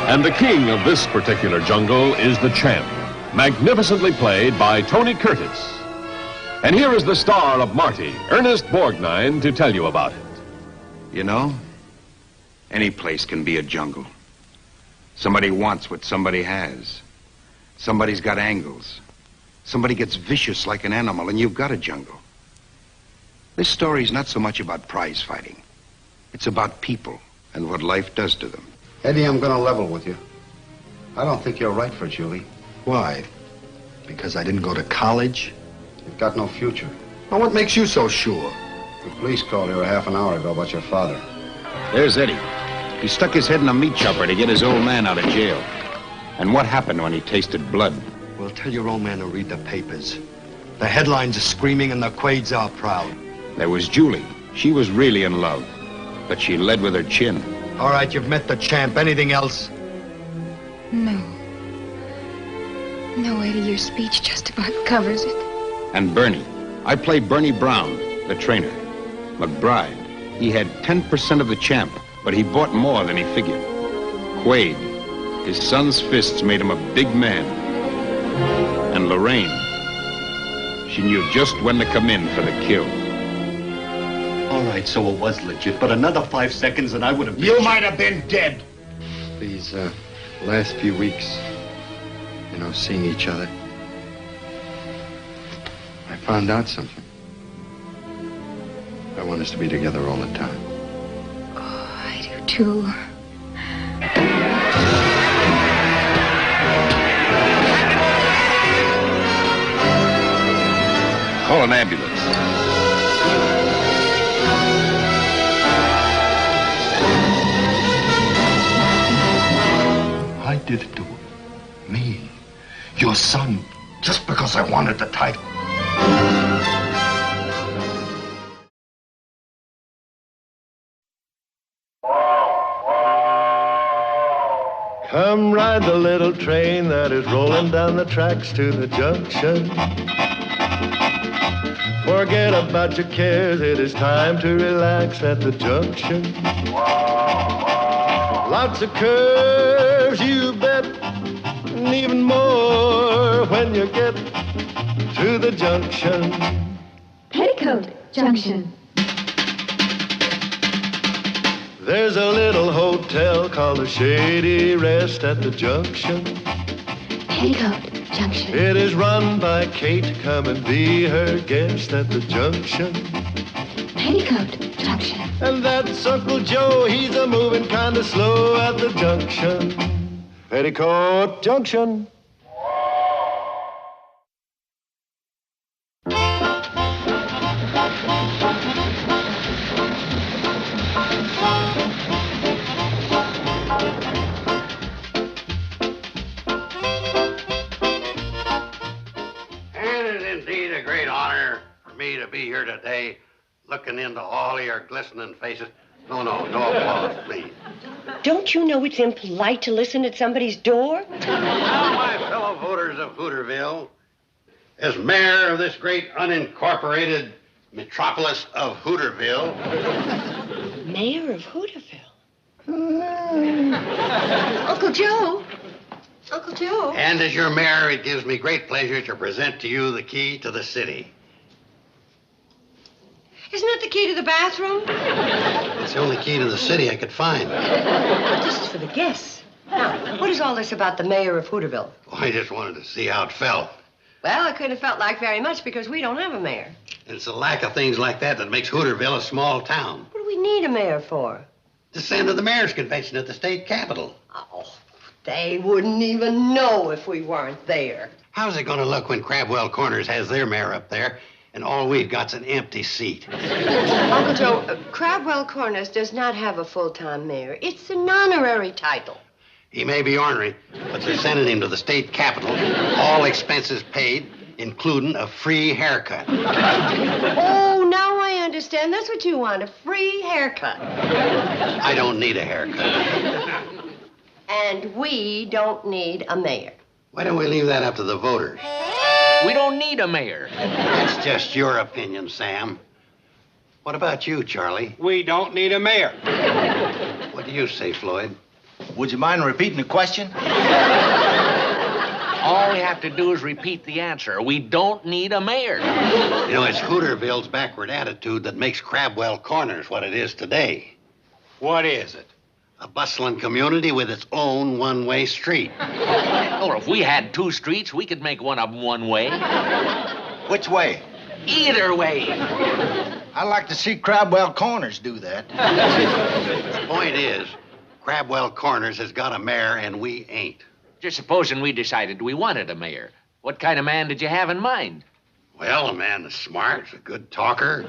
And the king of this particular jungle is the champ, magnificently played by Tony Curtis. And here is the star of Marty, Ernest Borgnine, to tell you about it. You know, any place can be a jungle. Somebody wants what somebody has. Somebody's got angles. Somebody gets vicious like an animal, and you've got a jungle. This story's not so much about prize fighting. It's about people and what life does to them. Eddie, I'm going to level with you. I don't think you're right for Julie. Why? Because I didn't go to college? You've got no future. Well, what makes you so sure? The police called here a half an hour ago about your father. There's Eddie. He stuck his head in a meat chopper to get his old man out of jail. And what happened when he tasted blood? Well, tell your old man to read the papers. The headlines are screaming and the Quades are proud. There was Julie. She was really in love. But she led with her chin. All right, you've met the champ. Anything else? No. No, Eddie, your speech just about covers it. And Bernie. I played Bernie Brown, the trainer. McBride. He had 10% of the champ, but he bought more than he figured. Quade. His son's fists made him a big man. And Lorraine. She knew just when to come in for the kill. All right, so it was legit, but another 5 seconds and I would have been... You might have been dead. These last few weeks, seeing each other, I found out something. I want us to be together all the time. Oh, I do too. Call an ambulance. I did it to me, your son, just because I wanted the title. Come ride the little train that is rolling down the tracks to the junction. Forget about your cares, it is time to relax at the junction. Lots of curves, you bet, and even more when you get to the junction. Petticoat Junction. There's a little hotel called the Shady Rest at the junction. Petticoat Junction. It is run by Kate. Come and be her guest at the junction. Petticoat Junction. And that's Uncle Joe. He's a moving kind of slow at the junction. Petticoat Junction. To be here today, looking into all of your glistening faces. No applause, please. Don't you know it's impolite to listen at somebody's door? Now, my fellow voters of Hooterville, as mayor of this great unincorporated metropolis of Hooterville. Mayor of Hooterville? Uncle Joe. Uncle Joe. And as your mayor, it gives me great pleasure to present to you the key to the city. Isn't that the key to the bathroom? It's the only key to the city I could find. This is for the guests. Now, what is all this about the mayor of Hooterville? Well, I just wanted to see how it felt. Well, it couldn't have felt like very much because we don't have a mayor. It's the lack of things like that that makes Hooterville a small town. What do we need a mayor for? To send to the mayor's convention at the state capitol. Oh, they wouldn't even know if we weren't there. How's it going to look when Crabwell Corners has their mayor up there and all we've got's an empty seat? Uncle Joe, Crabwell Corners does not have a full-time mayor. It's an honorary title. He may be ornery, but they're sending him to the state capitol, all expenses paid, including a free haircut. Oh, now I understand. That's what you want, a free haircut. I don't need a haircut. And we don't need a mayor. Why don't we leave that up to the voters? We don't need a mayor. That's just your opinion, Sam. What about you, Charlie? We don't need a mayor. What do you say, Floyd? Would you mind repeating the question? All we have to do is repeat the answer. We don't need a mayor. You know, it's Hooterville's backward attitude that makes Crabwell Corners what it is today. What is it? A bustling community with its own one-way street. Or if we had 2 streets, we could make one of them one way. Which way? Either way. I'd like to see Crabwell Corners do that. The point is, Crabwell Corners has got a mayor and we ain't. Just supposing we decided we wanted a mayor. What kind of man did you have in mind? Well, a man that's smart, a good talker,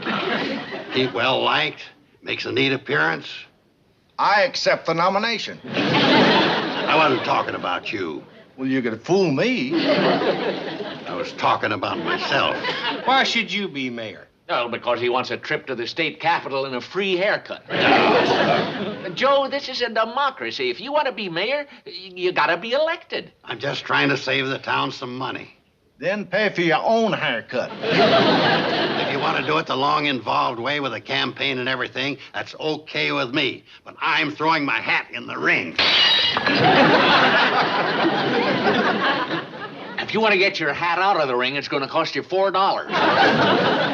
he's well liked, makes a neat appearance. I accept the nomination. I wasn't talking about you. Well, you could fool me. I was talking about myself. Why should you be mayor? Well, because he wants a trip to the state capitol and a free haircut. Joe, this is a democracy. If you want to be mayor, you gotta be elected. I'm just trying to save the town some money. Then pay for your own haircut. If you want to do it the long, involved way with a campaign and everything, that's okay with me. But I'm throwing my hat in the ring. If you want to get your hat out of the ring, it's going to cost you $4.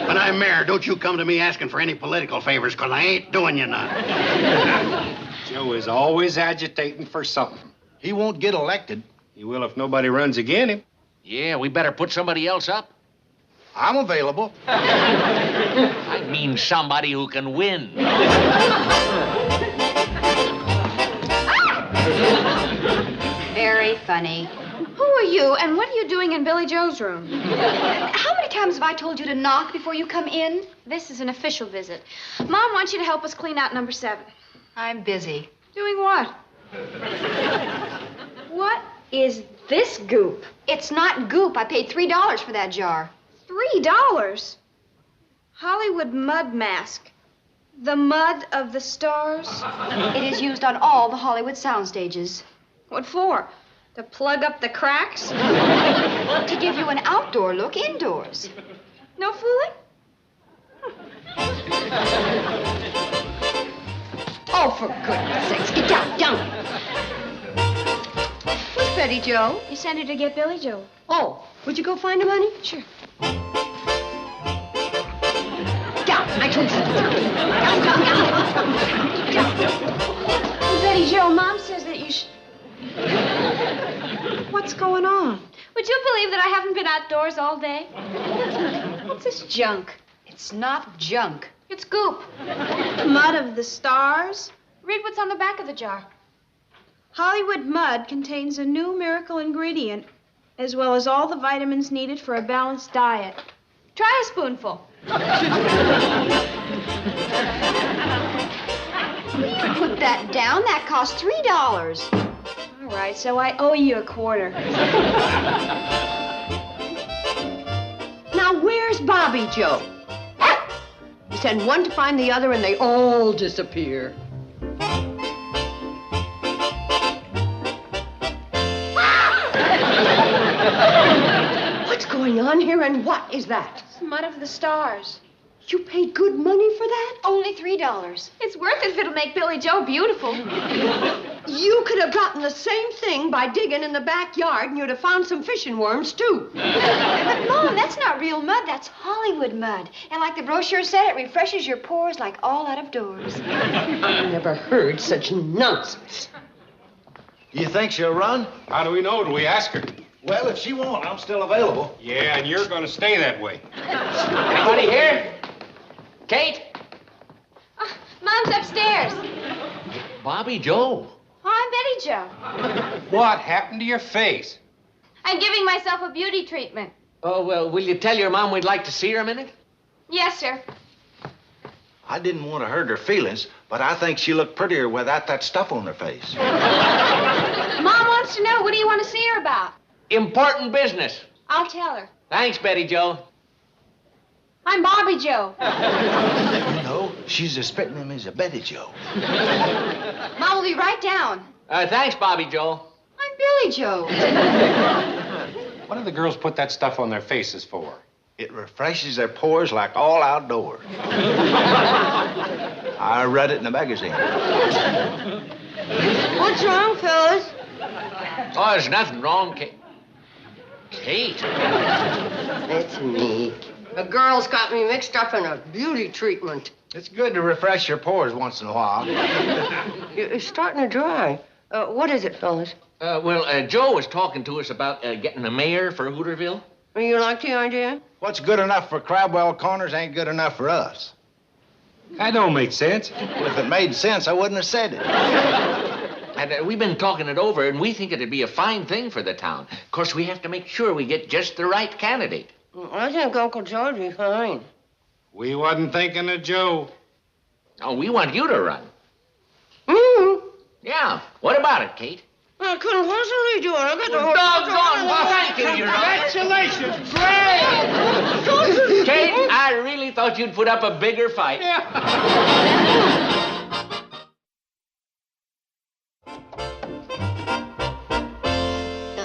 When I'm mayor, don't you come to me asking for any political favors, because I ain't doing you none. Joe is always agitating for something. He won't get elected. He will if nobody runs against him. Yeah, we better put somebody else up. I'm available. I mean somebody who can win. Very funny. Who are you, and what are you doing in Billy Joe's room? How many times have I told you to knock before you come in? This is an official visit. Mom wants you to help us clean out number 7. I'm busy. Doing what? What is this goop? It's not goop. I paid $3 for that jar. $3? Hollywood mud mask. The mud of the stars? It is used on all the Hollywood sound stages. What for? To plug up the cracks? To give you an outdoor look indoors. No fooling? Oh, for goodness sakes, get down, down. Where's Betty Joe? You sent her to get Billy Joe. Oh, would you go find him, honey? Sure. Down, I told you. Down, down, down. Betty Joe, Mom says that you should... What's going on? Would you believe that I haven't been outdoors all day? What's this junk? It's not junk. It's goop. Mud of the stars? Read what's on the back of the jar. Hollywood mud contains a new miracle ingredient, as well as all the vitamins needed for a balanced diet. Try a spoonful. Put that down. That cost $3. All right, so I owe you $0.25. Now, where's Bobby Joe? You send one to find the other, and they all disappear. What's going on here, and what is that? It's mud of the stars. You paid good money for that? Only $3. It's worth it if it'll make Billy Joe beautiful. You could have gotten the same thing by digging in the backyard, and you'd have found some fishing worms, too. But, Mom, that's not real mud. That's Hollywood mud. And like the brochure said, it refreshes your pores like all out of doors. I never heard such nonsense. You think she'll run? How do we know? Do we ask her? Well, if she won't, I'm still available. Yeah, and you're going to stay that way. Anybody here? Kate? Mom's upstairs. Bobby Joe. Oh, I'm Betty Joe. What happened to your face? I'm giving myself a beauty treatment. Oh, well, will you tell your mom we'd like to see her a minute? Yes, sir. I didn't want to hurt her feelings, but I think she looked prettier without that stuff on her face. Mom wants to know, what do you want to see her about? Important business. I'll tell her. Thanks, Betty Joe. I'm Bobby Joe. You know, she's as spitting him as a Betty Joe. Mom will be right down. Thanks, Bobby Joe. I'm Billy Joe. What do the girls put that stuff on their faces for? It refreshes their pores like all outdoors. I read it in the magazine. What's wrong, fellas? Oh, there's nothing wrong, Kate. Kate? It's me. The girls got me mixed up in a beauty treatment. It's good to refresh your pores once in a while. It's starting to dry. What is it, fellas? Joe was talking to us about getting a mayor for Hooterville. You like the idea? What's good enough for Crabwell Corners ain't good enough for us. That don't make sense. Well, if it made sense, I wouldn't have said it. And we've been talking it over, and we think it'd be a fine thing for the town. Of course, we have to make sure we get just the right candidate. I think Uncle Joe'd be fine. We wasn't thinking of Joe. Oh, we want you to run. Yeah. What about it, Kate? I couldn't possibly do it. I got the whole... Doggone. Well, thank you, Your Honor. Congratulations, Great! Kate, I really thought you'd put up a bigger fight. Now,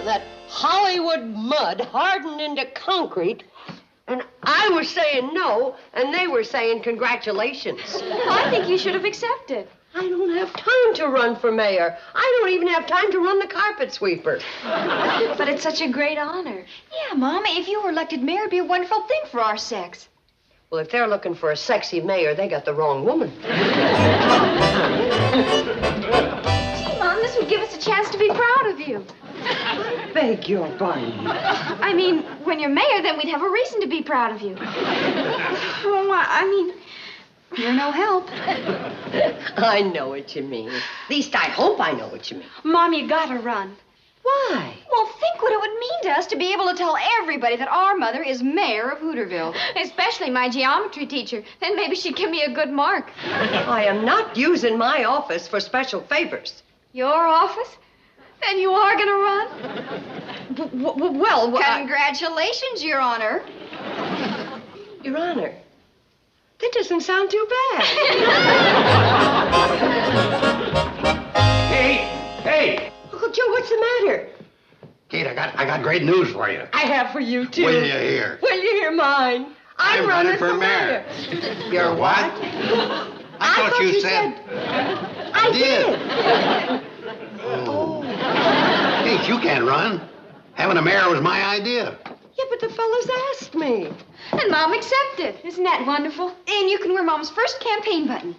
that Hollywood mud hardened into concrete, and I was saying no, and they were saying congratulations. Well, I think you should have accepted. I don't have time to run for mayor. I don't even have time to run the carpet sweeper. But it's such a great honor. Yeah, Mama, if you were elected mayor, it'd be a wonderful thing for our sex. Well, if they're looking for a sexy mayor, they got the wrong woman. Gee, Mom, this would give us a chance to be proud of you. Beg your pardon. I mean, when you're mayor, then we'd have a reason to be proud of you. Well, I mean, you're no help. I know what you mean. At least I hope I know what you mean. Mom, you gotta run. Why? Well, think what it would mean to us to be able to tell everybody that our mother is mayor of Hooterville. Especially my geometry teacher. Then maybe she'd give me a good mark. I am not using my office for special favors. Your office? Then you are gonna run? Well, Congratulations, Your Honor. Your Honor, that doesn't sound too bad. Hey! Uncle Joe, what's the matter? Kate, I got great news for you. I have for you, too. Will you hear? Will you hear mine? I'm running for mayor. You're what? I thought you said... I did. Oh. Kate, you can't run. Having a mayor was my idea. Yeah, but the fellas asked me. And Mom accepted. Isn't that wonderful? And you can wear Mom's first campaign button.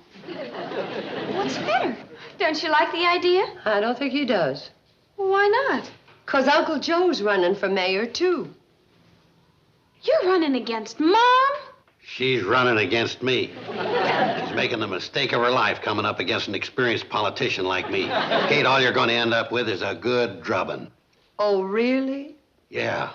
What's the matter? Don't you like the idea? I don't think he does. Why not? 'Cause Uncle Joe's running for mayor, too. You're running against Mom? She's running against me. She's making the mistake of her life coming up against an experienced politician like me. Kate, all you're going to end up with is a good drubbing. Oh, really? Yeah.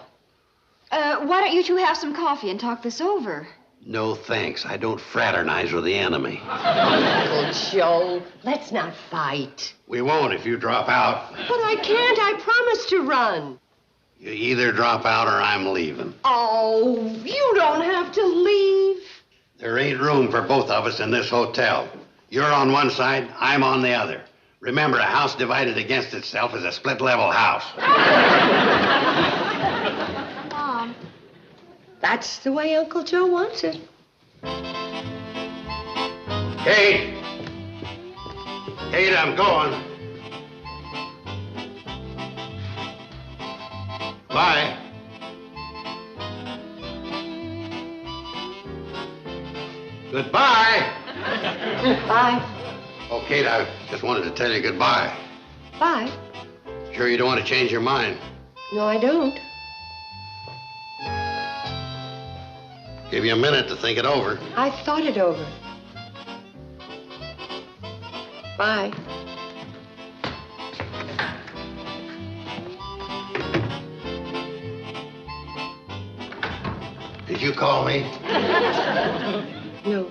Why don't you two have some coffee and talk this over? No thanks. I don't fraternize with the enemy. Uncle Joe, let's not fight. We won't if you drop out. But I can't. I promised to run. You either drop out or I'm leaving. Oh, you don't have to leave. There ain't room for both of us in this hotel. You're on one side, I'm on the other. Remember, a house divided against itself is a split-level house. Mom. That's the way Uncle Joe wants it. Kate! Kate, I'm going. Bye. Goodbye. Bye. Oh, Kate, I just wanted to tell you goodbye. Bye. Sure you don't want to change your mind? No, I don't. Give you a minute to think it over. I thought it over. Bye. Did you call me? No.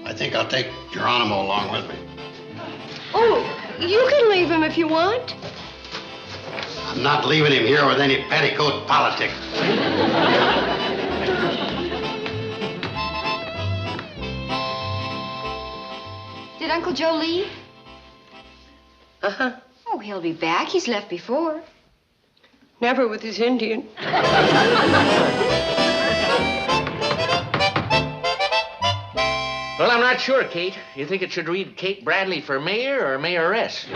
I think I'll take Geronimo along with me. Oh, you can leave him if you want. I'm not leaving him here with any petticoat politics. Did Uncle Joe leave? Uh-huh. Oh, he'll be back. He's left before. Never with his Indian. Well, I'm not sure, Kate. You think it should read Kate Bradley for mayor or mayoress?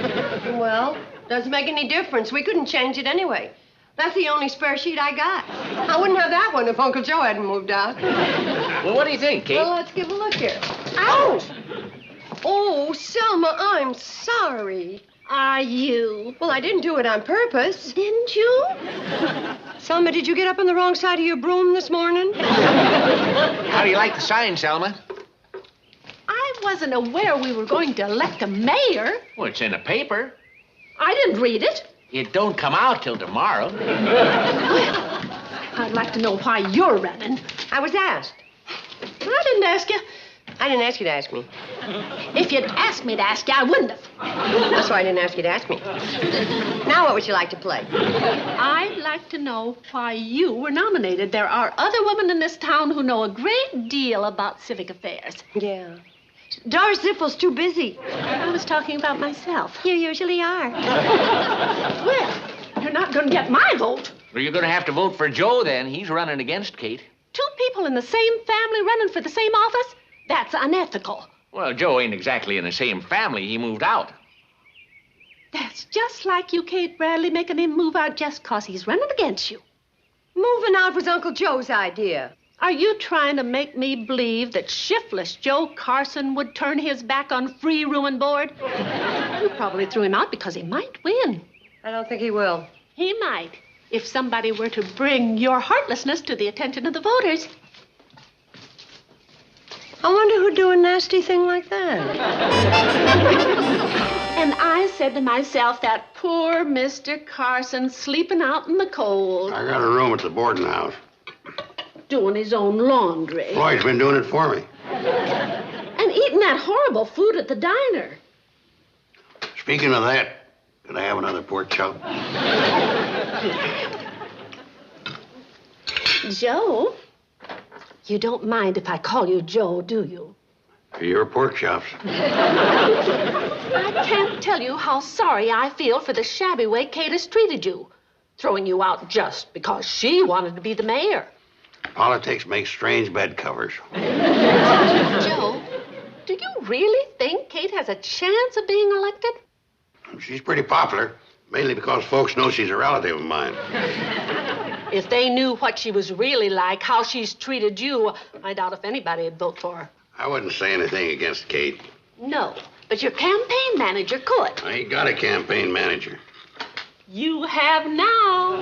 Well, doesn't make any difference. We couldn't change it anyway. That's the only spare sheet I got. I wouldn't have that one if Uncle Joe hadn't moved out. Well, what do you think, Kate? Well, let's give a look here. Ouch! Oh, Selma, I'm sorry. Are you? Well, I didn't do it on purpose. Didn't you? Selma, did you get up on the wrong side of your broom this morning? How do you like the sign, Selma? I wasn't aware we were going to elect a mayor. Well, it's in a paper. I didn't read it. It don't come out till tomorrow. I'd like to know why you're running. I was asked. I didn't ask you. I didn't ask you to ask me. If you'd asked me to ask you, I wouldn't have. That's why I didn't ask you to ask me. Now what would you like to play? I'd like to know why you were nominated. There are other women in this town who know a great deal about civic affairs. Yeah. Doris Zippel's too busy. I was talking about myself. You usually are. Well, you're not going to get my vote. Well, you're going to have to vote for Joe, then. He's running against Kate. Two people in the same family running for the same office? That's unethical. Well, Joe ain't exactly in the same family. He moved out. That's just like you, Kate Bradley, making him move out just 'cause he's running against you. Moving out was Uncle Joe's idea. Are you trying to make me believe that shiftless Joe Carson would turn his back on free ruin board? You probably threw him out because he might win. I don't think he will. He might, if somebody were to bring your heartlessness to the attention of the voters. I wonder who'd do a nasty thing like that. And I said to myself, that poor Mr. Carson sleeping out in the cold. I got a room at the boarding house. Doing his own laundry. Floyd's been doing it for me. And eating that horrible food at the diner. Speaking of that, could I have another pork chop? Joe? You don't mind if I call you Joe, do you? For your pork chops. I can't tell you how sorry I feel for the shabby way Kate has treated you. Throwing you out just because she wanted to be the mayor. Politics makes strange bed covers. Joe, do you really think Kate has a chance of being elected? She's pretty popular, mainly because folks know she's a relative of mine. If they knew what she was really like, how she's treated you, I doubt if anybody would vote for her. I wouldn't say anything against Kate. No, but your campaign manager could. I ain't got a campaign manager. You have now.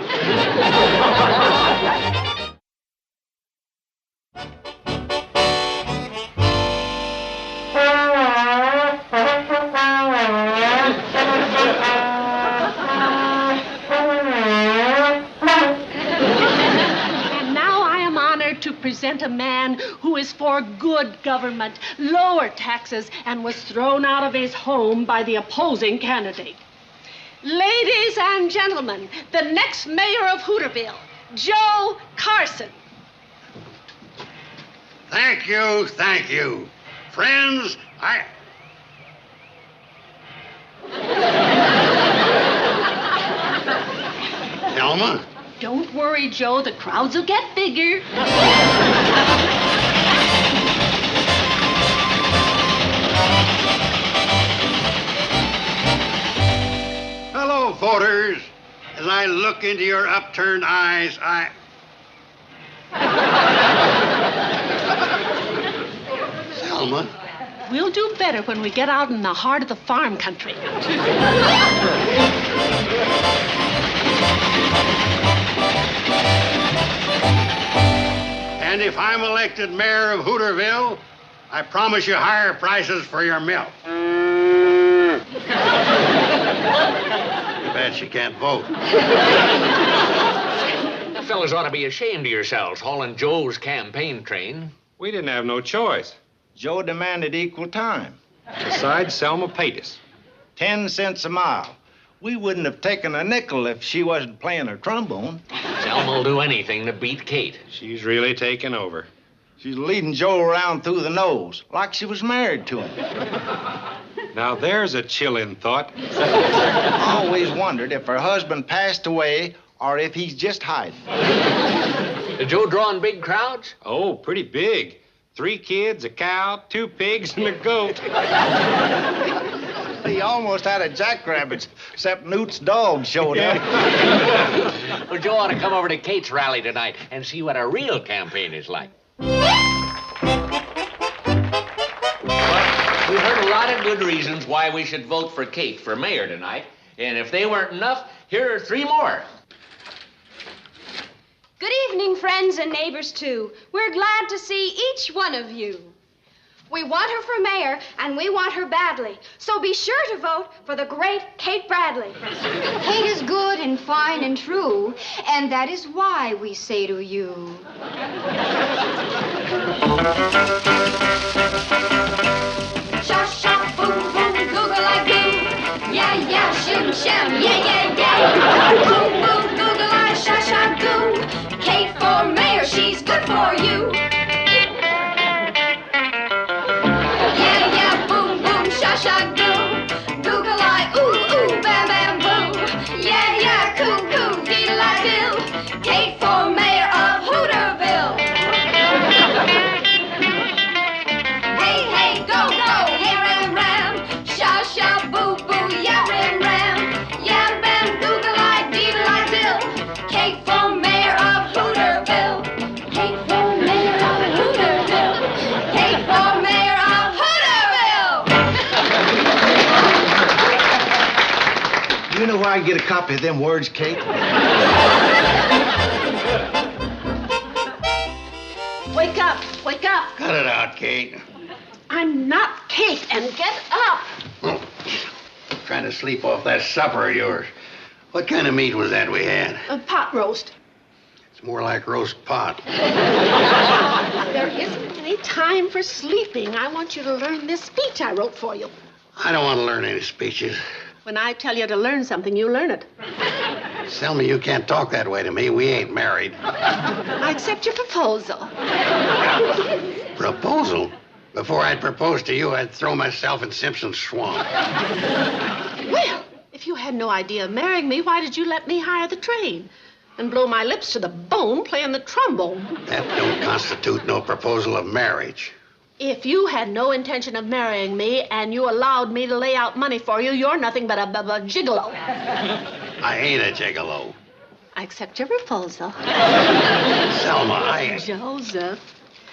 To present a man who is for good government, lower taxes, and was thrown out of his home by the opposing candidate. Ladies and gentlemen, the next mayor of Hooterville, Joe Carson. Thank you, thank you. Friends, Thelma? Don't worry, Joe. The crowds will get bigger. Hello, voters. As I look into your upturned eyes, Selma? We'll do better when we get out in the heart of the farm country. And if I'm elected mayor of Hooterville, I promise you higher prices for your milk. Too bad she can't vote. You fellas ought to be ashamed of yourselves, hauling Joe's campaign train. We didn't have no choice. Joe demanded equal time. Besides, Selma paid us. 10 cents a mile. We wouldn't have taken a nickel if she wasn't playing her trombone. Selma will do anything to beat Kate. She's really taken over. She's leading Joe around through the nose, like she was married to him. Now there's a chilling thought. I always wondered if her husband passed away or if he's just hiding. Is Joe drawing big crowds? Oh, pretty big. 3 kids, a cow, 2 pigs, and a goat. He almost had a jackrabbit, except Newt's dog showed up. Well, Joe ought to come over to Kate's rally tonight and see what a real campaign is like. Well, we heard a lot of good reasons why we should vote for Kate for mayor tonight. And if they weren't enough, here are 3 more. Good evening, friends and neighbors, too. We're glad to see each one of you. We want her for mayor, and we want her badly. So be sure to vote for the great Kate Bradley. Kate is good and fine and true, and that is why we say to you. Sha-sha, boom, boom, google-I-goo. Yeah, yeah, shim, sham, yeah, yeah, yeah. Boom, boom, google-I, sha-sha-goo. Kate for mayor, she's good for you. Yeah, yeah, boom, boom, sha-sha-goo. Google-I, ooh, ooh, bam, bam, boo. Yeah, yeah, coo, coo, diddle-I-dill. Kate for mayor of Hooterville. Hey, hey, go, go, hey, ram, ram. Sha-sha, boo, boo, yeah, ram, ram. Yeah, bam, google-I, diddle-I-dill. Kate for mayor of Hooterville. Kate for mayor of Hooterville. Kate for mayor of Hooterville. You know where I can get a copy of them words, Kate? Wake up, wake up. Cut it out, Kate. I'm not Kate, and get up. Trying to sleep off that supper of yours. What kind of meat was that we had? A pot roast. It's more like roast pot. There isn't any time for sleeping. I want you to learn this speech I wrote for you. I don't want to learn any speeches. When I tell you to learn something, you learn it. Selma, you can't talk that way to me. We ain't married. I accept your proposal. Proposal? Before I'd propose to you, I'd throw myself in Simpson's swamp. Well, if you had no idea of marrying me, why did you let me hire the train and blow my lips to the bone playing the trombone? That don't constitute no proposal of marriage. If you had no intention of marrying me and you allowed me to lay out money for you, you're nothing but a gigolo. I ain't a gigolo. I accept your proposal. Selma, Joseph,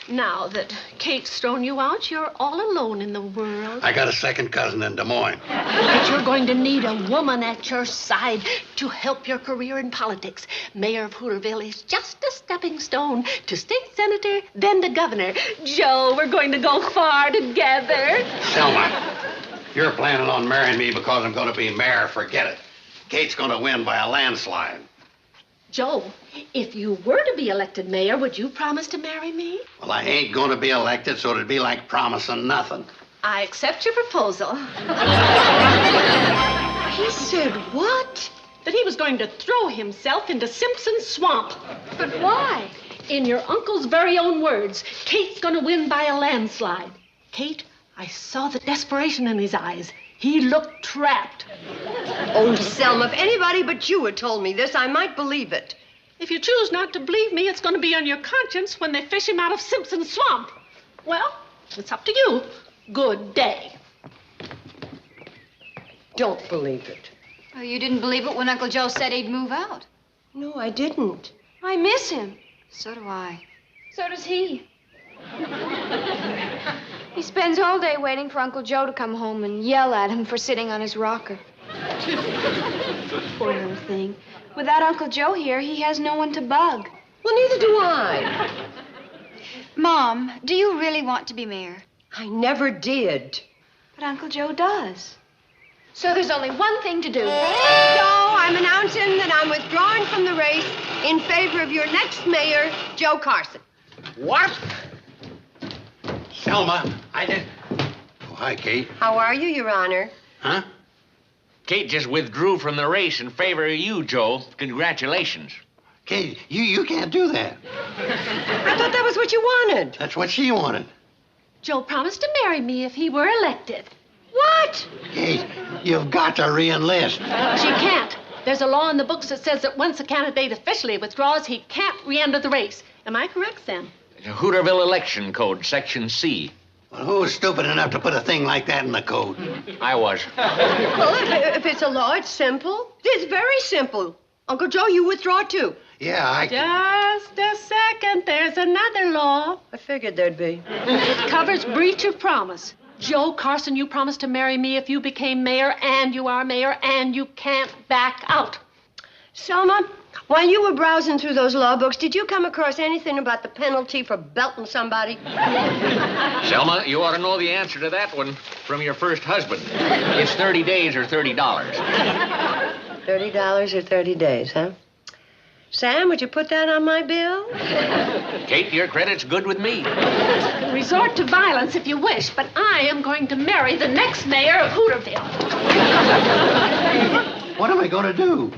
now that Kate's thrown you out, you're all alone in the world. I got a second cousin in Des Moines. But you're going to need a woman at your side to help your career in politics. Mayor of Hooterville is just a stepping stone to state senator, then to governor. Joe, we're going to go far together. Selma, you're planning on marrying me because I'm going to be mayor. Forget it. Kate's going to win by a landslide. Joe, if you were to be elected mayor, would you promise to marry me? Well, I ain't going to be elected, so it'd be like promising nothing. I accept your proposal. He said what? That he was going to throw himself into Simpson's swamp. But why? In your uncle's very own words, Kate's going to win by a landslide. Kate, I saw the desperation in his eyes. He looked trapped. Oh, Selma, if anybody but you had told me this, I might believe it. If you choose not to believe me, it's going to be on your conscience when they fish him out of Simpson's swamp. Well, it's up to you. Good day. Don't believe it. Oh, you didn't believe it when Uncle Joe said he'd move out. No, I didn't. I miss him. So do I. So does he. He spends all day waiting for Uncle Joe to come home and yell at him for sitting on his rocker. Poor little thing. Without Uncle Joe here, he has no one to bug. Well, neither do I. Mom, do you really want to be mayor? I never did. But Uncle Joe does. So there's only one thing to do. So I'm announcing that I'm withdrawing from the race in favor of your next mayor, Joe Carson. What? Selma, I did. Oh, hi, Kate. How are you, Your Honor? Huh? Kate just withdrew from the race in favor of you, Joe. Congratulations. Kate, you can't do that. I thought that was what you wanted. That's what she wanted. Joe promised to marry me if he were elected. What? Kate, you've got to re-enlist. She can't. There's a law in the books that says that once a candidate officially withdraws, he can't re-enter the race. Am I correct, Sam? Hooterville Election Code, Section C. Well, who was stupid enough to put a thing like that in the code? I was. Well, if it's a law, it's simple. It's very simple. Uncle Joe, you withdraw too. Yeah, I... Just a second. There's another law. I figured there'd be. It covers breach of promise. Joe Carson, you promised to marry me if you became mayor, and you are mayor, and you can't back out. Selma, while you were browsing through those law books, did you come across anything about the penalty for belting somebody? Selma, you ought to know the answer to that one from your first husband. It's 30 days or $30. $30 or 30 days, huh? Sam, would you put that on my bill? Kate, your credit's good with me. Resort to violence if you wish, but I am going to marry the next mayor of Hooterville. What am I going to do?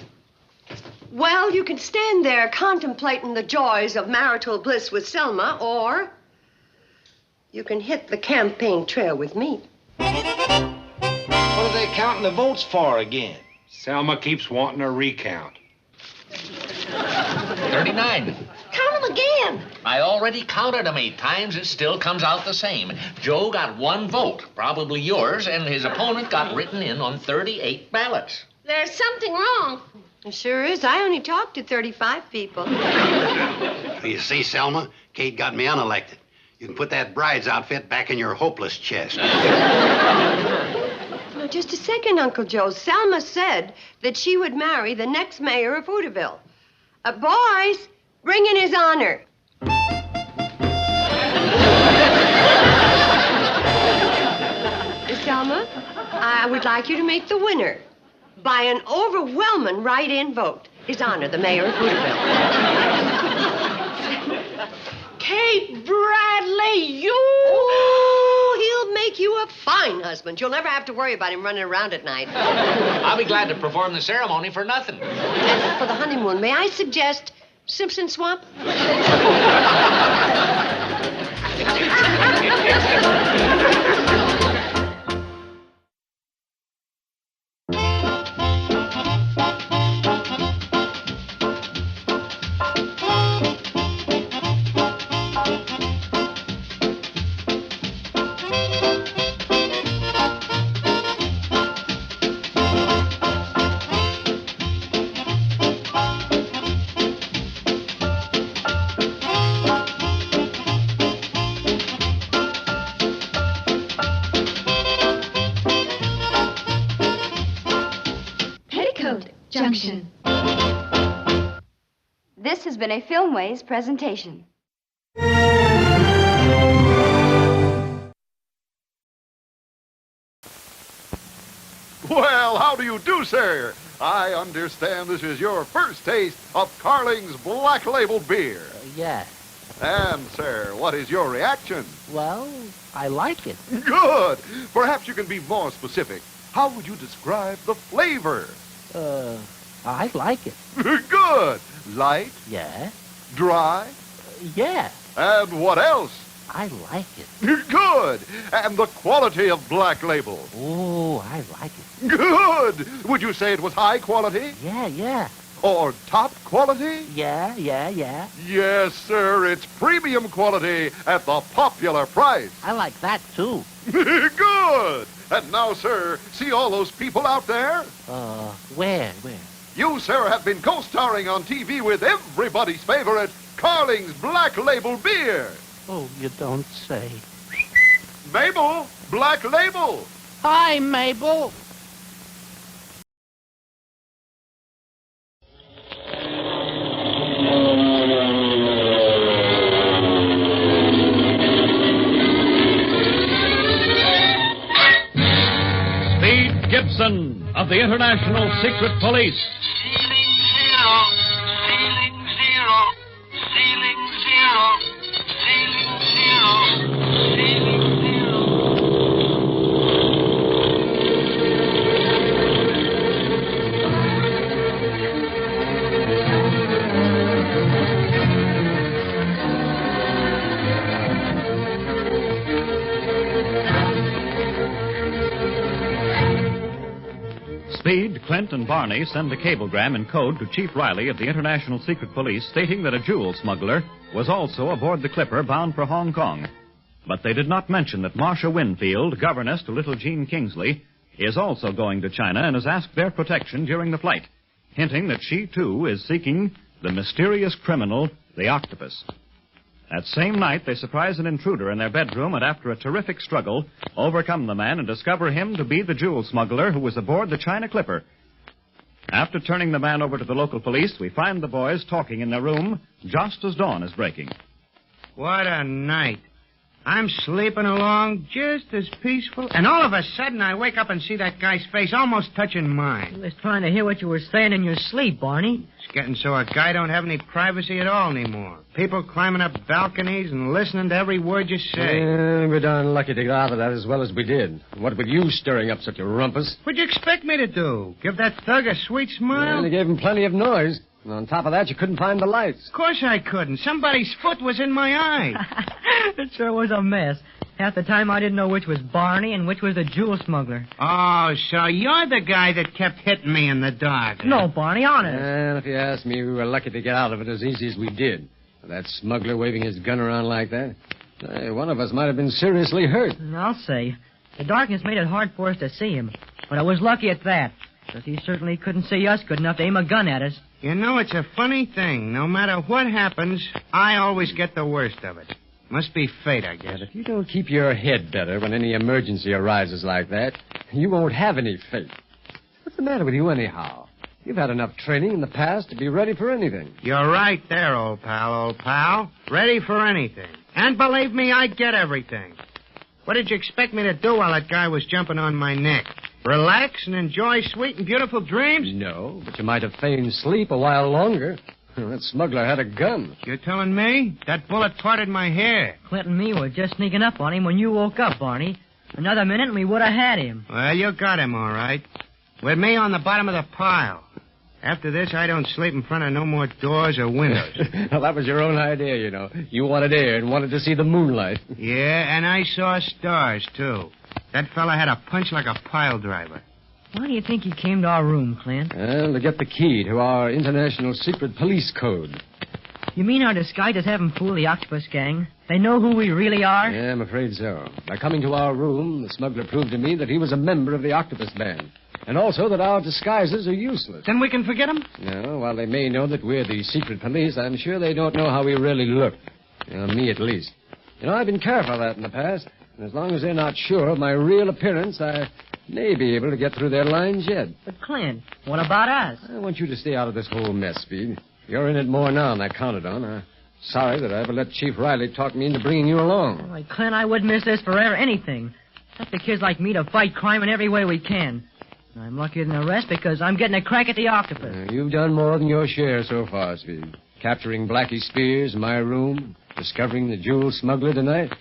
Well, you can stand there contemplating the joys of marital bliss with Selma, or you can hit the campaign trail with me. What are they counting the votes for again? Selma keeps wanting a recount. 39. Count them again. I already counted them 8 times. It still comes out the same. Joe got 1 vote, probably yours, and his opponent got written in on 38 ballots. There's something wrong. It sure is. I only talked to 35 people. You see, Selma, Kate got me unelected. You can put that bride's outfit back in your hopeless chest. Now, just a second, Uncle Joe. Selma said that she would marry the next mayor of Hooterville. Boys, bring in his honor. Selma, I would like you to make the winner by an overwhelming write-in vote. His honor, the mayor of Hooterville. Kate Bradley, you... Oh, he'll make you a fine husband. You'll never have to worry about him running around at night. I'll be glad to perform the ceremony for nothing. And for the honeymoon, may I suggest Simpson Swamp? Junction. This has been a Filmways presentation. Well, how do you do, sir? I understand this is your first taste of Carling's Black Label beer. Yeah. And, sir, what is your reaction? Well, I like it. Good. Perhaps you can be more specific. How would you describe the flavor? I like it. Good. Light? Yeah. Dry? Yeah. And what else? I like it. Good. And the quality of Black Label? Oh, I like it. Good. Would you say it was high quality? Yeah. Or top quality? Yeah. Yes, sir. It's premium quality at the popular price. I like that, too. Good. And now, sir, see all those people out there? Where? You, sir, have been co-starring on TV with everybody's favorite Carling's Black Label beer. Oh, you don't say. Mabel, Black Label. Hi, Mabel. Speed Gibson of the International Secret Police. Ceiling zero, ceiling zero, ceiling zero, ceiling zero, ceiling zero. Speed, Clint, and Barney send a cablegram in code to Chief Riley of the International Secret Police stating that a jewel smuggler was also aboard the clipper bound for Hong Kong. But they did not mention that Marcia Winfield, governess to little Jean Kingsley, is also going to China and has asked their protection during the flight, hinting that she, too, is seeking the mysterious criminal, the octopus. That same night, they surprise an intruder in their bedroom and, after a terrific struggle, overcome the man and discover him to be the jewel smuggler who was aboard the China clipper. After turning the man over to the local police, we find the boys talking in their room just as dawn is breaking. What a night. I'm sleeping along just as peaceful, and all of a sudden I wake up and see that guy's face almost touching mine. I was trying to hear what you were saying in your sleep, Barney. It's getting so a guy don't have any privacy at all anymore. People climbing up balconies and listening to every word you say. We're darn lucky to get out of that as well as we did. What with you stirring up such a rumpus? What'd you expect me to do? Give that thug a sweet smile? Well, you gave him plenty of noise. And on top of that, you couldn't find the lights. Of course I couldn't. Somebody's foot was in my eye. It sure was a mess. Half the time I didn't know which was Barney and which was the jewel smuggler. Oh, so you're the guy that kept hitting me in the dark. No, Barney, honest. And if you ask me, we were lucky to get out of it as easy as we did. That smuggler waving his gun around like that. One of us might have been seriously hurt. I'll say. The darkness made it hard for us to see him. But I was lucky at that, because he certainly couldn't see us good enough to aim a gun at us. You know, it's a funny thing. No matter what happens, I always get the worst of it. Must be fate, I guess. But if you don't keep your head better when any emergency arises like that, you won't have any fate. What's the matter with you anyhow? You've had enough training in the past to be ready for anything. You're right there, old pal. Ready for anything. And believe me, I get everything. What did you expect me to do while that guy was jumping on my neck? Relax and enjoy sweet and beautiful dreams? No, but you might have feigned sleep a while longer. That smuggler had a gun. You're telling me? That bullet parted my hair. Clint and me were just sneaking up on him when you woke up, Barney. Another minute and we would have had him. Well, you got him, all right. With me on the bottom of the pile. After this, I don't sleep in front of no more doors or windows. Well, that was your own idea, you know. You wanted air and wanted to see the moonlight. Yeah, and I saw stars, too. That fella had a punch like a pile driver. Why do you think he came to our room, Clint? Well, to get the key to our international secret police code. You mean our disguises haven't fooled the octopus gang? They know who we really are? Yeah, I'm afraid so. By coming to our room, the smuggler proved to me that he was a member of the octopus band. And also that our disguises are useless. Then we can forget them? No, while they may know that we're the secret police, I'm sure they don't know how we really look. Me, at least. You know, I've been careful of that in the past. And as long as they're not sure of my real appearance, I may be able to get through their lines yet. But, Clint, what about us? I want you to stay out of this whole mess, Speed. You're in it more now than I counted on. I'm sorry that I ever let Chief Riley talk me into bringing you along. Why, Clint, I wouldn't miss this for anything. Let the kids like me to fight crime in every way we can. I'm luckier than the rest because I'm getting a crack at the octopus. You've done more than your share so far, Speed. Capturing Blackie Spears in my room, discovering the jewel smuggler tonight.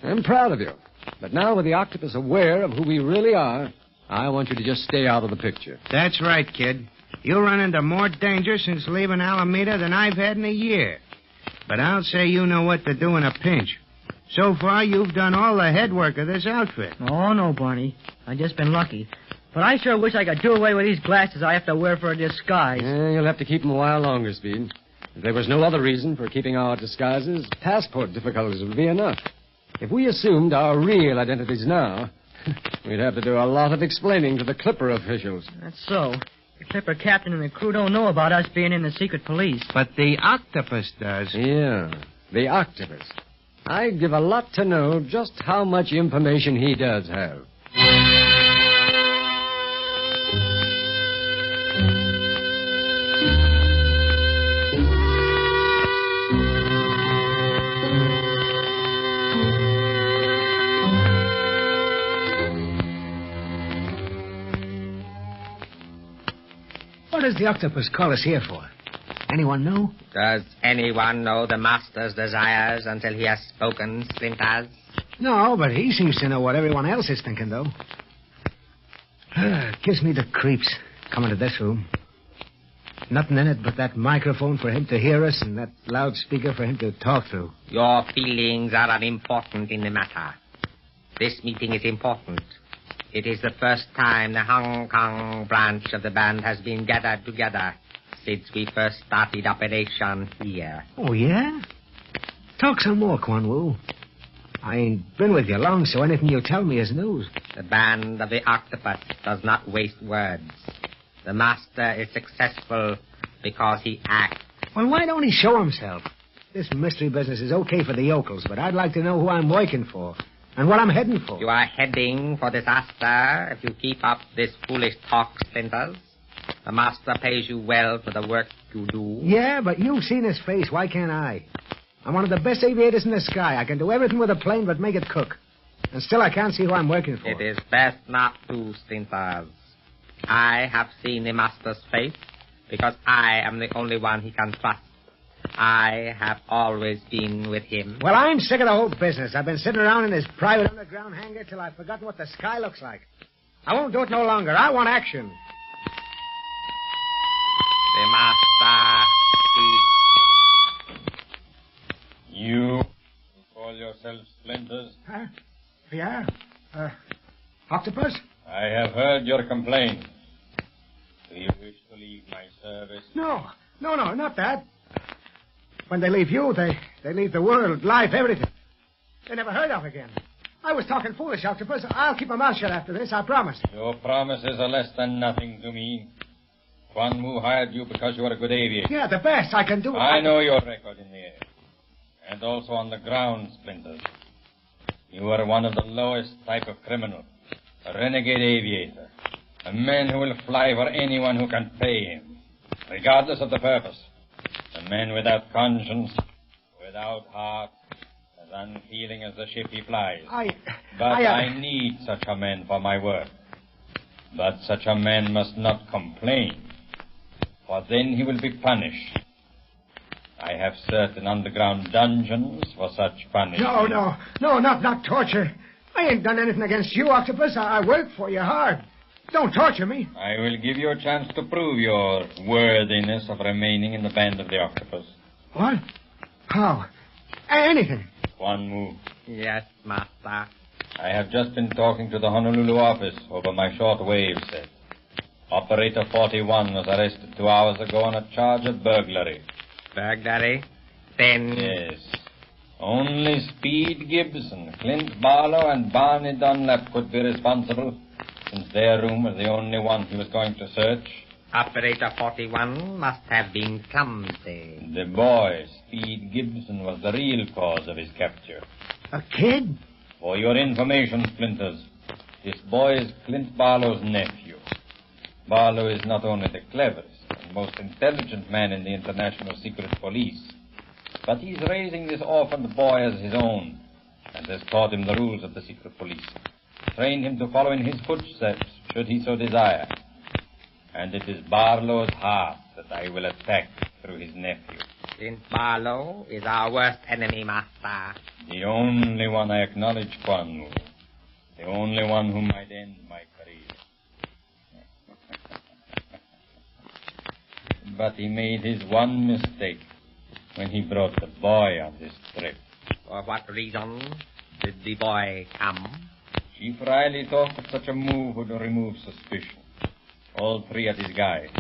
I'm proud of you. But now with the octopus aware of who we really are, I want you to just stay out of the picture. That's right, kid. You'll run into more danger since leaving Alameda than I've had in a year. But I'll say you know what to do in a pinch. So far, you've done all the head work of this outfit. Oh, no, Barney. I've just been lucky. But I sure wish I could do away with these glasses I have to wear for a disguise. You'll have to keep them a while longer, Speed. If there was no other reason for keeping our disguises, passport difficulties would be enough. If we assumed our real identities now, we'd have to do a lot of explaining to the Clipper officials. That's so. The Clipper captain and the crew don't know about us being in the secret police. But the octopus does. Yeah, the octopus. I'd give a lot to know just how much information he does have. What does the octopus call us here for? Anyone know? Does anyone know the master's desires until he has spoken, Splinters? No, but he seems to know what everyone else is thinking, though. Gives me the creeps coming to this room. Nothing in it but that microphone for him to hear us and that loudspeaker for him to talk through. Your feelings are unimportant in the matter. This meeting is important. It is the first time the Hong Kong branch of the band has been gathered together since we first started operation here. Oh, yeah? Talk some more, Quan Wu. I ain't been with you long, so anything you tell me is news. The band of the octopus does not waste words. The master is successful because he acts. Well, why don't he show himself? This mystery business is okay for the yokels, but I'd like to know who I'm working for and what I'm heading for. You are heading for disaster if you keep up this foolish talk, Splinters. The master pays you well for the work you do. Yeah, but you've seen his face. Why can't I? I'm one of the best aviators in the sky. I can do everything with a plane but make it cook. And still I can't see who I'm working for. It is best not to, Splinters. I have seen the master's face because I am the only one he can trust. I have always been with him. Well, I'm sick of the whole business. I've been sitting around in this private underground hangar till I've forgotten what the sky looks like. I won't do it no longer. I want action. The master speaks. You call yourself Splinters? Huh? Yeah. Octopus? I have heard your complaint. Do you wish to leave my service? No, not that. When they leave you, they leave the world, life, everything. They're never heard of again. I was talking foolish, Octopus. I'll keep my mouth shut after this, I promise. Your promises are less than nothing to me. Quan Wu hired you because you are a good aviator. Yeah, the best I can do. I know your record in the air. And also on the ground, Splinters. You are one of the lowest type of criminal. A renegade aviator. A man who will fly for anyone who can pay him, regardless of the purpose. A man without conscience, without heart, as unfeeling as the ship he flies. I need such a man for my work. But such a man must not complain, for then he will be punished. I have certain underground dungeons for such punishment. No, not torture. I ain't done anything against you, Octopus. I work for you hard. Don't torture me. I will give you a chance to prove your worthiness of remaining in the band of the octopus. What? How? Anything. Quan Wu. Yes, master. I have just been talking to the Honolulu office over my shortwave set. Operator 41 was arrested 2 hours ago on a charge of burglary. Burglary? Then... Yes. Only Speed Gibson, Clint Barlow, and Barney Dunlap could be responsible, since their room was the only one he was going to search. Operator 41 must have been clumsy. The boy, Speed Gibson, was the real cause of his capture. A kid? For your information, Splinters, this boy is Clint Barlow's nephew. Barlow is not only the cleverest and most intelligent man in the International Secret Police, but he's raising this orphaned boy as his own, and has taught him the rules of the Secret Police. Trained him to follow in his footsteps, should he so desire. And it is Barlow's heart that I will attack through his nephew. Clint Barlow is our worst enemy, master. The only one I acknowledge, Quan Wu. The only one who might end my career. But he made his one mistake when he brought the boy on this trip. For what reason did the boy come? Chief Riley thought that such a move would remove suspicion. All three are disguised,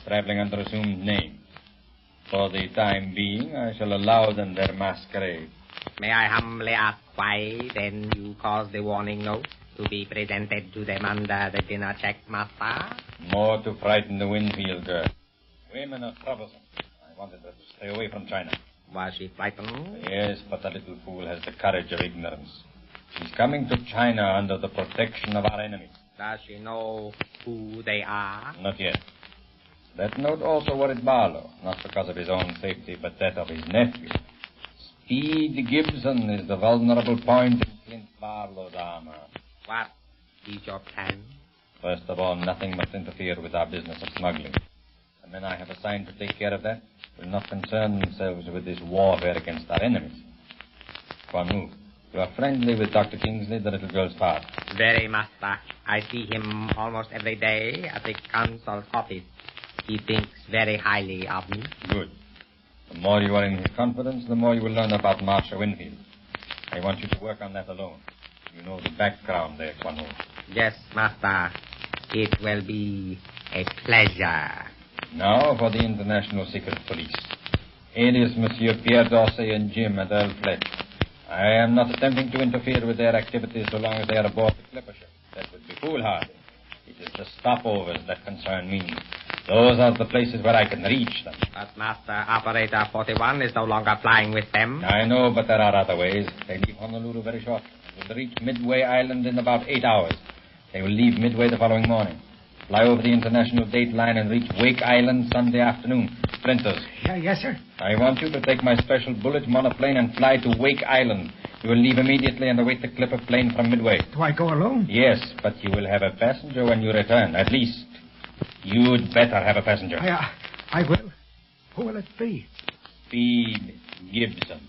traveling under assumed names. For the time being, I shall allow them their masquerade. May I humbly ask why then you caused the warning note to be presented to them under the dinner check, master? More to frighten the Winfield girl. Women are troublesome. I wanted her to stay away from China. Was she frightened? Yes, but the little fool has the courage of ignorance. She's coming to China under the protection of our enemies. Does she know who they are? Not yet. That note also worried Barlow, not because of his own safety, but that of his nephew. Speed Gibson is the vulnerable point in Clint Barlow's armor. What is your plan? First of all, nothing must interfere with our business of smuggling. The men I have assigned to take care of that will not concern themselves with this warfare against our enemies. Quan Wu, you are friendly with Dr. Kingsley, the little girl's father. Very, master. I see him almost every day at the consul's office. He thinks very highly of me. Good. The more you are in his confidence, the more you will learn about Marcia Winfield. I want you to work on that alone. You know the background there, Quan Wu. Yes, master. It will be a pleasure. Now for the International Secret Police. Alias Monsieur Pierre Dorsey and Jim at Earl Fled. I am not attempting to interfere with their activities so long as they are aboard the clipper ship. That would be foolhardy. It is the stopovers that concern me. Those are the places where I can reach them. But Master Operator 41 is no longer flying with them. I know, but there are other ways. They leave Honolulu very shortly. They will reach Midway Island in about 8 hours. They will leave Midway the following morning. Fly over the international date line and reach Wake Island Sunday afternoon. Splinters. Yes, sir. I want you to take my special bullet monoplane and fly to Wake Island. You will leave immediately and await the clipper plane from Midway. Do I go alone? Yes, but you will have a passenger when you return, at least. You'd better have a passenger. I will. Who will it be? Speed Gibson.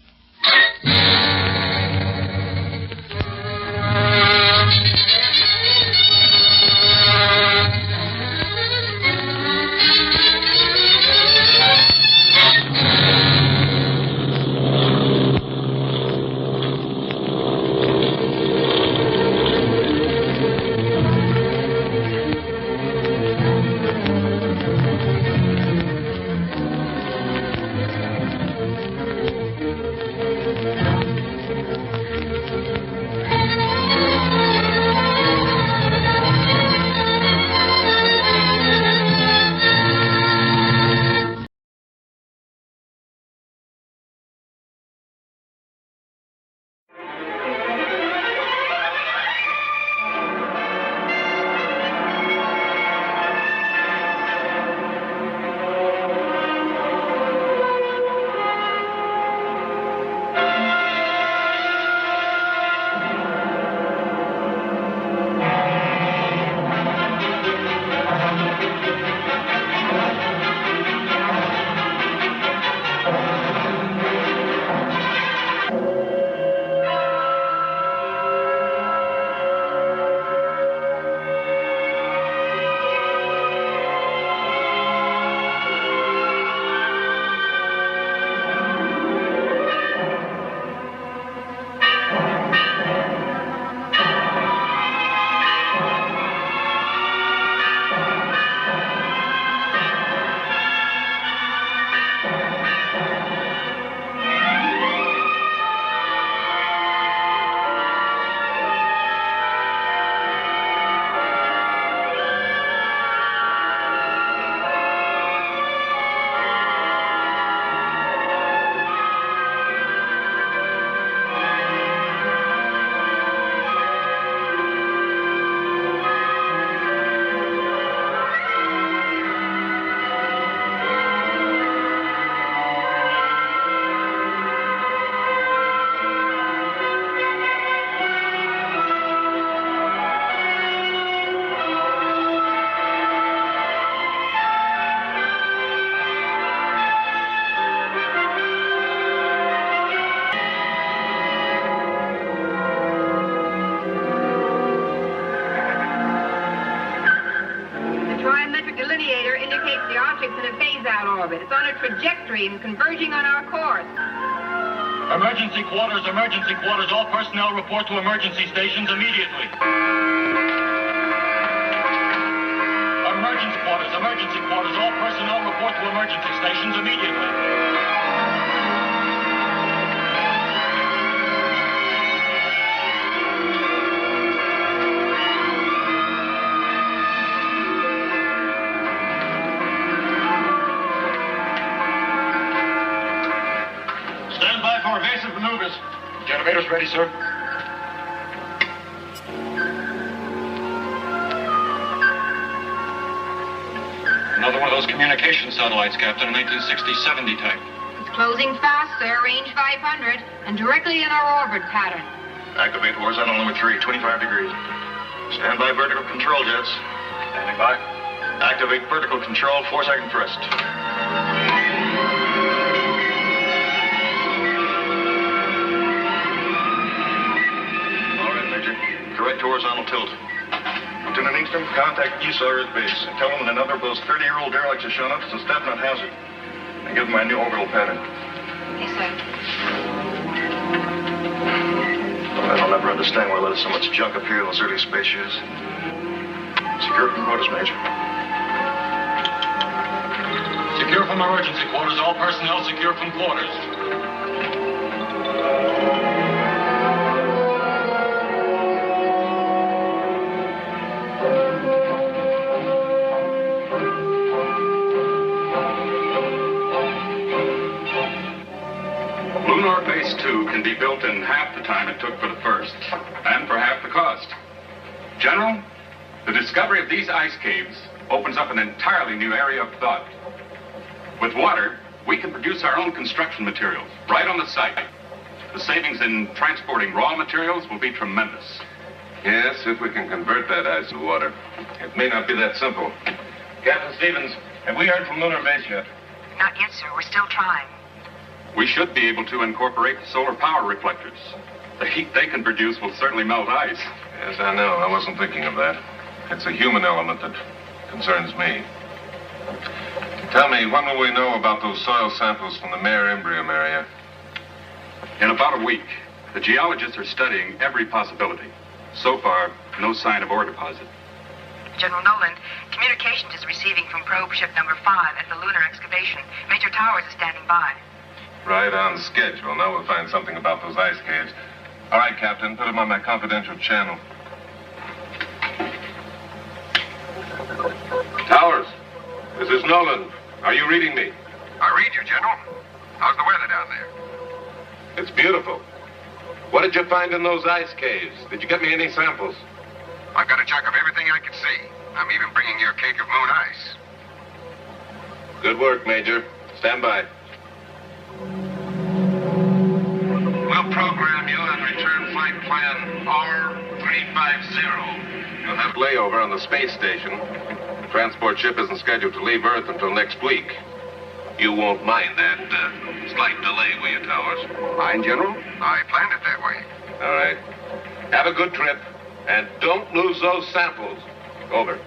It's on a trajectory and converging on our course. Emergency quarters, emergency quarters. All personnel report to emergency stations immediately. Emergency quarters, emergency quarters. All personnel report to emergency stations immediately. Evasive maneuvers. Generators ready, sir. Another one of those communication satellites, Captain, 1960-70 type. It's closing fast, sir. Range 500 and directly in our orbit pattern. Activate horizontal number 3, 25 degrees. Stand by vertical control jets. Standing by. Activate vertical control, 4-second thrust. Correct horizontal tilt. Lieutenant Ingstrom, contact ESAR at base and tell them that another of those 30-year-old derelicts has shown up. It's a definite hazard. And give them my new orbital pattern. Yes, sir. I'll never understand why there's so much junk up here in those early space years. Secure from quarters, Major. Secure from emergency quarters. All personnel secure from quarters. Lunar Base 2 can be built in half the time it took for the first, and for half the cost. General, the discovery of these ice caves opens up an entirely new area of thought. With water, we can produce our own construction materials right on the site. The savings in transporting raw materials will be tremendous. Yes, if we can convert that ice to water. It may not be that simple. Captain Stevens, have we heard from Lunar Base yet? Not yet, sir. We're still trying. We should be able to incorporate solar power reflectors. The heat they can produce will certainly melt ice. Yes, I know. I wasn't thinking of that. It's a human element that concerns me. Tell me, when will we know about those soil samples from the Mare Imbrium area? In about a week. The geologists are studying every possibility. So far, no sign of ore deposit. General Nolan, communications is receiving from probe ship number 5 at the lunar excavation. Major Towers is standing by. Right on schedule. Now we'll find something about those ice caves. All right, Captain, put them on my confidential channel. Towers, this is Nolan. Are you reading me? I read you, General. How's the weather down there? It's beautiful. What did you find in those ice caves? Did you get me any samples? I've got a chunk of everything I can see. I'm even bringing you a cake of moon ice. Good work, Major. Stand by. We'll program you and return flight plan R350. You'll have layover on the space station. The transport ship isn't scheduled to leave Earth until next week. You won't mind that slight delay, will you, Towers? Mind, General? I planned it that way. All right. Have a good trip, and don't lose those samples. Over.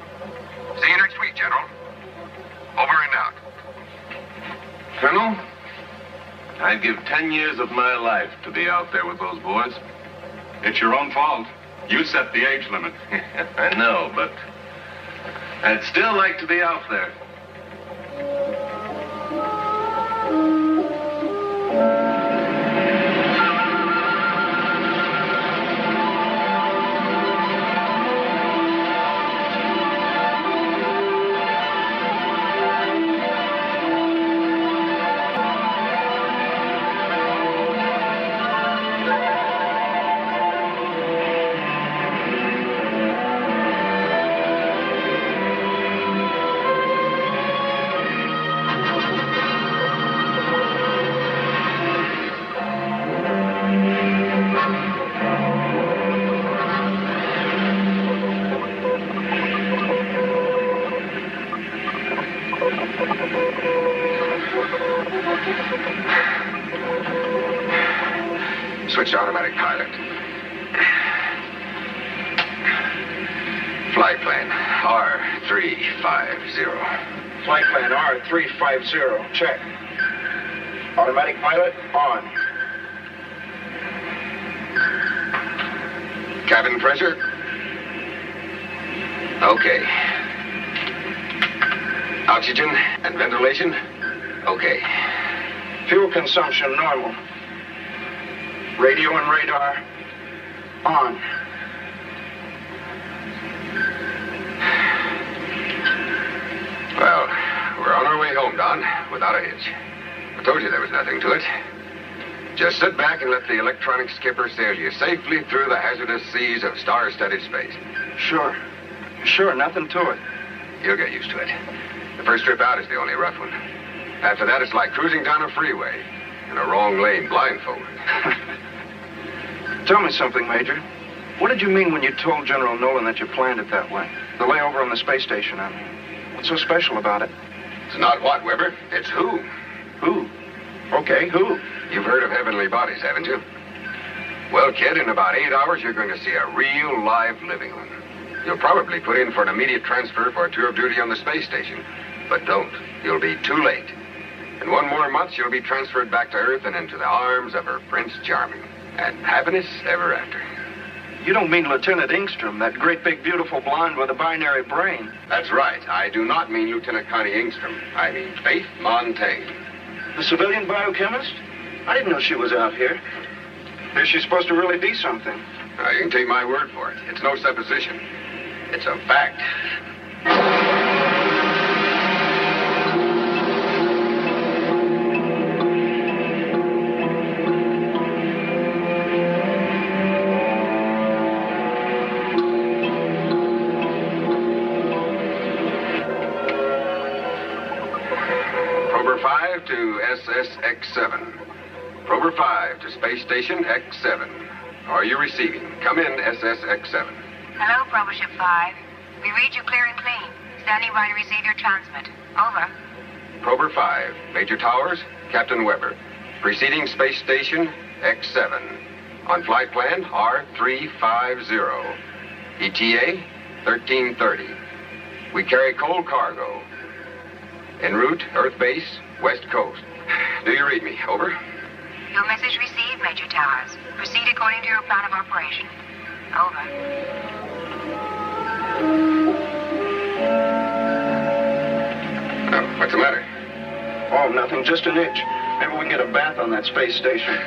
See you next week, General. Over and out. Colonel, I'd give 10 years of my life to be out there with those boys. It's your own fault. You set the age limit. I know, but I'd still like to be out there. Switch to automatic pilot. Flight plan R350. Flight plan R350. Check. Automatic pilot on. Cabin pressure? Okay. Oxygen and ventilation? Okay. Fuel consumption normal. Radio and radar on. Well, we're on our way home, Don, without a hitch. I told you there was nothing to it. Just sit back and let the electronic skipper sail you safely through the hazardous seas of star-studded space. Sure. Sure, nothing to it. You'll get used to it. The first trip out is the only rough one. After that, it's like cruising down a freeway in a wrong lane blindfolded. Tell me something, Major. What did you mean when you told General Nolan that you planned it that way? The layover on the space station, I mean. What's so special about it? It's not what, Weber. It's who. Who? Okay, who? You've heard of heavenly bodies, haven't you? Well, kid, in about 8 hours, you're going to see a real, live, living one. You'll probably put in for an immediate transfer for a tour of duty on the space station. But don't. You'll be too late. In 1 more month, she'll be transferred back to Earth and into the arms of her Prince Charming. and happiness ever after. You don't mean Lieutenant Ingstrom, that great big beautiful blonde with a binary brain. That's right. I do not mean Lieutenant Connie Ingstrom. I mean Faith Montaigne. The civilian biochemist? I didn't know she was out here. Is she supposed to really be something? You can take my word for it. It's no supposition. It's a fact. Prober 5 to SSX-7. Prober 5 to Space Station X-7. Are you receiving? Come in, SSX-7. Hello, Prober Ship 5. We read you clear and clean. Standing by to receive your transmit. Over. Prober 5, Major Towers, Captain Weber. Preceding Space Station X-7. On flight plan R350. ETA 1330. We carry coal cargo. En route, Earth Base, West Coast. Do you read me? Over. Your message received, Major Towers. Proceed according to your plan of operation. Over. Oh, what's the matter? Oh, nothing. Just an itch. Maybe we can get a bath on that space station.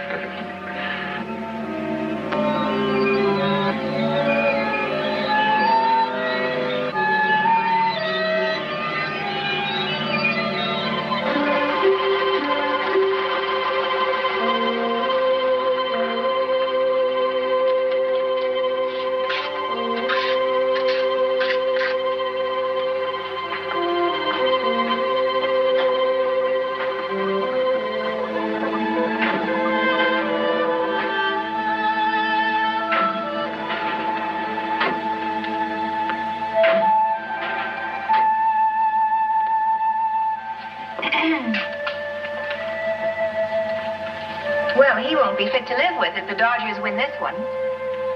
Well, he won't be fit to live with if the Dodgers win this one.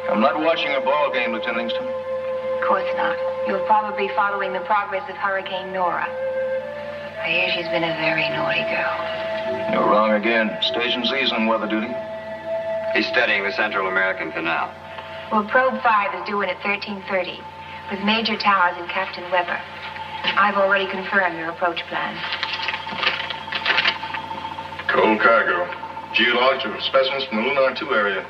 I'm not watching a ball game, Lieutenant Ingstrom. Of course not. You'll probably be following the progress of Hurricane Nora. I hear she's been a very naughty girl. You're wrong again. Station Z's on weather duty. He's studying the Central American Canal. Well, Probe 5 is due in at 1330 with Major Towers and Captain Weber. I've already confirmed their approach plan. Coal cargo. Geological specimens from the Lunar 2 area.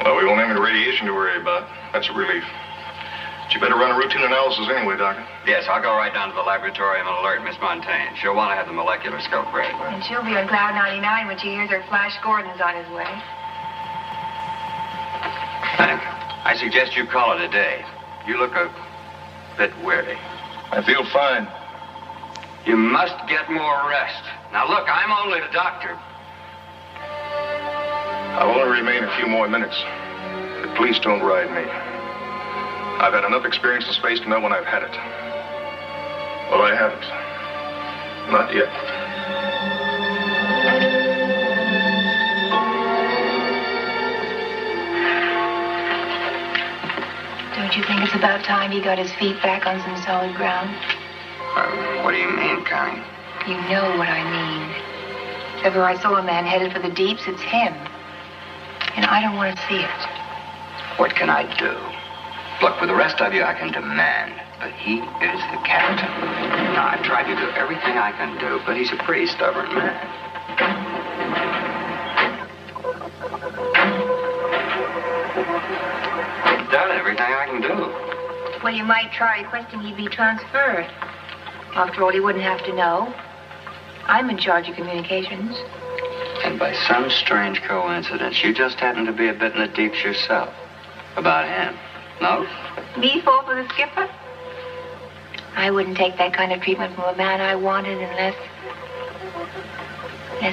Well, we won't have any radiation to worry about. That's a relief. But you better run a routine analysis anyway, Doctor. Yes, I'll go right down to the laboratory and alert Miss Montaigne. She'll want to have the molecular scope ready. And she'll be on cloud 99 when she hears her Flash Gordon's on his way. Hank, I suggest you call it a day. You look a bit weary. I feel fine. You must get more rest. Now, look, I'm only the doctor. I'll only remain a few more minutes. But please don't ride me. I've had enough experience in space to know when I've had it. Well, I haven't. Not yet. Don't you think it's about time he got his feet back on some solid ground? What do you mean, Connie? You know what I mean. If ever I saw a man headed for the deeps, it's him. And I don't want to see it. What can I do? Look, with the rest of you, I can demand. But he is the captain. Now, I've tried to do everything I can do, but he's a pretty stubborn man. I've done everything I can do. Well, you might try requesting he be transferred. After all, he wouldn't have to know. I'm in charge of communications. And by some strange coincidence, you just happen to be a bit in the deeps yourself. About him. No? Me fall for the skipper? I wouldn't take that kind of treatment from a man I wanted unless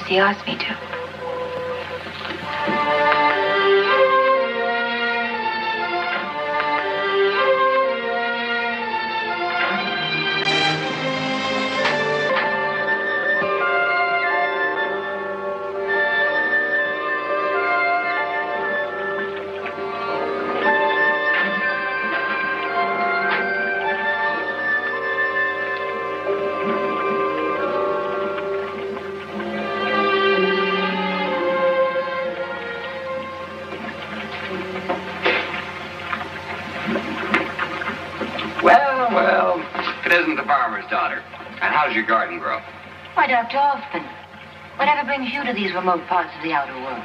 he asked me to. isn't the farmer's daughter. And how's your garden grow? Why, Dr. Hoffman, whatever brings you to these remote parts of the outer world?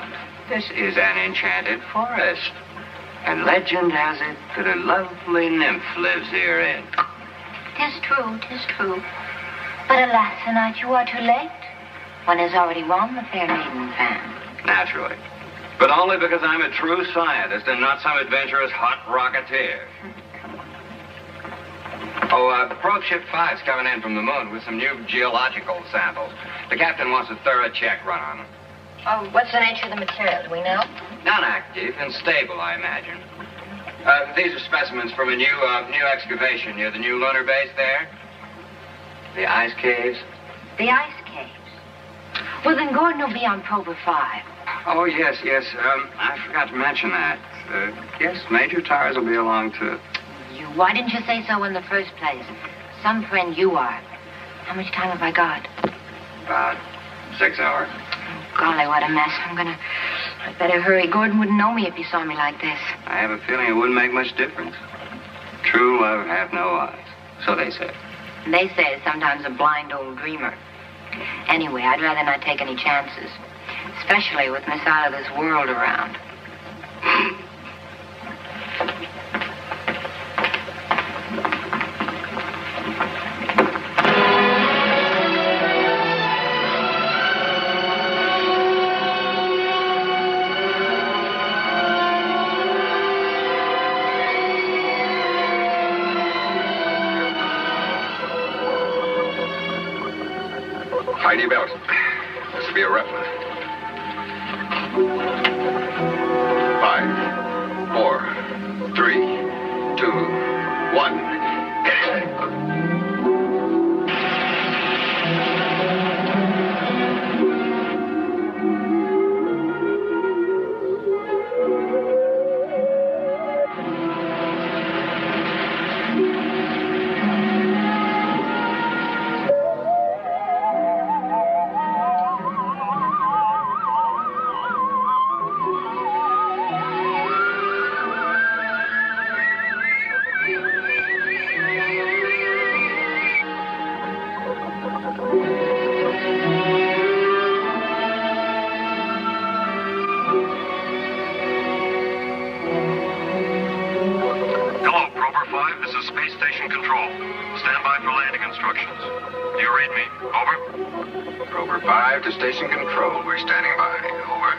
This is an enchanted forest. And legend has it that a lovely nymph lives herein. 'Tis true, 'tis true. But alas, tonight you are too late. One has already won the fair maiden's hand. Naturally. But only because I'm a true scientist and not some adventurous hot rocketeer. Probe Ship 5's coming in from the moon with some new geological samples. The captain wants a thorough check run on them. Oh, what's the nature of the material? Do we know? Non-active and stable, I imagine. These are specimens from a new excavation near the new lunar base there. The ice caves. The ice caves. Well, then Gordon will be on Prober 5. Oh, yes. I forgot to mention that. Yes, Major Tars will be along, too. Why didn't you say so in the first place? Some friend you are. How much time have I got? About 6 hours. Golly, what a mess. I'd better hurry. Gordon wouldn't know me if he saw me like this. I have a feeling it wouldn't make much difference. True love hath no eyes. So they say. They say it's sometimes a blind old dreamer. Anyway, I'd rather not take any chances. Especially with Miss Out of This World around. Tighten your belt. This will be a rough one. 5, 4, 3, 2, 1. Hit it. To station control. We're standing by. Over.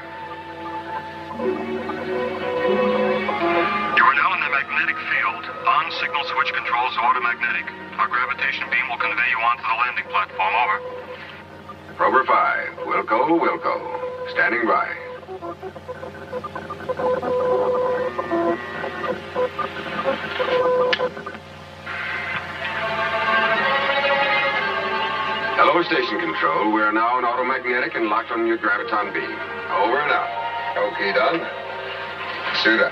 You are now in the magnetic field. On signal switch controls automagnetic. Our gravitation beam will convey you onto the landing platform. Over. Prober 5. Wilco. Standing by. Hello, station control. We are now on automagnetic and locked on your graviton beam. Over and out. Okay, done. Suit up.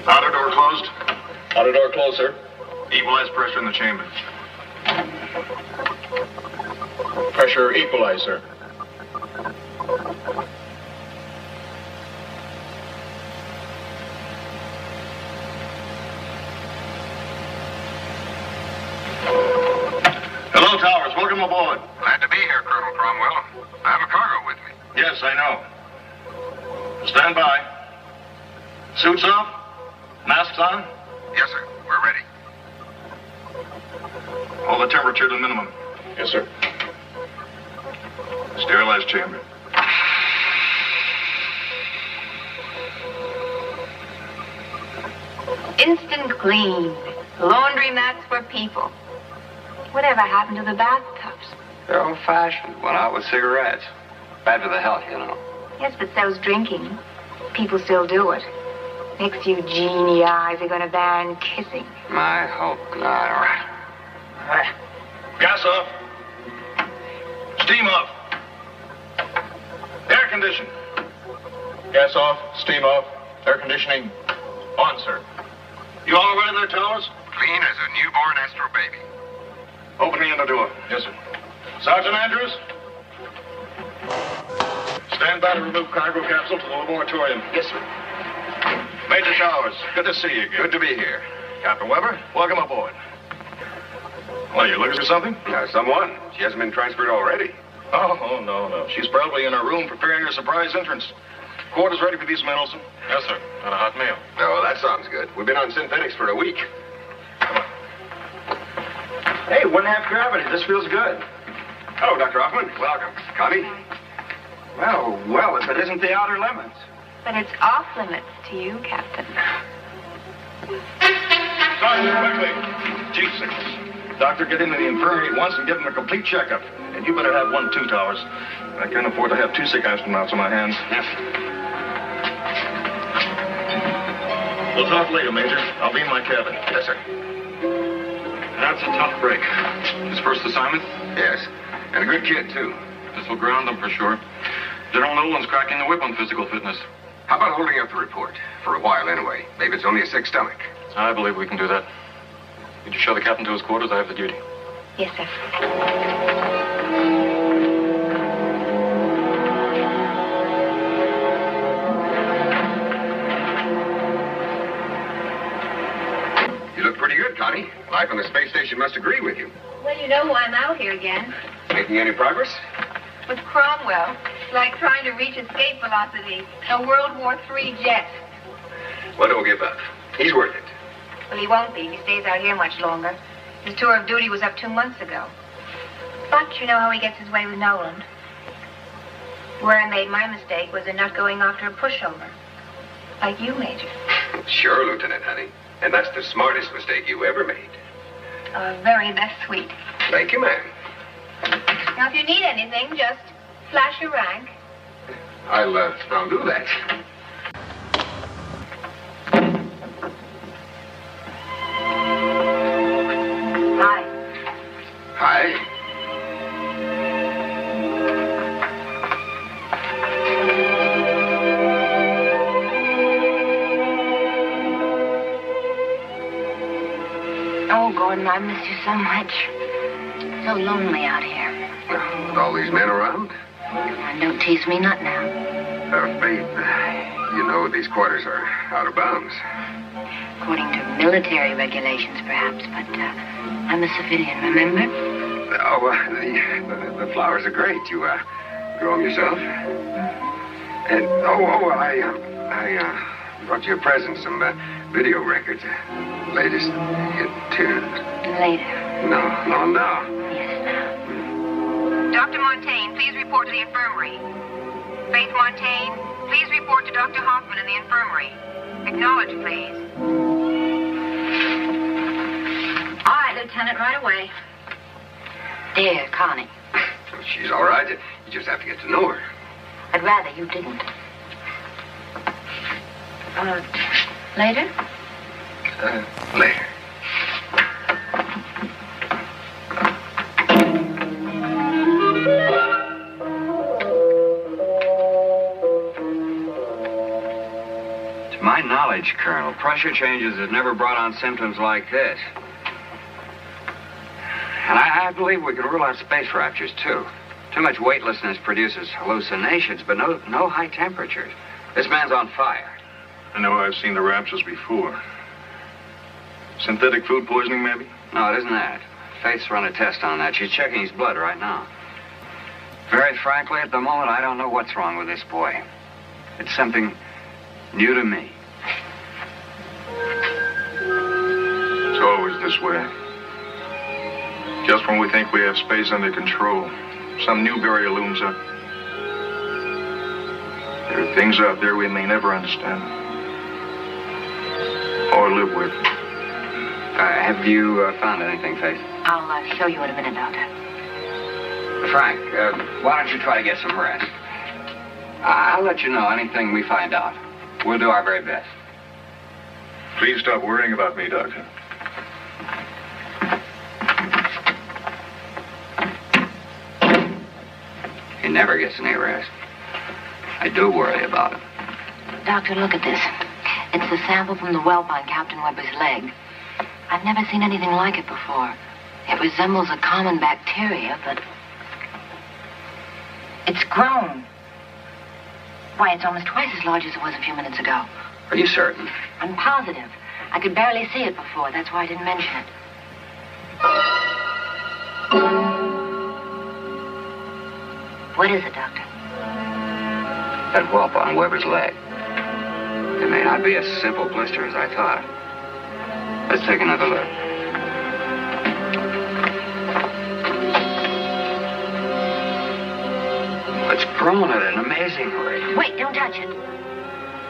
Outer door closed. Outer door closed, sir. Equalize pressure in the chamber. Pressure equalizer. Hello, Towers. Welcome aboard. Glad to be here, Colonel Cromwell. I have a cargo with me. Yes, I know. Stand by. Suits off? Masks on? Yes, sir. We're ready. Hold the temperature to the minimum. Yes, sir. Sterilized chamber. Instant clean. Laundry mats for people. Whatever happened to the bathtubs? They're old-fashioned. Went out with cigarettes. Bad for the health, you know. Yes, but so's drinking. People still do it. Next few genie eyes are going to ban kissing. My hope not. All right. Gas off. Steam off. Air condition. Gas off. Steam off. Air conditioning on, sir. You all right in there, Towers? Clean as a newborn Astro baby. Open the inner door. Yes, sir. Sergeant Andrews? Stand by to remove cargo capsule to the laboratorium. Yes, sir. Major Towers, good to see you again. Good to be here. Captain Weber, welcome aboard. What, are you looking for something? Someone. She hasn't been transferred already. Oh, no. She's probably in her room preparing her surprise entrance. Quarters ready for these men, Olson? Yes, sir. And a hot meal. Oh, that sounds good. We've been on synthetics for a week. Hey, 1/2 gravity. This feels good. Hello, Dr. Hoffman. Welcome. Connie? Well, if it isn't the outer limits. But it's off limits to you, Captain. Sergeant, quickly. Chief sickness. Doctor, get into the infirmary at once and give him a complete checkup. And you better have one, too, Towers. I can't afford to have 2 sick astronauts on my hands. Yes. We'll talk later, Major. I'll be in my cabin. Yes, sir. That's a tough break. His first assignment? Yes. And a good kid, too. This will ground him for sure. General Nolan's cracking the whip on physical fitness. How about holding up the report? For a while, anyway. Maybe it's only a sick stomach. I believe we can do that. Could you show the captain to his quarters? I have the duty. Yes, sir. You look pretty good, Connie. Life on the space station must agree with you. Well, you know why I'm out here again. Making any progress? With Cromwell. It's like trying to reach escape velocity. A World War III jet. Well, don't give up. He's worth it. Well, he won't be if he stays out here much longer. His tour of duty was up 2 months ago. But you know how he gets his way with Nolan. Where I made my mistake was in not going after a pushover. Like you, Major. Sure, Lieutenant, honey. And that's the smartest mistake you ever made. Very best sweet. Thank you, ma'am. Now, if you need anything, just flash your rank. I'll do that. Hi. Hi. Oh, Gordon, I miss you so much. So lonely out here. With all these men around? And don't tease me not now. Faith, you know these quarters are out of bounds. According to military regulations, perhaps, but I'm a civilian, remember? Oh, the flowers are great. You grow them yourself? And, I brought you a present, some video records. Latest hit tunes. Later. No. Yes, now. Dr. Montaigne, please report to the infirmary. Faith Montaigne, please report to Dr. Hoffman in the infirmary. Acknowledge, please. All right, Lieutenant, right away. Dear Connie. She's all right. You just have to get to know her. I'd rather you didn't. Later? Later. To my knowledge, Colonel, pressure changes have never brought on symptoms like this. And I believe we could rule out space raptures, too. Too much weightlessness produces hallucinations, but no high temperatures. This man's on fire. I know I've seen the raptures before. Synthetic food poisoning, maybe? No, it isn't that. Faith's run a test on that. She's checking his blood right now. Very frankly, at the moment, I don't know what's wrong with this boy. It's something new to me. It's always this way. Just when we think we have space under control, some new barrier looms up. There are things out there we may never understand or live with. Have you found anything, Faith? I'll show you in a minute, Doctor. Frank, why don't you try to get some rest? I'll let you know anything we find out. We'll do our very best. Please stop worrying about me, Doctor. He never gets any rest. I do worry about him. Doctor, look at this. It's the sample from the whelp on Captain Weber's leg. I've never seen anything like it before. It resembles a common bacteria, but it's grown. Why, it's almost twice as large as it was a few minutes ago. Are you certain? I'm positive. I could barely see it before. That's why I didn't mention it. What is it, Doctor? That whelp on Weber's leg. It may not be as simple blister as I thought. Let's take another look. It's grown at an amazing rate. Wait, don't touch it.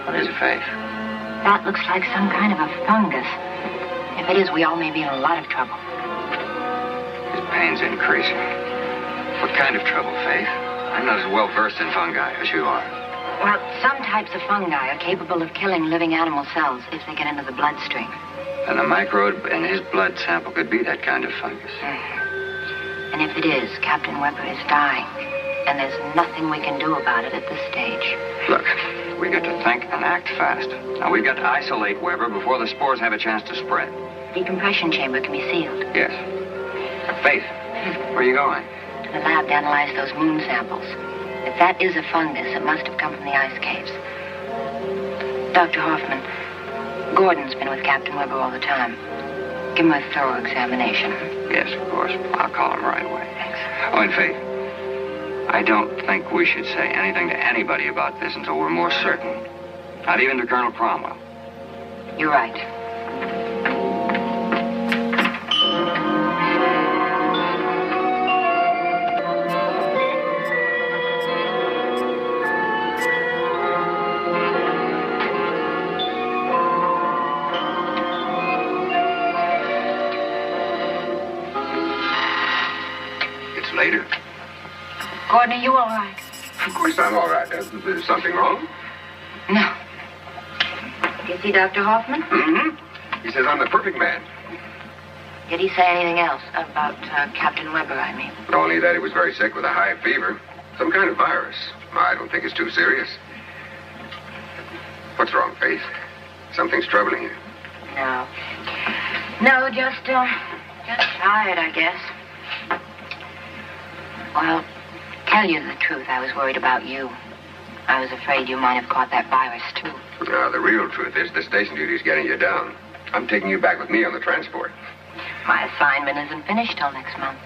What is it, Faith? That looks like some kind of a fungus. If it is, we all may be in a lot of trouble. His pain's increasing. What kind of trouble, Faith? I'm not as well versed in fungi as you are. Well, some types of fungi are capable of killing living animal cells if they get into the bloodstream. And the microbe in his blood sample could be that kind of fungus. And if it is, Captain Weber is dying. And there's nothing we can do about it at this stage. Look, we got to think and act fast. Now, we've got to isolate Weber before the spores have a chance to spread. Decompression chamber can be sealed. Yes. Faith, where are you going? To the lab to analyze those moon samples. If that is a fungus, it must have come from the ice caves. Dr. Hoffman, Gordon's been with Captain Weber all the time. Give him a thorough examination. Yes, of course. I'll call him right away. Thanks. Oh, and Faith, I don't think we should say anything to anybody about this until we're more certain. Not even to Colonel Cromwell. You're right. It's later. Gordon, are you all right? Of course I'm all right. There's something wrong? No. Did you see Dr. Hoffman? Mm-hmm. He says I'm the perfect man. Did he say anything else about Captain Weber, I mean? Only that he was very sick with a high fever. Some kind of virus. I don't think it's too serious. What's wrong, Faith? Something's troubling you. No. No, just tired, I guess. Well, tell you the truth, I was worried about you. I was afraid you might have caught that virus, too. No, the real truth is the station duty's getting you down. I'm taking you back with me on the transport. My assignment isn't finished till next month.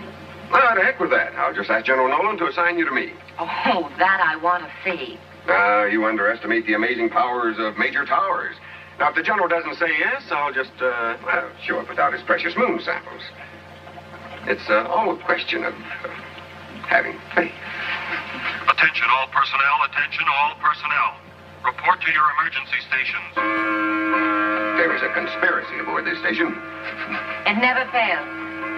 Well, to heck with that. I'll just ask General Nolan to assign you to me. Oh, that I want to see. You underestimate the amazing powers of Major Towers. Now, if the General doesn't say yes, I'll just, show up without his precious moon samples. It's all a question of having faith. Attention all personnel, attention all personnel. Report to your emergency stations. There is a conspiracy aboard this station. It never fails.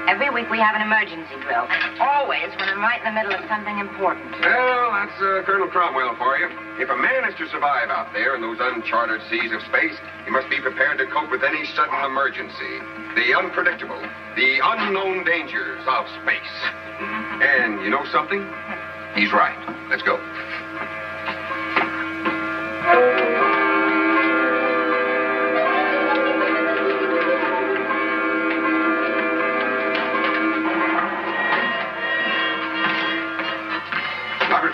Every week we have an emergency drill. Always when I'm right in the middle of something important. Well, that's Colonel Cromwell for you. If a man is to survive out there in those uncharted seas of space, he must be prepared to cope with any sudden emergency. The unpredictable, the unknown dangers of space. And you know something? He's right. Let's go.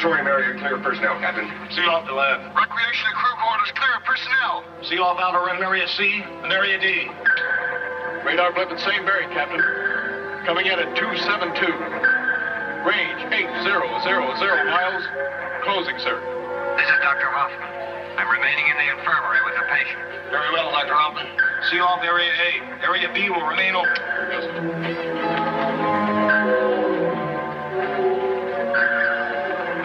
Auditorium area clear of personnel, Captain. Seal off the lab. Recreation and crew quarters clear of personnel. Seal off outer rim area C and area D. Radar blip at St. Mary, Captain. Coming in at 272. Range 8000 miles. Closing, sir. This is Dr. Hoffman. I'm remaining in the infirmary with the patient. Very well, Dr. Hoffman. Seal off area A. Area B will remain open. Yes, sir.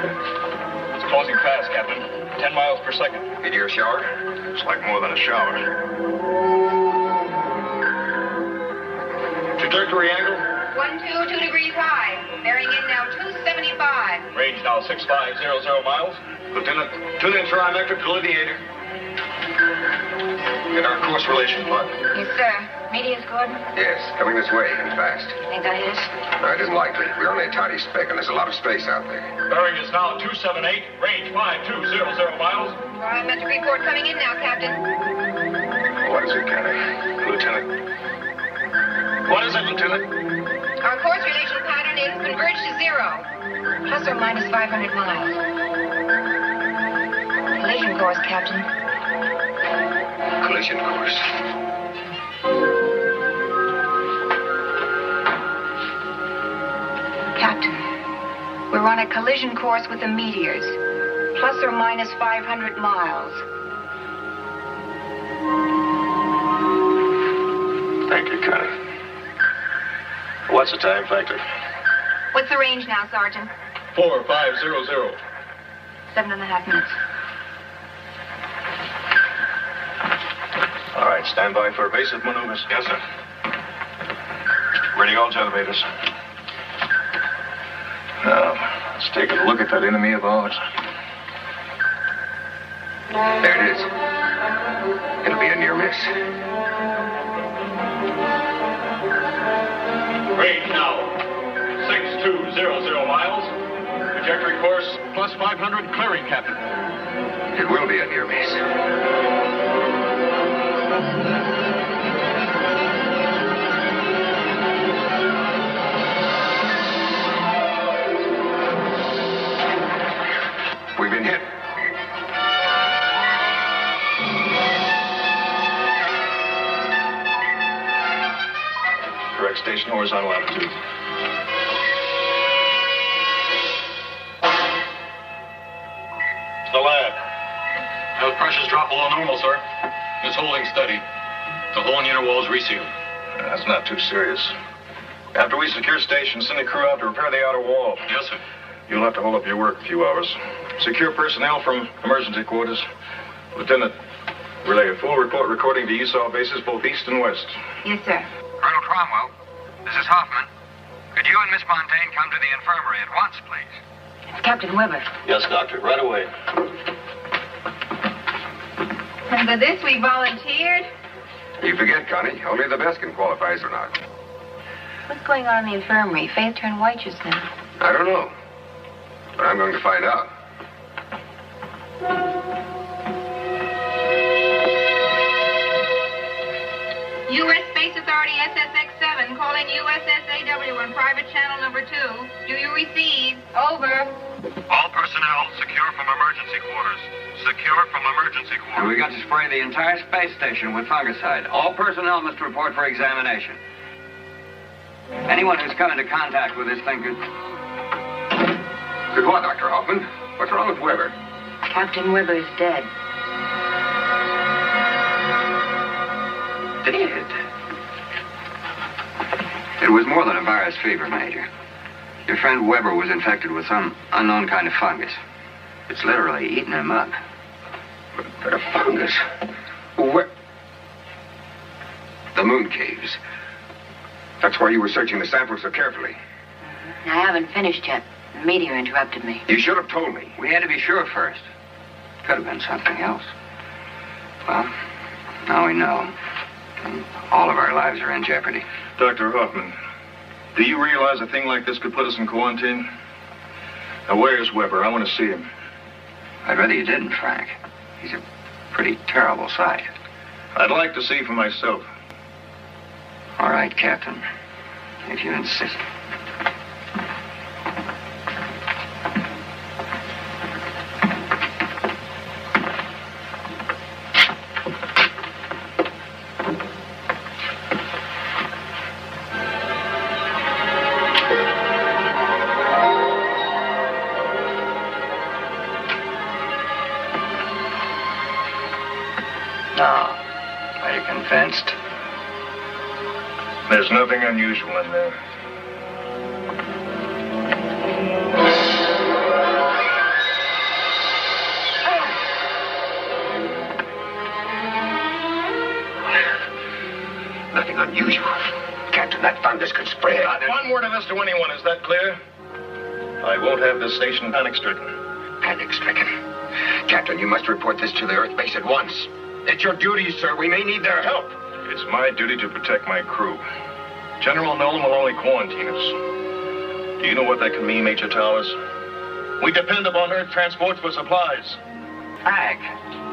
It's closing fast, Captain. 10 miles per second. Into your shower? It's like more than a shower. Trajectory angle? 122 degrees high. Bearing in now 275. Range now 6500 miles. Lieutenant, tune in trimetric delineator. Get our course relation plot. Yes, sir. Media's good. Yes, coming this way and fast. Think I hit us? No, it isn't likely. We're only a tiny speck, and there's a lot of space out there. Bearing is now 278. Range 5200 miles. Trimetric report coming in now, Captain. What is it, Kenny? Lieutenant. What is it, Lieutenant? Our course relation pattern is converged to 0. Plus or minus 500 miles. Collision course, Captain. Collision course. Captain, we're on a collision course with the meteors. Plus or minus 500 miles. Thank you, Connie. What's the time factor? What's the range now, Sergeant? 4500. 7.5 minutes. All right, stand by for evasive maneuvers. Yes, sir. Ready all elevators. Now, let's take a look at that enemy of ours. There it is. It'll be a near miss. Range now, 6200 miles. Trajectory course plus 500 clearing, Captain. It will be a near miss. We've been hit. Correct station horizontal altitude. It's the lab. Those pressures drop below normal, sir. It's holding steady. The whole inner wall is resealed. That's not too serious. After we secure station, send a crew out to repair the outer wall. Yes, sir. You'll have to hold up your work a few hours. Secure personnel from emergency quarters. Lieutenant, relay a full report recording to Esau bases both east and west. Yes, sir. Colonel Cromwell, this is Hoffman. Could you and Miss Fontaine come to the infirmary at once, please? It's Captain Weber. Yes, Doctor. Right away. And for this we volunteered. You forget, Connie. Only the best can qualify as or not. What's going on in the infirmary? Faith turned white just now. I don't know. But I'm going to find out. U.S. Space Authority SSX-7 calling USSAW on private channel number 2. Do you receive? Over. All personnel secure from emergency quarters. Secure from emergency And quarters. we got to spray the entire space station with fungicide. All personnel must report for examination. Anyone who's come into contact with this thing could... Good what, Dr. Hoffman? What's wrong with Weber? Captain Weber is dead. Dead. It was more than a virus fever, Major. Your friend Weber was infected with some unknown kind of fungus. It's literally eaten him up. But a fungus? Where? The moon caves. That's why you were searching the samples so carefully. I haven't finished yet. The meteor interrupted me. You should have told me. We had to be sure first. Could have been something else. Well, now we know. And all of our lives are in jeopardy. Dr. Hoffman, do you realize a thing like this could put us in quarantine? Now, where's Weber? I want to see him. I'd rather you didn't, Frank. He's a pretty terrible sight. I'd like to see for myself. All right, Captain. If you insist. Fenced. There's nothing unusual in there. Nothing unusual. Captain, that fungus could spread. Not one word of this to anyone, is that clear? I won't have this station panic-stricken. Panic-stricken? Captain, you must report this to the Earth base at once. It's your duty, sir. We may need their help. It's my duty to protect my crew. General Nolan will only quarantine us. Do you know what that can mean, Major Towers? We depend upon Earth transports for supplies. Frank,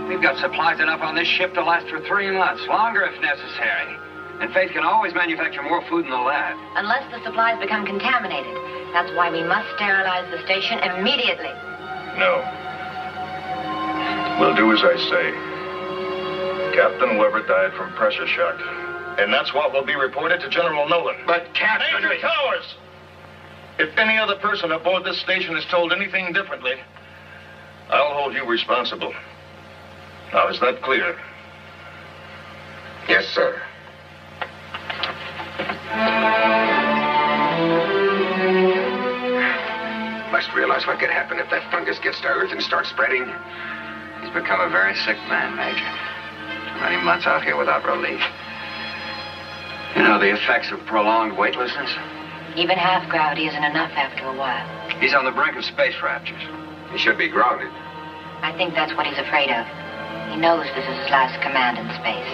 we've got supplies enough on this ship to last for 3 months, longer if necessary. And Faith can always manufacture more food in the lab. Unless the supplies become contaminated. That's why we must sterilize the station immediately. No. We'll do as I say. Captain Weber died from pressure shock. And that's what will be reported to General Nolan. But, Captain... Major Towers! If any other person aboard this station is told anything differently, I'll hold you responsible. Now, is that clear? Yes, sir. Must realize what could happen if that fungus gets to Earth and starts spreading. He's become a very sick man, Major. Too many months out here without relief. You know the effects of prolonged weightlessness? Even half gravity isn't enough after a while. He's on the brink of space raptures. He should be grounded. I think that's what he's afraid of. He knows this is his last command in space.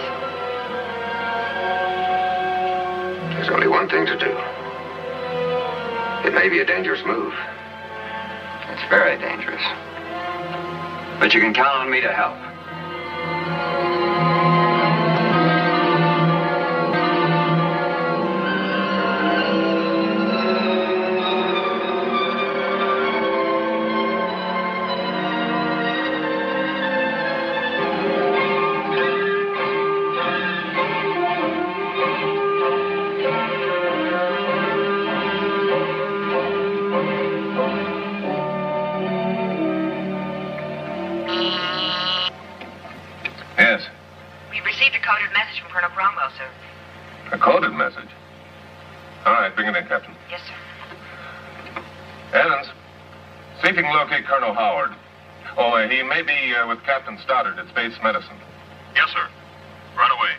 There's only one thing to do. It may be a dangerous move. It's very dangerous. But you can count on me to help. Yes. We've received a coded message from Colonel Cromwell, sir. A coded message? All right, bring it in, Captain. Yes, sir. Evans, see if you can locate Colonel Howard. Oh, he may be with Captain Stoddard at Space Medicine. Yes, sir. Right away.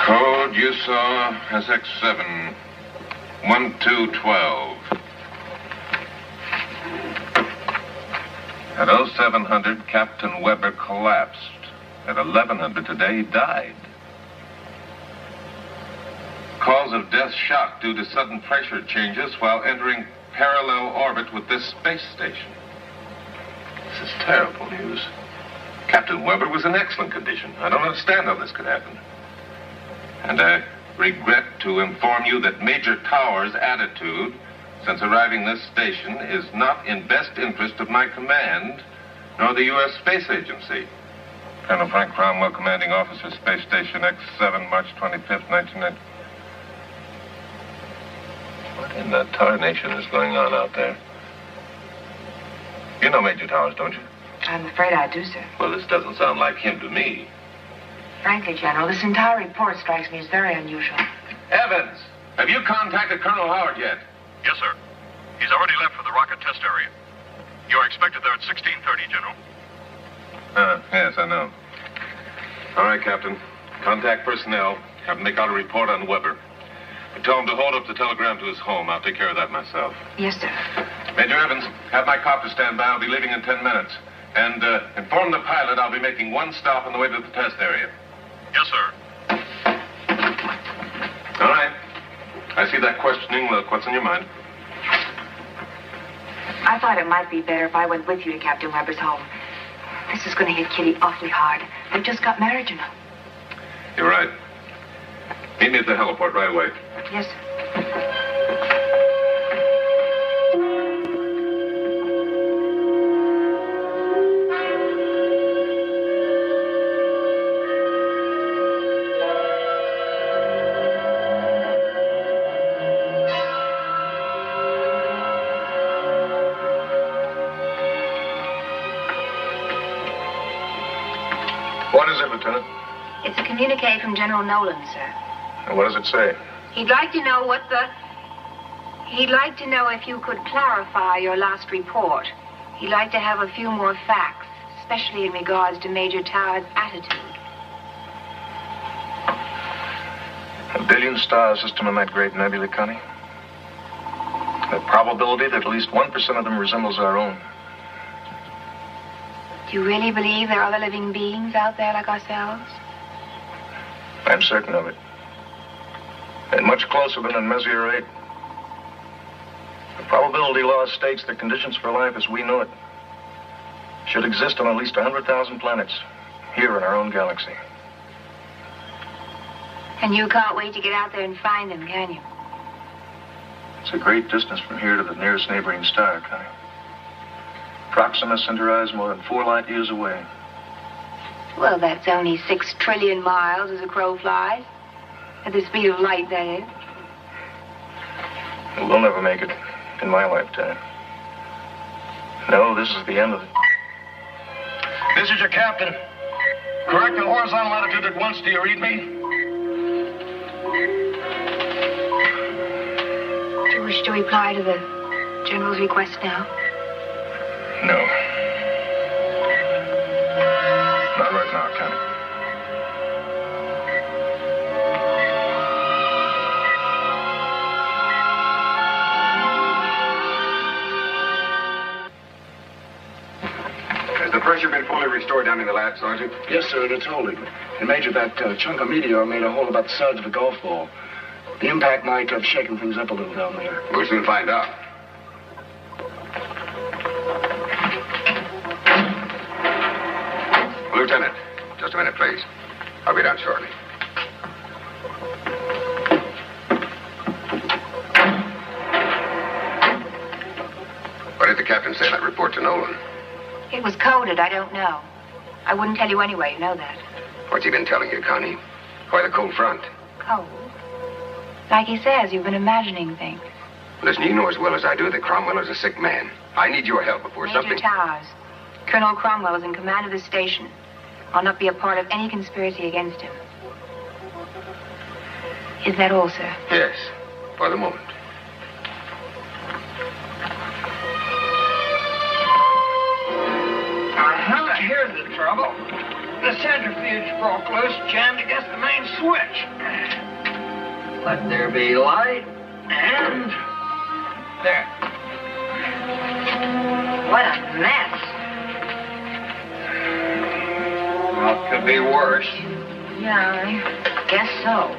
Code you saw SX7 1212. At 0700, Captain Weber collapsed. At 1100 today, he died. Cause of death shock due to sudden pressure changes while entering parallel orbit with this space station. This is terrible news. Captain Weber was in excellent condition. I don't understand how this could happen. And I regret to inform you that Major Towers' attitude since arriving this station is not in best interest of my command, nor the U.S. Space Agency. Colonel Frank Cromwell, Commanding Officer, Space Station X7, March 25th, 1990. What in the tarnation is going on out there? You know Major Towers, don't you? I'm afraid I do, sir. Well, this doesn't sound like him to me. Frankly, General, this entire report strikes me as very unusual. Evans, have you contacted Colonel Howard yet? Yes, sir. He's already left for the rocket test area. You are expected there at 16:30, General. Yes, I know. All right, Captain. Contact personnel. Have them make out a report on Weber. Tell him to hold up the telegram to his home. I'll take care of that myself. Yes, sir. Major Evans, have my copter stand by. I'll be leaving in 10 minutes. And inform the pilot I'll be making one stop on the way to the test area. Yes, sir. All right. I see that questioning look. What's on your mind? I thought it might be better if I went with you to Captain Weber's home. This is going to hit Kitty awfully hard. They just got married, you know. You're right. Meet me at the heliport right away. Yes, sir. What is it, Lieutenant? It's a communique from General Nolan, sir. And what does it say? He'd like to know if you could clarify your last report. He'd like to have a few more facts, especially in regards to Major Tower's attitude. A billion-star system in that great nebula, Connie. The probability that at least 1% of them resembles our own. Do you really believe there are other living beings out there like ourselves? I'm certain of it. And much closer than in Messier 8. The probability law states that conditions for life as we know it should exist on at least 100,000 planets here in our own galaxy. And you can't wait to get out there and find them, can you? It's a great distance from here to the nearest neighboring star, Connie. Proxima Centauri is more than 4 light years away. Well, that's only 6 trillion miles as a crow flies. At the speed of light, that is. We'll never make it in my lifetime. No, this is the end of it. This is your captain. Correct the horizontal attitude at once. Do you read me? Do you wish to reply to the General's request now? No. Not right now, Connie. Has the pressure been fully restored down in the lab, Sergeant? Yes, sir, it's holding. And Major, that chunk of meteor made a hole about the size of a golf ball. The impact might have shaken things up a little down there. We'll soon find out. Lieutenant, just a minute, please. I'll be down shortly. What did the captain say in that report to Nolan? It was coded. I don't know. I wouldn't tell you anyway. You know that. What's he been telling you, Connie? Why the cold front? Cold. Like he says, you've been imagining things. Listen, you know as well as I do that Cromwell is a sick man. I need your help before Major something... Towers. Colonel Cromwell is in command of this station. I'll not be a part of any conspiracy against him. Is that all, sir? Yes, for the moment. Now, here's the trouble. The centrifuge broke loose, jammed against the main switch. Let there be light, and... there. What a mess. Well, it could be worse. Yeah, I guess so.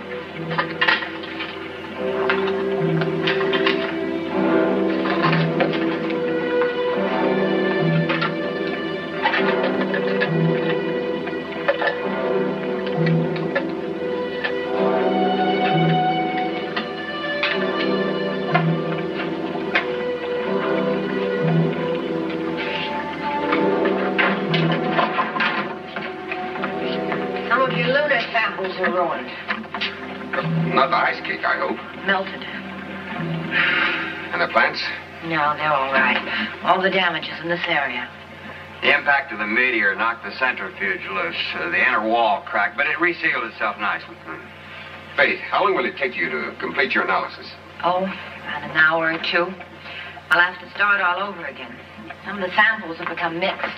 Are ruined. Not the ice cake, I hope. Melted. And the plants? No, they're all right. All the damage is in this area. The impact of the meteor knocked the centrifuge loose. The inner wall cracked, but it resealed itself nicely. Faith, how long will it take you to complete your analysis? Oh, about an hour or two. I'll have to start all over again. Some of the samples have become mixed.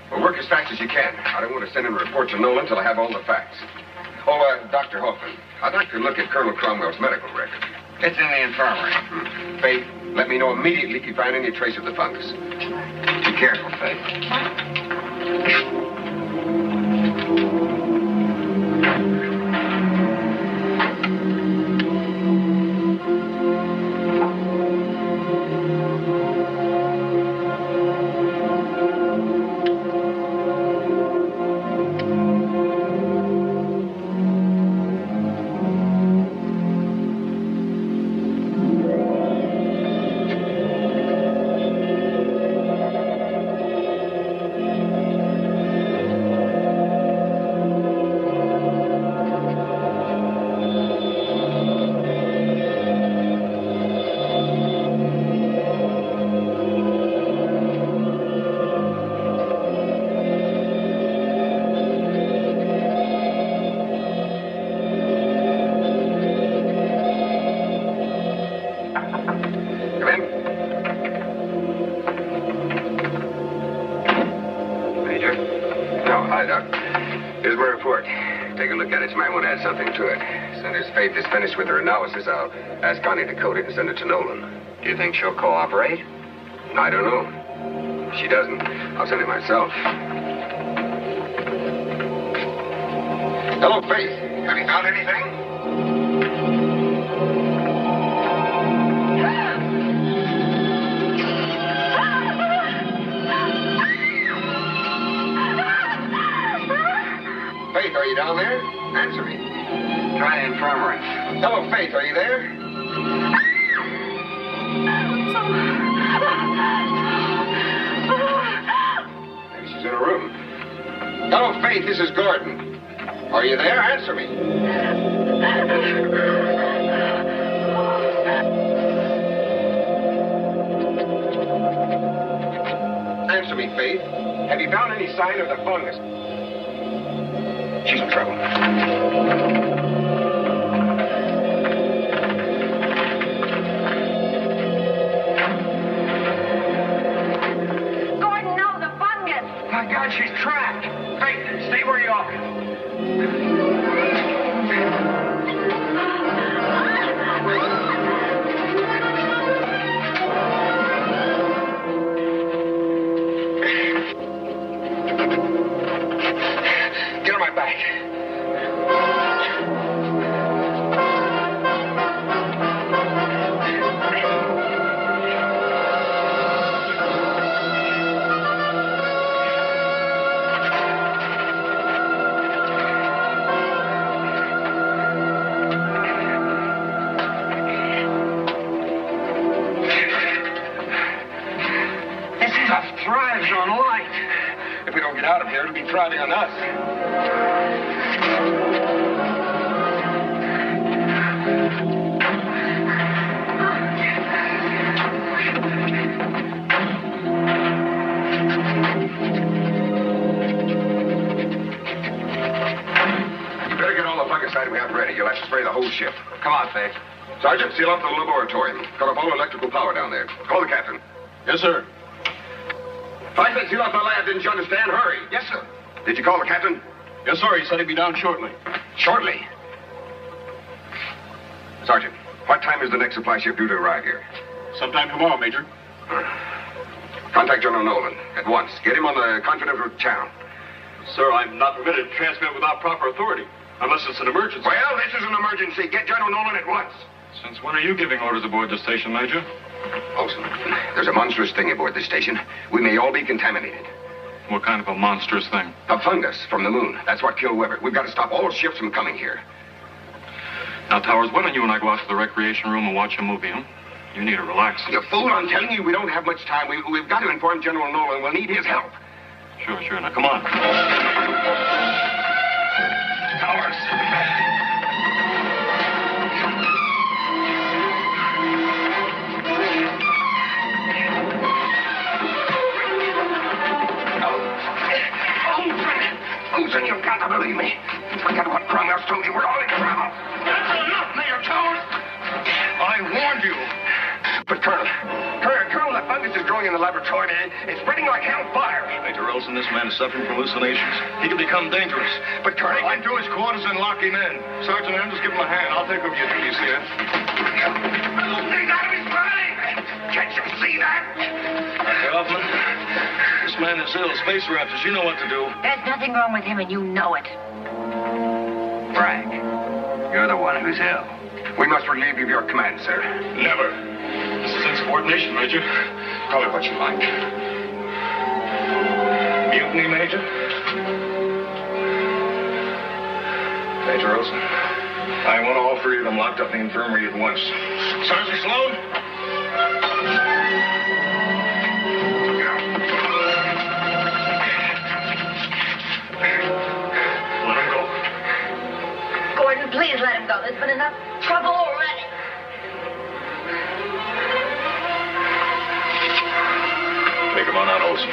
Well, work as fast as you can. I don't want to send in a report to Nolan until I have all the facts. Oh, Dr. Hoffman, I'd like to look at Colonel Cromwell's medical record. It's in the infirmary. Faith, let me know immediately if you find any trace of the fungus. Be careful, Faith. Hi, Doc. Here's my report. Take a look at it. You might want to add something to it. As soon as Faith is finished with her analysis, I'll ask Connie to code it and send it to Nolan. Do you think she'll cooperate? I don't know. If she doesn't, I'll send it myself. Hello, Faith. Have you found anything? Faith, are you down there? Answer me. Try the infirmary. Hello, Faith, are you there? Maybe she's in her room. Hello, Faith, this is Gordon. Are you there? Answer me. Answer me, Faith. Have you found any sign of the fungus? She's in trouble. Gordon, no, the fungus. My God, she's trapped. Faith, stay where you are. Get on my back. This stuff thrives on light. If we don't get out of here, it'll be thriving on us. You better get all the fungicide we have ready. You'll have to spray the whole ship. Come on, Faith. Sergeant, seal up the laboratory. Cut off all electrical power down there. Call the captain. Yes, sir. I said seal up the lab, didn't you understand? Hurry. Yes, sir. Did you call the captain? Yes, sir. He said he'd be down shortly. Shortly. Sergeant, what time is the next supply ship due to arrive here? Sometime tomorrow, Major. Contact General Nolan at once. Get him on the Confidential channel. Sir, I'm not permitted to transmit without proper authority, unless it's an emergency. Well, this is an emergency. Get General Nolan at once. Since when are you giving orders aboard the station, Major? Olson, there's a monstrous thing aboard this station. We may all be contaminated. What kind of a monstrous thing? A fungus from the moon. That's what killed Weber. We've got to stop all ships from coming here. Now, Towers, why don't you and I go out to the recreation room and watch a movie, huh? You need to relax. You fool, I'm telling you, we don't have much time. We've got to inform General Nolan. We'll need his help. Sure. Now, come on. Towers. Olson, you've got to believe me. Forget what Cromwell's told you. We're all in trouble. That's enough, Major Towers. I warned you. But, Colonel, the fungus is growing in the laboratory. It's spreading like hellfire. Major Olson, this man is suffering from hallucinations. He could become dangerous. But, Colonel, take him to his quarters and lock him in. Sergeant Adams, give him a hand. I'll take over your duties here. He's out of his mind. Can't you see that? Dr. Hoffman, this man is ill. Space Raptors, you know what to do. There's nothing wrong with him, and you know it. Frank, you're the one who's ill. We must relieve you of your command, sir. Never. This is insubordination, Major. Call it what you like. Mutiny, Major? Major Olson, I want all three of them locked up in the infirmary at once. Sergeant Sloan? Let him go. Gordon, please let him go. There's been enough trouble already. Take him on out, Olson.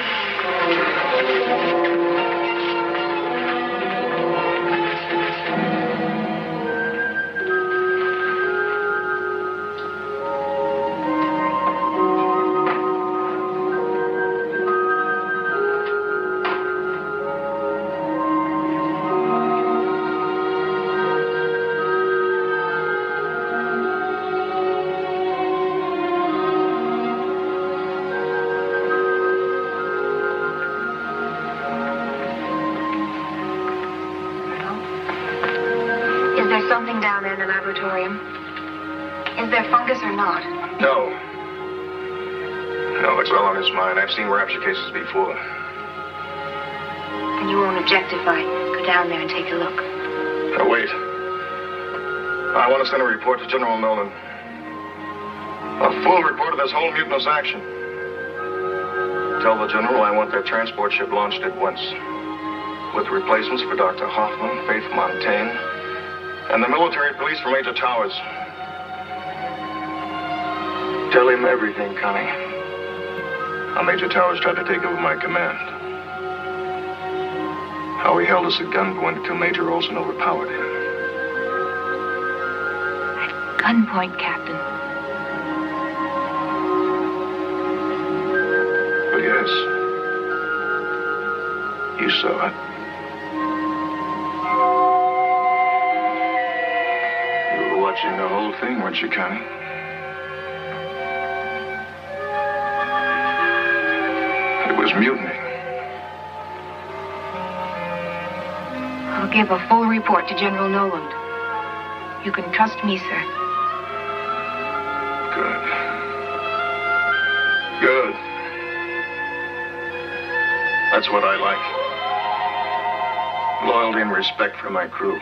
Is there fungus or not? No. No, it's all on his mind. I've seen rapture cases before. And you won't object if I go down there and take a look. Now, wait. I want to send a report to General Nolan. A full report of this whole mutinous action. Tell the General I want their transport ship launched at once. With replacements for Dr. Hoffman, Faith Montaigne, and the military police for Major Towers. Tell him everything, Connie. How Major Towers tried to take over my command. How he held us at gunpoint until Major Olson overpowered him. Gunpoint, Captain. Oh, yes. You saw it. You were watching the whole thing, weren't you, Connie? It was mutiny. I'll give a full report to General Noland. You can trust me, sir. Good. Good. That's what I like. Loyalty and respect for my crew.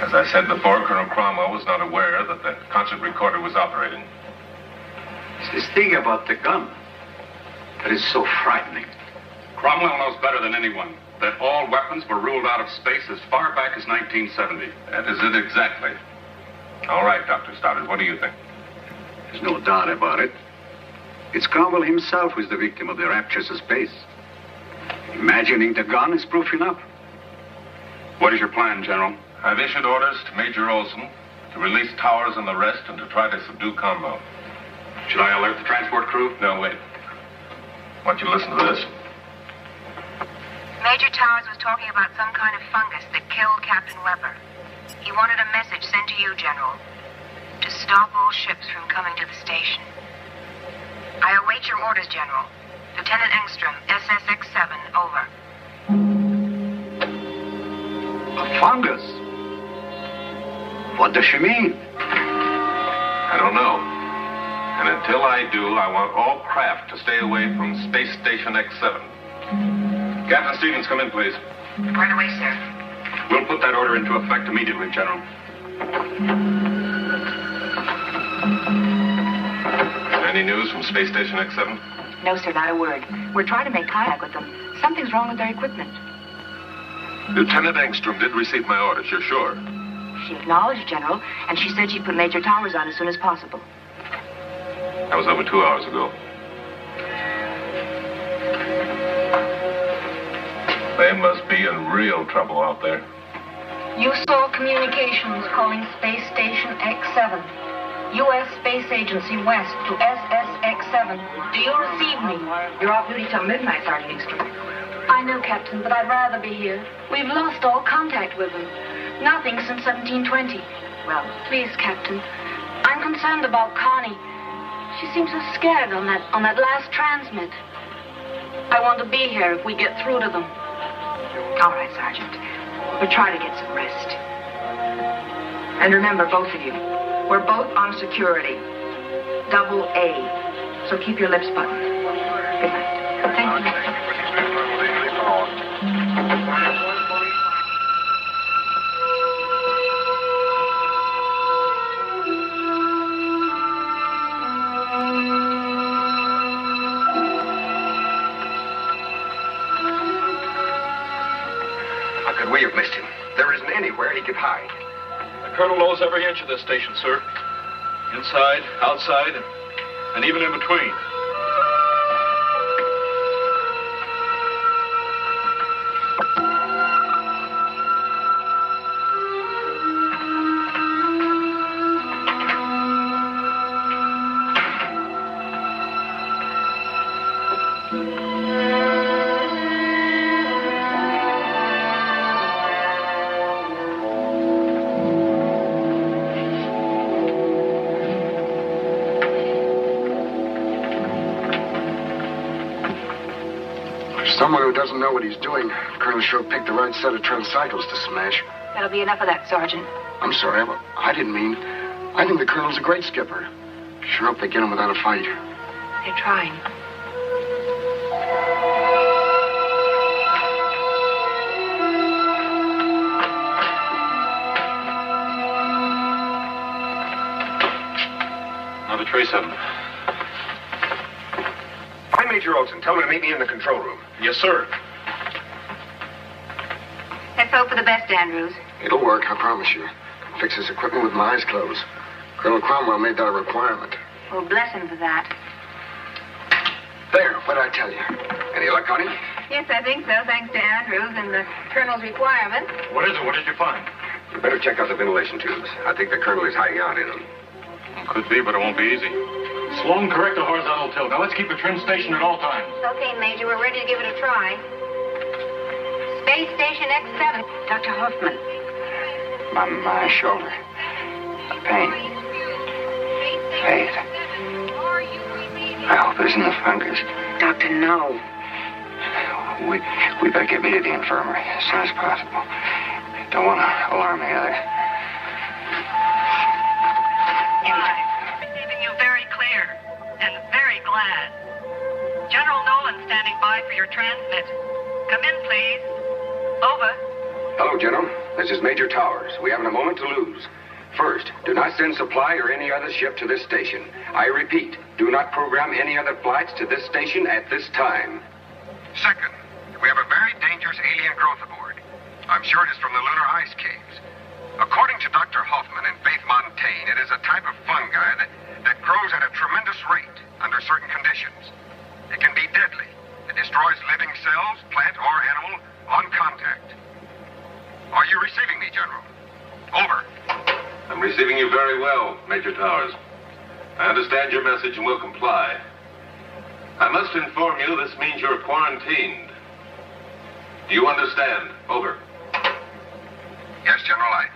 As I said before, Colonel Cromwell was not aware that the concert recorder was operating. It's this thing about the gun that is so frightening. Cromwell knows better than anyone that all weapons were ruled out of space as far back as 1970. That is it exactly. All right, Dr. Stoddard, what do you think? There's no doubt about it. It's Cromwell himself who's the victim of the raptures of space. Imagining the gun is proof enough. What is your plan, General? I've issued orders to Major Olson to release Towers and the rest and to try to subdue Conwell. Should I alert the transport crew? No, wait. I want you to listen to this. Major Towers was talking about some kind of fungus that killed Captain Weber. He wanted a message sent to you, General, to stop all ships from coming to the station. I await your orders, General. Lieutenant Engstrom, SSX-7, over. A fungus? What does she mean? I don't know. And until I do, I want all craft to stay away from Space Station X7. Captain Stevens, come in, please. Right away, sir. We'll put that order into effect immediately, General. Any news from Space Station X7? No, sir, not a word. We're trying to make contact with them. Something's wrong with their equipment. Lieutenant Engstrom did receive my orders, you're sure? She acknowledged, General, and she said she'd put Major Towers on as soon as possible. That was over 2 hours ago. They must be in real trouble out there. You saw communications calling Space Station X7. U.S. Space Agency West to SSX-7. Do you receive me? You're off duty till midnight, Sergeant Engstrom. I know, Captain, but I'd rather be here. We've lost all contact with them. Nothing since 1720. Well, please, Captain. I'm concerned about Connie. She seems so scared on that last transmit. I want to be here if we get through to them. All right, Sergeant. We'll try to get some rest. And remember, both of you, we're both on security. Double A. So keep your lips buttoned. Good night. Thank you. How could we have missed him? There isn't anywhere he could hide. The Colonel knows every inch of this station, sir. Inside, outside, and even in between. Someone who doesn't know what he's doing. Colonel sure picked the right set of tricycles to smash. That'll be enough of that, Sergeant. I'm sorry, I didn't mean. I think the Colonel's a great skipper. Sure hope they get him without a fight. They're trying. Not a trace of him. Hi, Major Olson. Tell him to meet me in the control room. Yes, sir. Let's hope for the best, Andrews. It'll work, I promise you. Fix his equipment with my eyes closed. Colonel Cromwell made that a requirement. Well, bless him for that. There, what'd I tell you? Any luck on him? Yes, I think so, thanks to Andrews and the Colonel's requirement. What is it? What did you find? You better check out the ventilation tubes. I think the Colonel is hiding out in them. Could be, but it won't be easy. Sloan, correct the horizontal tilt. Now let's keep the trim station at all times. Okay, Major, we're ready to give it a try. Space Station X7. Dr. Hoffman. My shoulder. Pain. Faith. I hope it isn't the fungus. Doctor, no. We better get me to the infirmary as soon as possible. Don't want to alarm the others. I'm receiving you very clear and very glad. General Nolan standing by for your transmit. Come in, please. Over. Hello, General. This is Major Towers. We haven't a moment to lose. First, do not send supply or any other ship to this station. I repeat, do not program any other flights to this station at this time. Second, we have a very dangerous alien growth aboard. I'm sure it is from the lunar ice caves. According to Dr. Hoffman and Faith Montaigne, it is a type of fungi that grows at a tremendous rate under certain conditions. It can be deadly. It destroys living cells, plant or animal, on contact. Are you receiving me, General? Over. I'm receiving you very well, Major Towers. I understand your message and will comply. I must inform you this means you're quarantined. Do you understand? Over. Yes, General,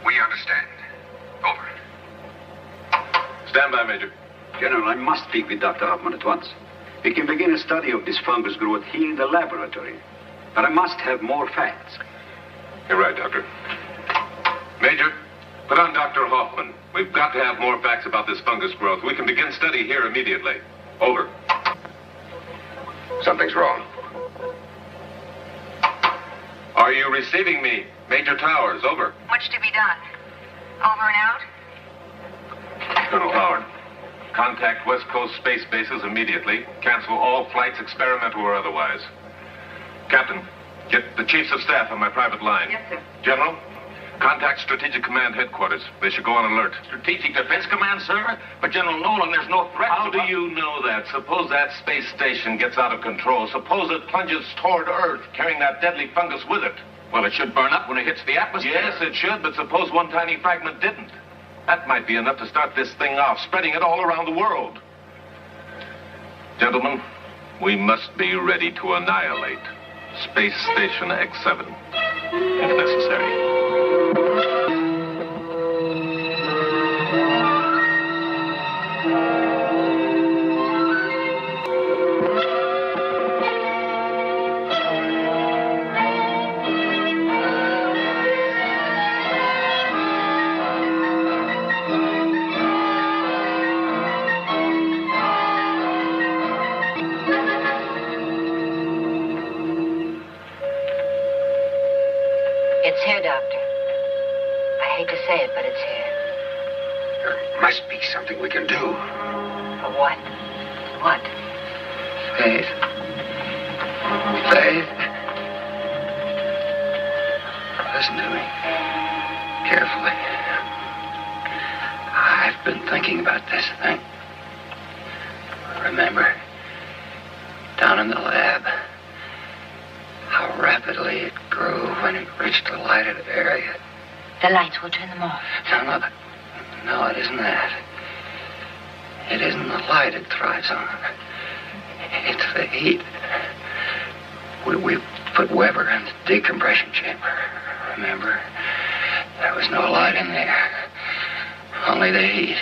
we understand. Over. Stand by, Major. General, I must speak with Dr. Hoffman at once. We can begin a study of this fungus growth here in the laboratory. But I must have more facts. You're right, Doctor. Major, put on Dr. Hoffman. We've got to have more facts about this fungus growth. We can begin study here immediately. Over. Something's wrong. Are you receiving me, Major Towers? Over. What's to be done? Over and out? Colonel Howard, contact West Coast space bases immediately. Cancel all flights, experimental or otherwise. Captain, get the chiefs of staff on my private line. Yes, sir. General, contact Strategic Command Headquarters. They should go on alert. Strategic Defense Command, sir? But General Nolan, there's no threat. How do you know that? Suppose that space station gets out of control. Suppose it plunges toward Earth, carrying that deadly fungus with it. Well, it should burn up when it hits the atmosphere. Yes, it should, but suppose one tiny fragment didn't. That might be enough to start this thing off, spreading it all around the world. Gentlemen, we must be ready to annihilate Space Station X7, if necessary. It's here, Doctor. I hate to say it, but it's here. There must be something we can do. For what? What? Faith. Faith. Listen to me. Carefully. I've been thinking about this thing. Remember? Down in the lab. How rapidly it grew when it reached a lighted area. The lights, we'll turn them off. No, it isn't that. It isn't the light it thrives on. It's the heat. We put Weber in the decompression chamber. Remember? There was no light in there. Only the heat.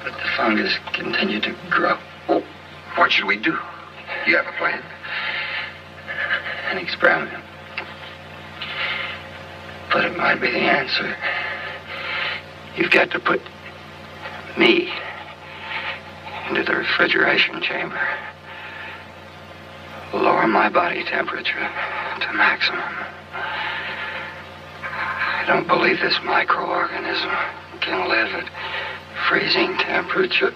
But the fungus continued to grow. What should we do? You have a plan? An experiment. But it might be the answer. You've got to put me into the refrigeration chamber. Lower my body temperature to maximum. I don't believe this microorganism can live at freezing temperature.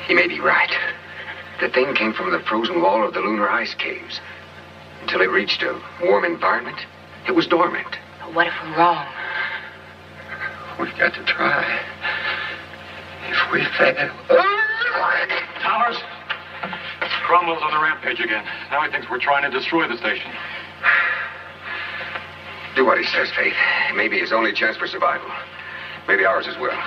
He may be right. The thing came from the frozen wall of the lunar ice caves. Until it reached a warm environment, it was dormant. What if we're wrong? We've got to try. If we fail... Towers, Cromwell's on the rampage again. Now he thinks we're trying to destroy the station. Do what he says, Faith. It may be his only chance for survival. Maybe ours as well.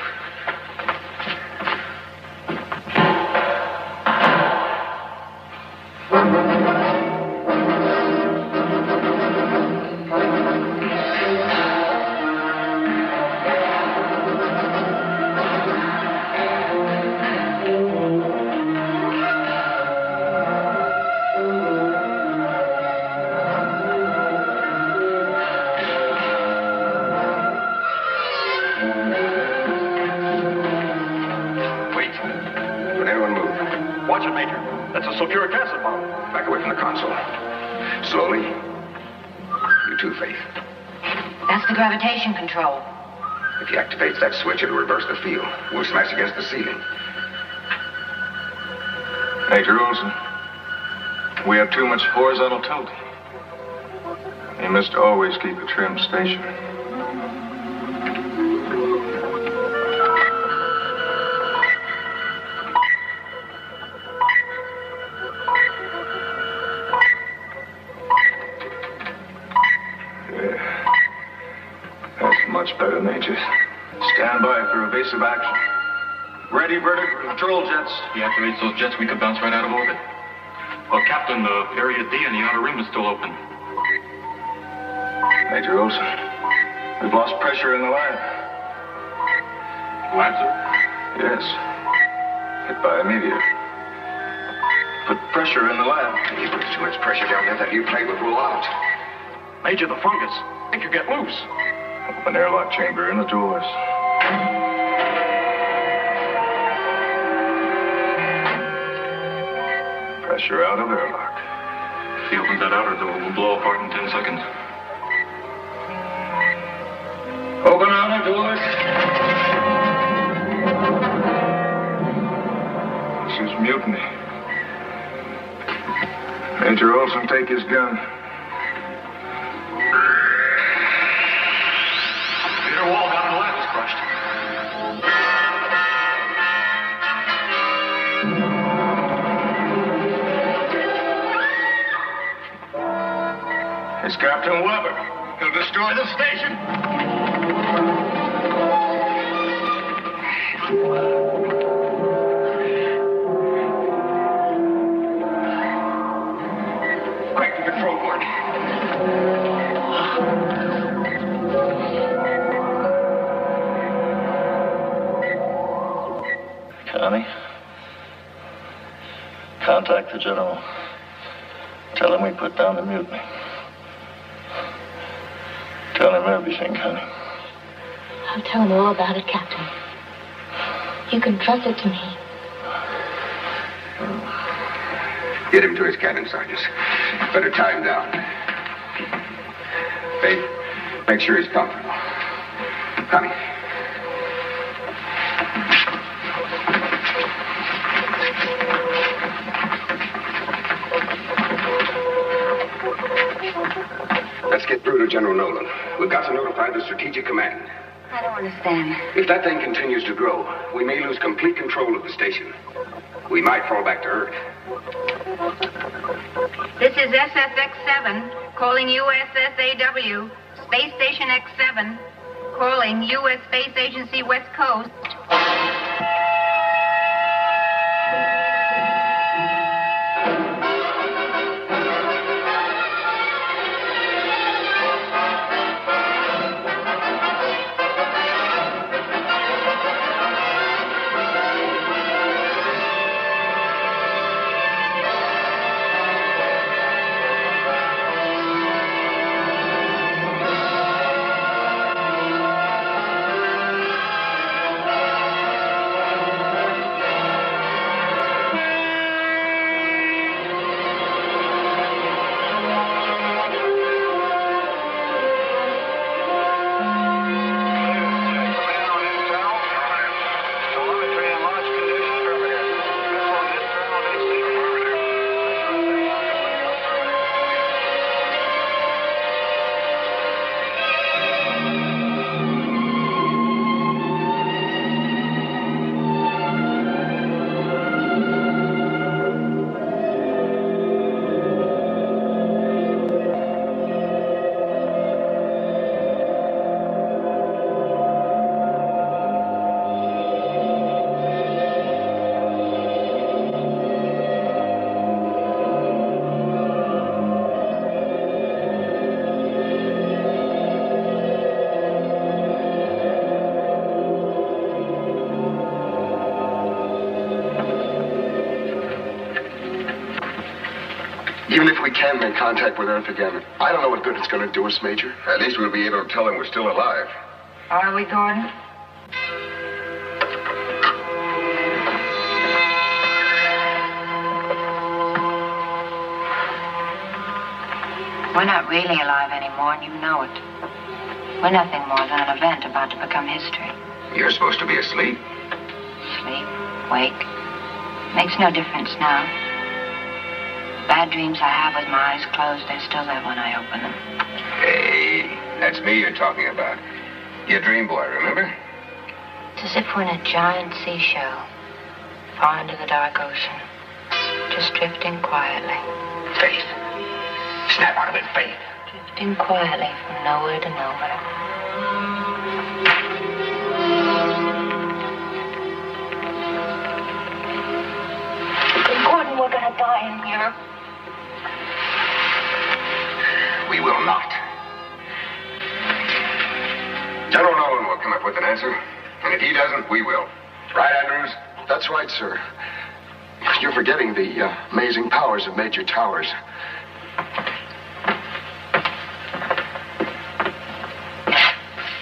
Watch it, Major. That's a sulfuric acid bomb. Back away from the console. Slowly. You too, Faith. That's the gravitation control. If he activates that switch, it'll reverse the field. We'll smash against the ceiling. Major Olson, we have too much horizontal tilt. You must always keep a trim station. Much better, Major. Stand by for evasive action. Ready, vertical control jets. He activates those jets, we could bounce right out of orbit. Well, Captain, the area D in the outer rim is still open. Major Olson, we've lost pressure in the lab. Lab, sir? Yes. Hit by a meteor. Put pressure in the lab. If you put too much pressure down there, that new plate would roll out. Major, the fungus. It could get loose. Open airlock chamber in the doors. Pressure out of airlock. If he opens that outer door, we'll blow apart in 10 seconds. Open outer doors. This is mutiny. Major Olson, take his gun. The wall down in the lab is crushed. It's Captain Weber. He'll destroy the station. Quick, the control board. Connie, contact the general. Tell him we put down the mutiny. Tell him everything, Connie. I'll tell him all about it, Captain. You can trust it to me. Get him to his cabin, Sergeant. Better tie him down. Faith, make sure he's comfortable. Connie. Let's get through to General Nolan. We've got to notify the Strategic Command. I don't understand. If that thing continues to grow, we may lose complete control of the station. We might fall back to Earth. This is SSX-7, calling USSAW, Space Station X-7, calling U.S. Space Agency West Coast. Even if we can make contact with Earth again, I don't know what good it's going to do us, Major. At least we'll be able to tell them we're still alive. Are we, Gordon? We're not really alive anymore, and you know it. We're nothing more than an event about to become history. You're supposed to be asleep. Sleep, wake. Makes no difference now. Bad dreams I have with my eyes closed, they're still there when I open them. Hey, that's me you're talking about. Your dream boy, remember? It's as if we're in a giant seashell, far into the dark ocean, just drifting quietly. Faith. Snap out of it, Faith. Drifting quietly from nowhere to nowhere. Gordon, we're gonna die in here. We will not. General Nolan will come up with an answer, and if he doesn't, we will. Right, Andrews? That's right, sir. You're forgetting the amazing powers of Major Towers.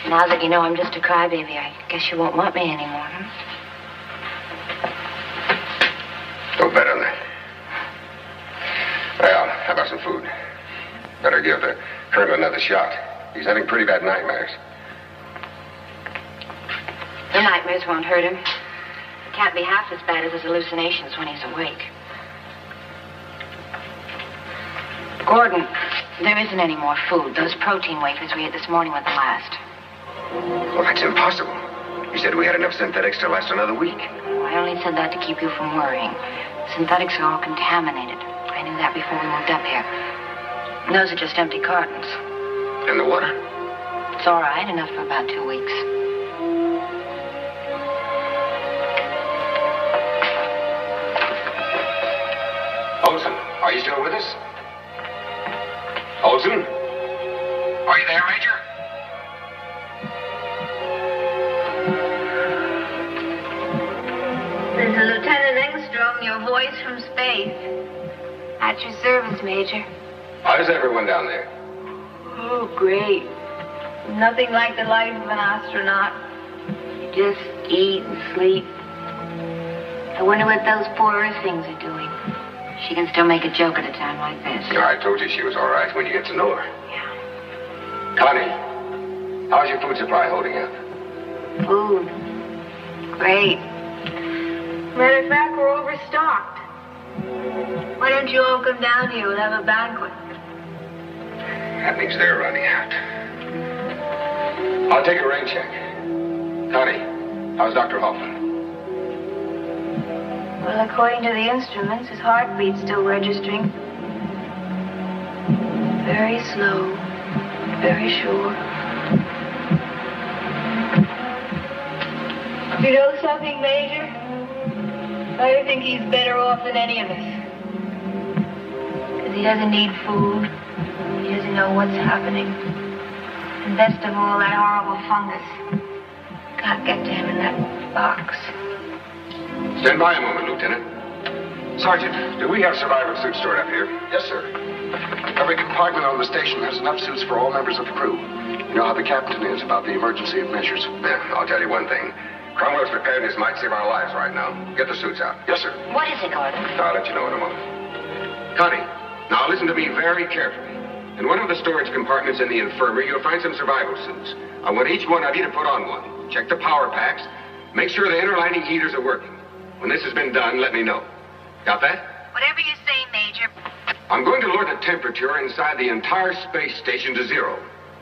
Now that you know I'm just a crybaby, I guess you won't want me anymore, huh? Don't bet on that. Well, how about some food? Better give the Colonel another shot. He's having pretty bad nightmares. The nightmares won't hurt him. It can't be half as bad as his hallucinations when he's awake. Gordon, there isn't any more food. Those protein wafers we had this morning were the last. Well, that's impossible. You said we had enough synthetics to last another week. I only said that to keep you from worrying. Synthetics are all contaminated. I knew that before we moved up here. And those are just empty cartons. And the water? It's all right, enough for about 2 weeks. Olson, are you still with us? Olson? Are you there, Major? This is Lieutenant Engstrom, your voice from space. At your service, Major. How's everyone down there? Oh, great. Nothing like the life of an astronaut. You just eat and sleep. I wonder what those poor Earth things are doing. She can still make a joke at a time like this. I told you she was all right when you get to know her. Yeah. Connie, how's your food supply holding up? Food. Great. Matter of fact, we're overstocked. Why don't you all come down here? We'll have a banquet. That means they're running out. I'll take a rain check. Connie, how's Dr. Hoffman? Well, according to the instruments, his heartbeat's still registering. Very slow. Very sure. You know something, Major? I think he's better off than any of us. Because he doesn't need food. He doesn't know what's happening. And best of all, that horrible fungus. Can't get to him in that box. Stand by a moment, Lieutenant. Sergeant, do we have survival suits stored up here? Yes, sir. Every compartment on the station has enough suits for all members of the crew. You know how the captain is about the emergency measures. Yeah, I'll tell you one thing. Cromwell's preparedness might save our lives right now. Get the suits out. Yes, sir. What is it, Gordon? I'll let you know in a moment. Connie, now listen to me very carefully. In one of the storage compartments in the infirmary, you'll find some survival suits. I want each one of you to put on one. Check the power packs. Make sure the inner lining heaters are working. When this has been done, let me know. Got that? Whatever you say, Major. I'm going to lower the temperature inside the entire space station to 0.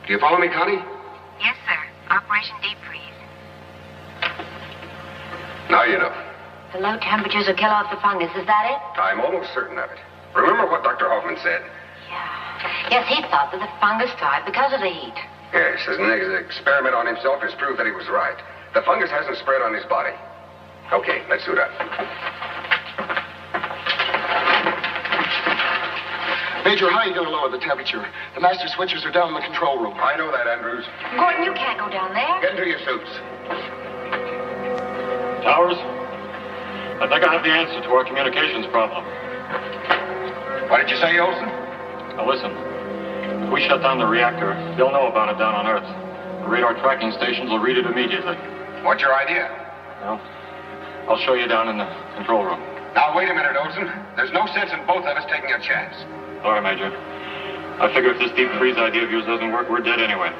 Do you follow me, Connie? Yes, sir. Operation Deep Freeze. Now you know. The low temperatures will kill off the fungus. Is that it? I'm almost certain of it. Remember what Dr. Hoffman said? Yes, he thought that the fungus died because of the heat. Yes, his experiment on himself has proved that he was right. The fungus hasn't spread on his body. Okay, let's suit up. Major, how are you going to lower the temperature? The master switches are down in the control room. I know that, Andrews. Gordon, you can't go down there. Get into your suits. Towers, I think I have the answer to our communications problem. What did you say, Olson? Now listen, if we shut down the reactor, they'll know about it down on Earth. The radar tracking stations will read it immediately. What's your idea? Well, I'll show you down in the control room. Now, wait a minute, Olson. There's no sense in both of us taking a chance. Sorry, Major. I figure if this deep freeze idea of yours doesn't work, we're dead anyway.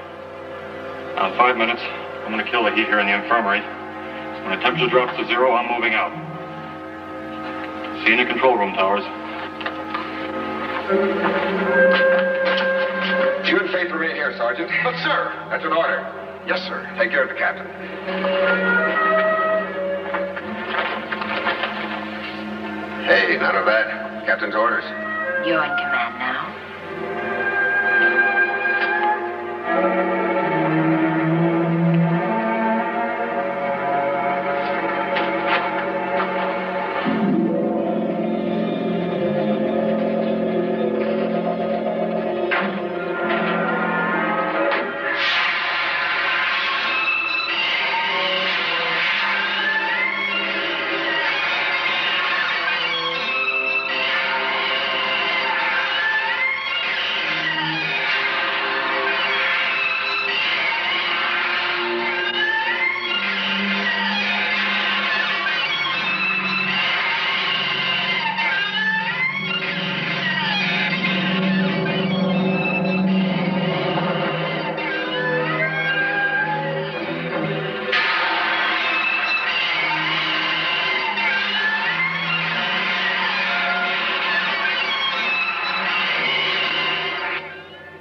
Now, in 5 minutes, I'm going to kill the heat here in the infirmary. When the temperature drops to 0, I'm moving out. See you in the control room, Towers. You and Faith remain here, Sergeant. But, sir. That's an order. Yes, sir. Take care of the captain. Hey, none of that. Captain's orders. You're in command now.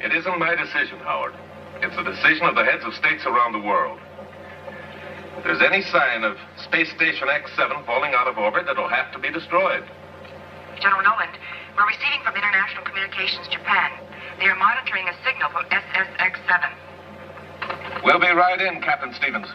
It isn't my decision, Howard. It's the decision of the heads of states around the world. If there's any sign of Space Station X7 falling out of orbit, it'll have to be destroyed. General Noland, we're receiving from International Communications Japan. They are monitoring a signal from SSX-7. We'll be right in, Captain Stevens.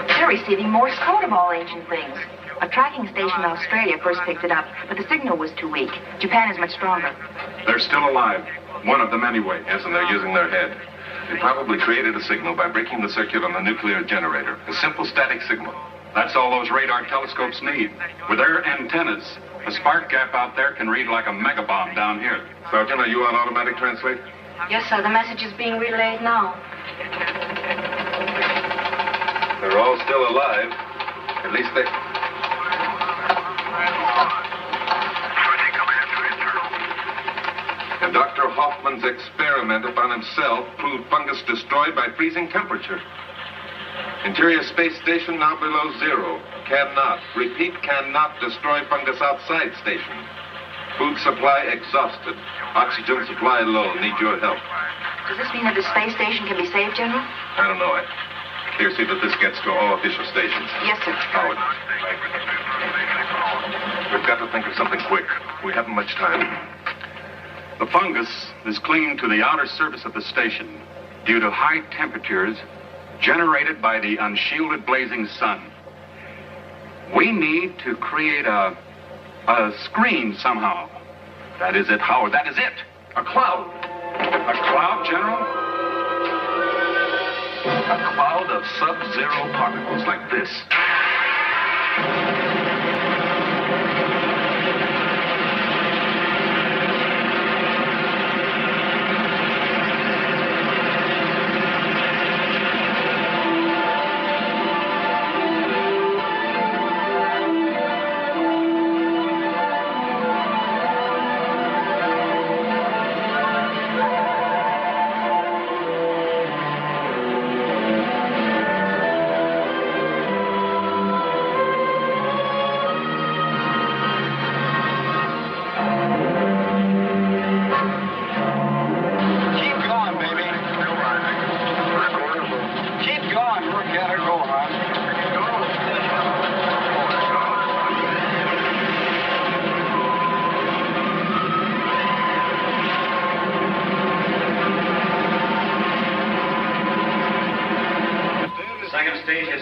They're receiving Morse code of all ancient things. A tracking station in Australia first picked it up, but the signal was too weak. Japan is much stronger. They're still alive. One of them anyway. Yes, and they're using their head. They probably created a signal by breaking the circuit on the nuclear generator. A simple static signal. That's all those radar telescopes need. With their antennas, the spark gap out there can read like a megabomb down here. Sergeant, are you on automatic translate? Yes, sir. The message is being relayed now. They're all still alive. At least they... And Dr. Hoffman's experiment upon himself proved fungus destroyed by freezing temperature. Interior space station now below 0. Cannot, repeat, cannot destroy fungus outside station. Food supply exhausted. Oxygen supply low. Need your help. Does this mean that the space station can be saved, General? I don't know. Here, see that this gets to all official stations. Yes, sir. Howard. We've got to think of something quick. We haven't much time. The fungus is clinging to the outer surface of the station due to high temperatures generated by the unshielded blazing sun. We need to create a screen somehow. That is it, Howard. That is it. A cloud. A cloud, General? A cloud of sub-zero particles like this.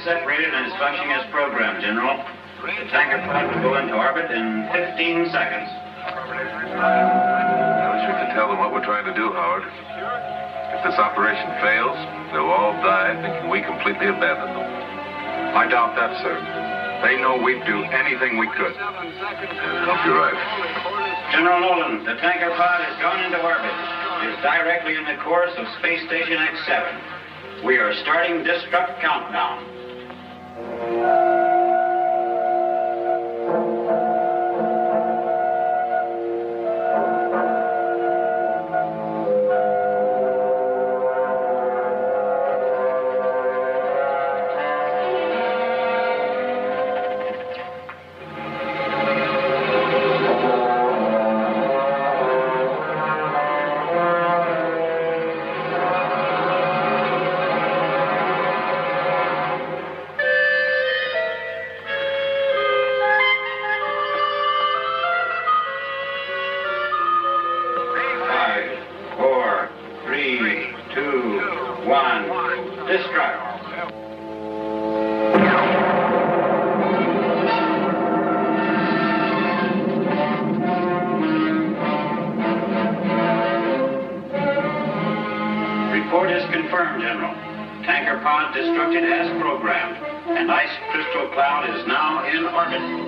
Separated and is functioning as programmed, General. The tanker pod will go into orbit in 15 seconds. I wish we could tell them what we're trying to do, Howard. If this operation fails, they'll all die thinking we completely abandoned them. I doubt that, sir. They know we'd do anything we could. I hope you're right. General Nolan, the tanker pod has gone into orbit. It is directly in the course of Space Station X7. We are starting destruct countdown. Report is confirmed, General. Tanker pod destructed as programmed. An ice crystal cloud is now in orbit.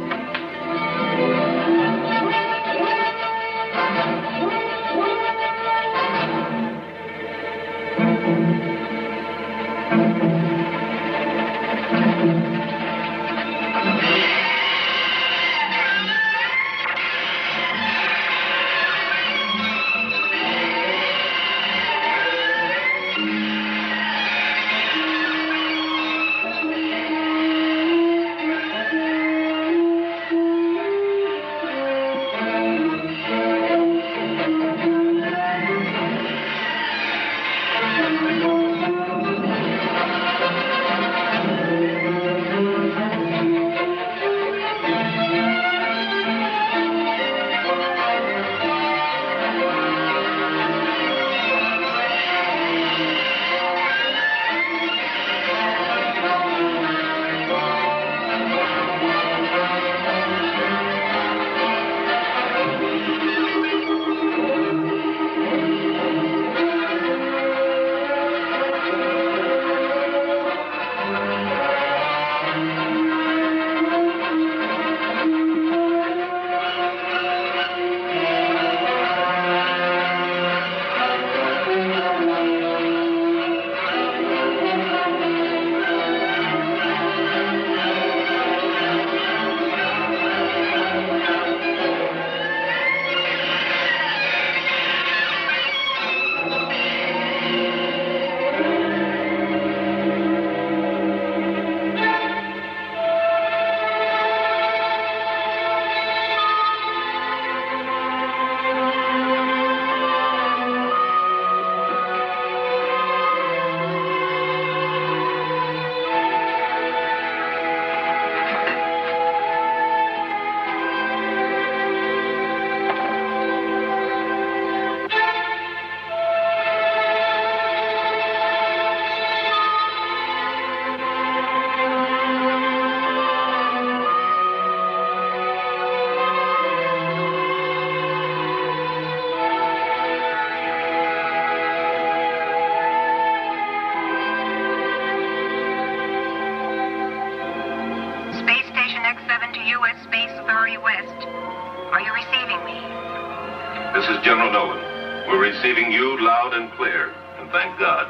This is General Nolan. We're receiving you loud and clear, and thank God.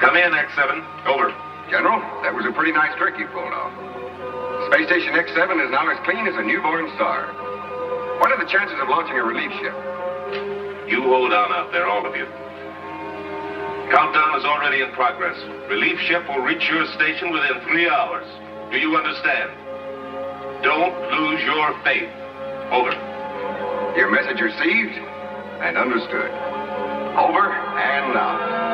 Come in, X7. Over. General, that was a pretty nice trick you pulled off. Space Station X7 is now as clean as a newborn star. What are the chances of launching a relief ship? You hold on out there, all of you. Countdown is already in progress. Relief ship will reach your station within 3 hours. Do you understand? Don't lose your faith. Over. Your message received and understood. Over and out.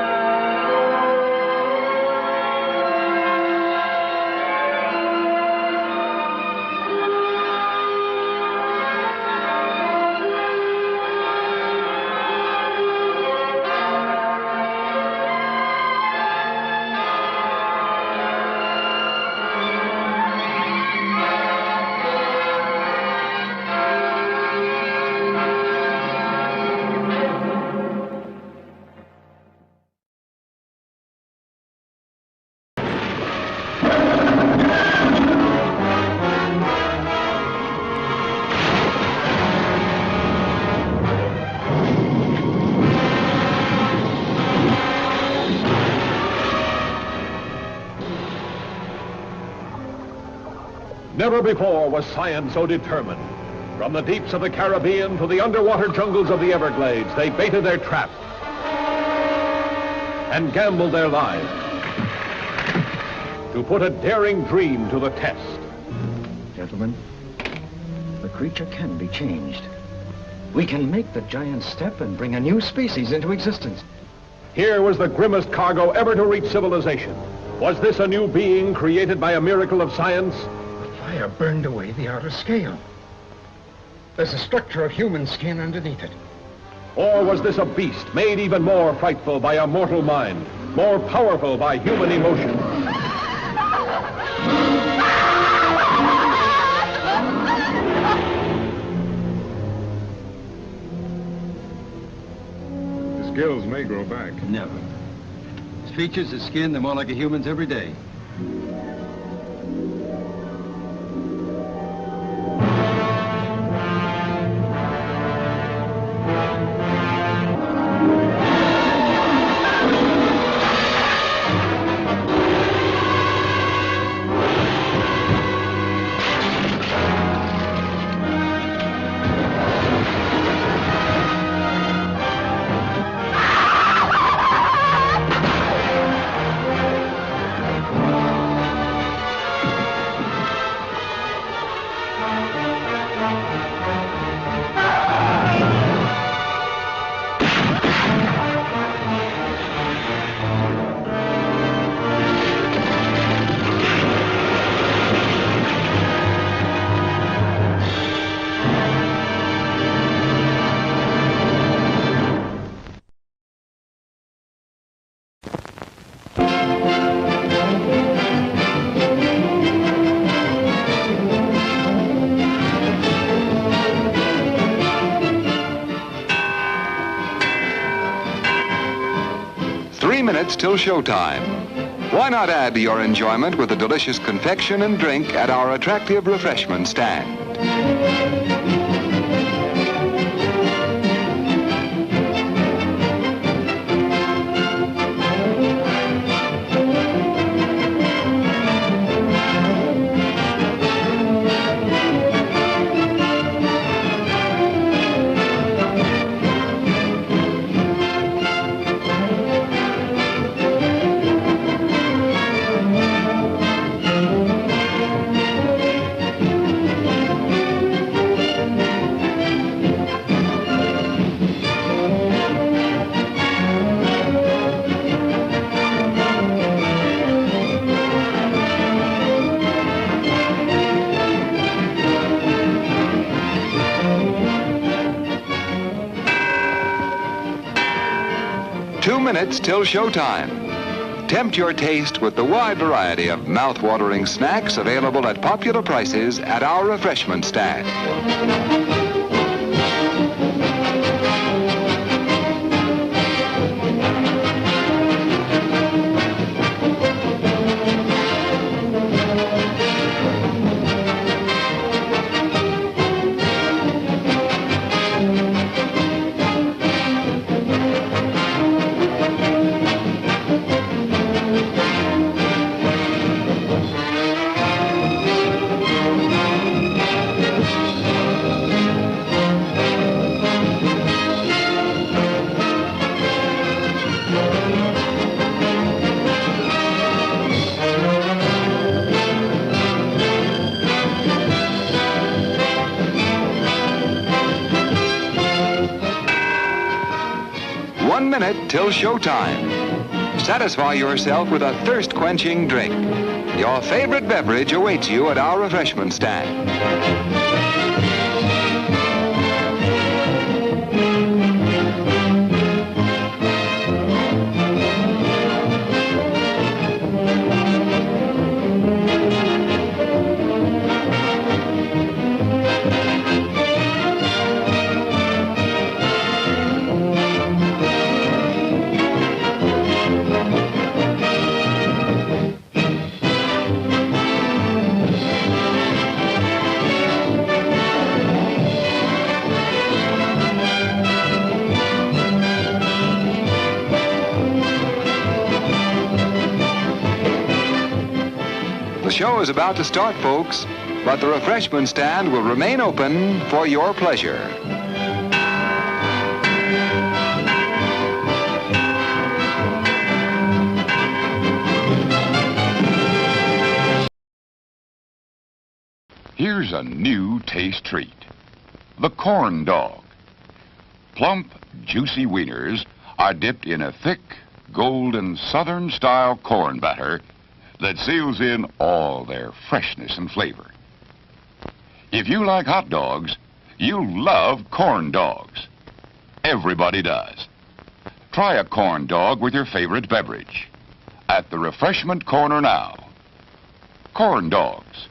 Never before was science so determined. From the deeps of the Caribbean to the underwater jungles of the Everglades, they baited their trap and gambled their lives to put a daring dream to the test. Gentlemen, the creature can be changed. We can make the giant step and bring a new species into existence. Here was the grimmest cargo ever to reach civilization. Was this a new being created by a miracle of science? The fire burned away the outer scale. There's a structure of human skin underneath it. Or was this a beast made even more frightful by a mortal mind, more powerful by human emotion? His gills may grow back. Never. His features, his skin, they're more like a human's every day. Till showtime. Why not add to your enjoyment with a delicious confection and drink at our attractive refreshment stand? 2 minutes till showtime. Tempt your taste with the wide variety of mouth-watering snacks available at popular prices at our refreshment stand. Till showtime. Satisfy yourself with a thirst-quenching drink. Your favorite beverage awaits you at our refreshment stand. show is about to start, folks, but the refreshment stand will remain open for your pleasure. Here's a new taste treat. The corn dog. Plump, juicy wieners are dipped in a thick, golden Southern-style corn batter that seals in all their freshness and flavor. If you like hot dogs, you'll love corn dogs. Everybody does. Try a corn dog with your favorite beverage. At the refreshment corner now. Corn dogs.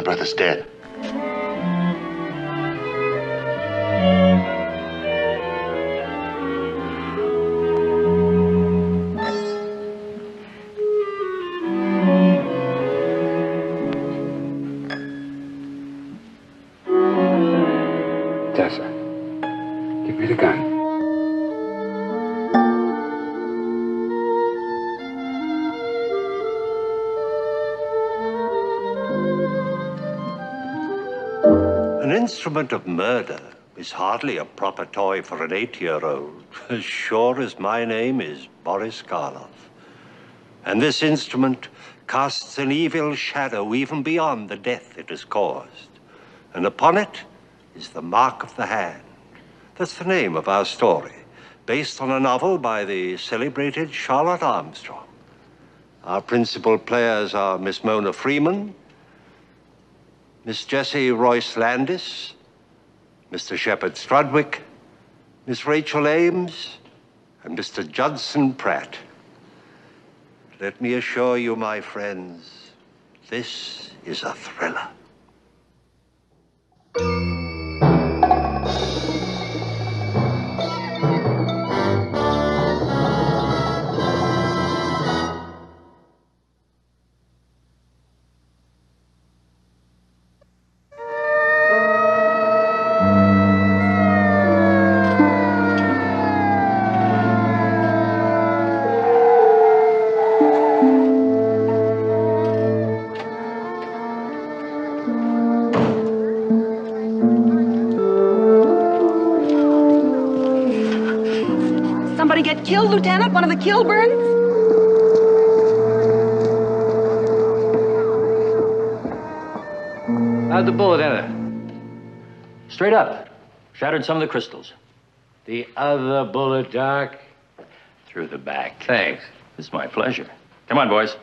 Brother's dead. Tessa, give me the gun. An instrument of murder is hardly a proper toy for an 8-year-old, as sure as my name is Boris Karloff. And this instrument casts an evil shadow even beyond the death it has caused. And upon it is the mark of the hand. That's the name of our story, based on a novel by the celebrated Charlotte Armstrong. Our principal players are Miss Mona Freeman, Miss Jessie Royce Landis, Mr. Shepard Strudwick, Miss Rachel Ames, and Mr. Judson Pratt. Let me assure you, my friends, this is a thriller. Somebody get killed, Lieutenant? One of the Kilburns? How'd the bullet enter? Straight up. Shattered some of the crystals. The other bullet, Doc? Through the back. Thanks. It's my pleasure. Come on, boys.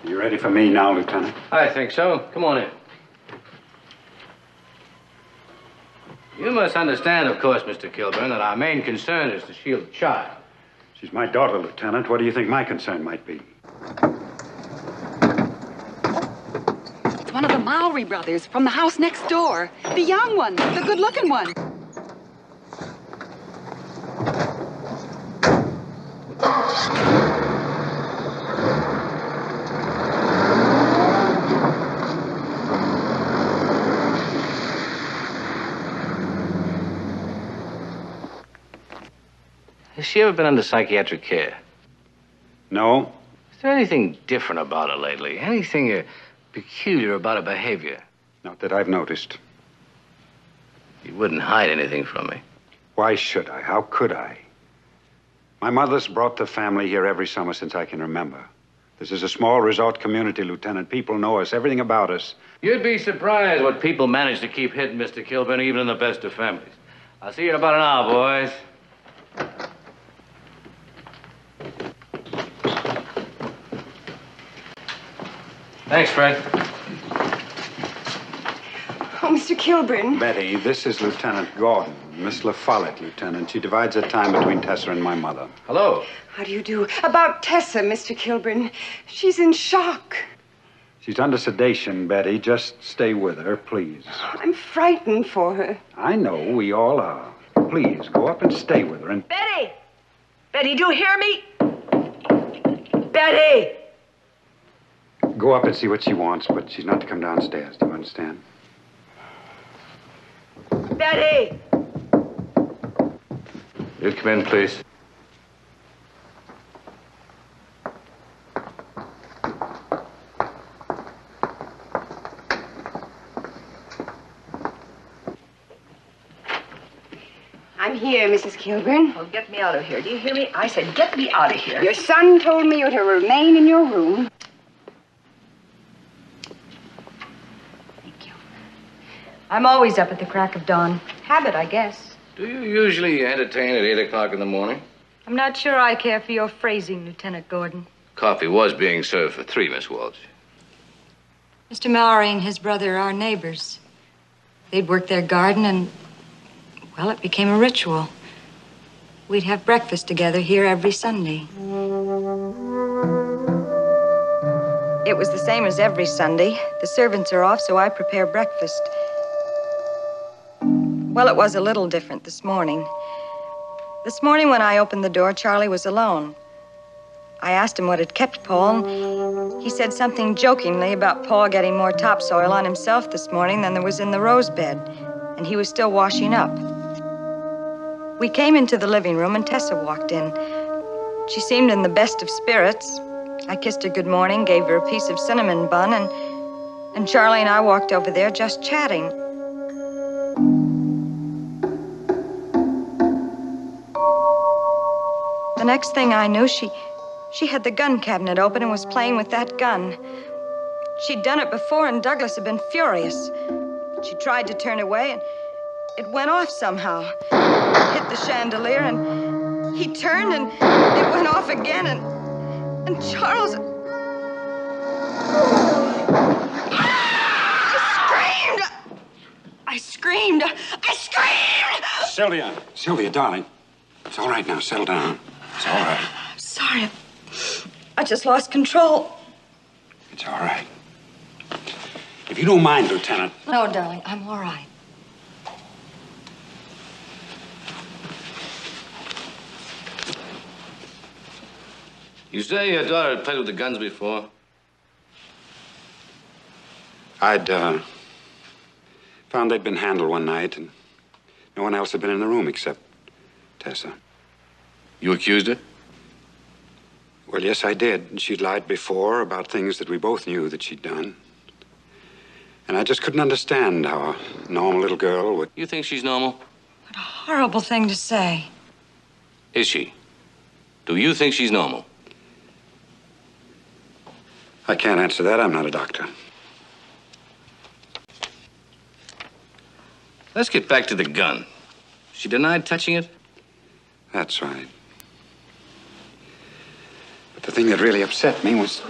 You ready for me now, Lieutenant? I think so. Come on in. You must understand, of course, Mr. Kilburn, that our main concern is to shield the child. She's my daughter, Lieutenant. What do you think my concern might be? It's one of the Mowry brothers from the house next door. The young one, the good-looking one. Has she ever been under psychiatric care? No. Is there anything different about her lately? Anything peculiar about her behavior? Not that I've noticed. You wouldn't hide anything from me. Why should I? How could I? My mother's brought the family here every summer since I can remember. This is a small resort community, Lieutenant. People know us, everything about us. You'd be surprised what people manage to keep hidden, Mr. Kilburn, even in the best of families. I'll see you in about an hour, boys. Thanks, Fred. Oh, Mr. Kilburn. Betty, this is Lieutenant Gordon. Miss LaFollette, Lieutenant. She divides her time between Tessa and my mother. Hello. How do you do? About Tessa, Mr. Kilburn. She's in shock. She's under sedation, Betty. Just stay with her, please. I'm frightened for her. I know, we all are. Please, go up and stay with her and... Betty! Betty, do you hear me? Betty! Go up and see what she wants, but she's not to come downstairs. Do you understand? Betty! You'd come in, please. I'm here, Mrs. Kilburn. Oh, get me out of here. Do you hear me? I said get me out of here. Your son told me you're to remain in your room. I'm always up at the crack of dawn. Habit, I guess. Do you usually entertain at 8 o'clock in the morning? I'm not sure I care for your phrasing, Lieutenant Gordon. Coffee was being served for 3, Miss Walsh. Mr. Mallory and his brother are neighbors. They'd work their garden and, well, it became a ritual. We'd have breakfast together here every Sunday. It was the same as every Sunday. The servants are off, so I prepare breakfast. Well, it was a little different this morning. This morning when I opened the door, Charlie was alone. I asked him what had kept Paul, and he said something jokingly about Paul getting more topsoil on himself this morning than there was in the rose bed, and he was still washing up. We came into the living room, and Tessa walked in. She seemed in the best of spirits. I kissed her good morning, gave her a piece of cinnamon bun, and Charlie and I walked over there just chatting. The next thing I knew, she had the gun cabinet open and was playing with that gun. She'd done it before, and Douglas had been furious. She tried to turn away, and it went off somehow. It hit the chandelier, and he turned, and it went off again, and Charles... I screamed! Sylvia, darling. It's all right now. Settle down. It's all right. I'm sorry. I just lost control. It's all right. If you don't mind, Lieutenant. No, darling, I'm all right. You say your daughter had played with the guns before? I'd found they'd been handled one night, and no one else had been in the room except Tessa. You accused her? Well, yes, I did. She'd lied before about things that we both knew that she'd done. And I just couldn't understand how a normal little girl would... You think she's normal? What a horrible thing to say. Is she? Do you think she's normal? I can't answer that. I'm not a doctor. Let's get back to the gun. She denied touching it? That's right. But the thing that really upset me was...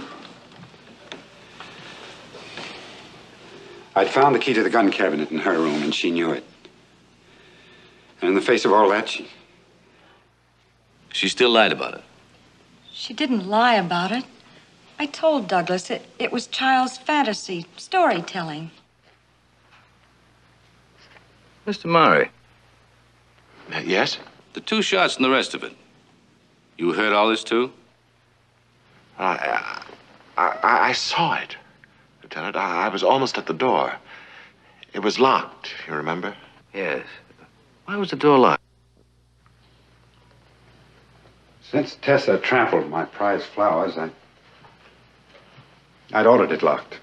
I'd found the key to the gun cabinet in her room, and she knew it. And in the face of all that, She still lied about it. She didn't lie about it. I told Douglas it was child's fantasy, storytelling. Mr. Murray. Yes? The 2 shots and the rest of it. You heard all this, too? I saw it, Lieutenant. I was almost at the door. It was locked, you remember? Yes. Why was the door locked? since Tessa trampled my prized flowers, I'd ordered it locked.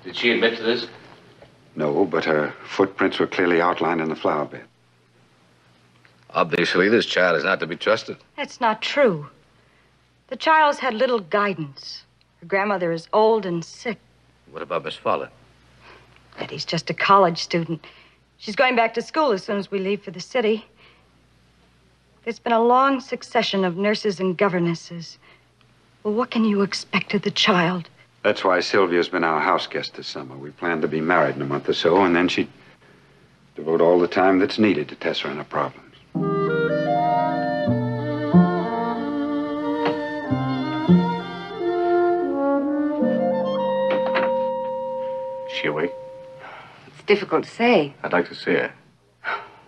Did she admit to this? No, but her footprints were clearly outlined in the flower bed. Obviously, this child is not to be trusted. That's not true. The child's had little guidance. Her grandmother is old and sick. What about Miss Fowler? Betty's just a college student. She's going back to school as soon as we leave for the city. There's been a long succession of nurses and governesses. Well, what can you expect of the child? That's why Sylvia's been our house guest this summer. We plan to be married in a month or so, and then she'd devote all the time that's needed to Tessa and her problems. Is she awake? It's difficult to say. I'd like to see her.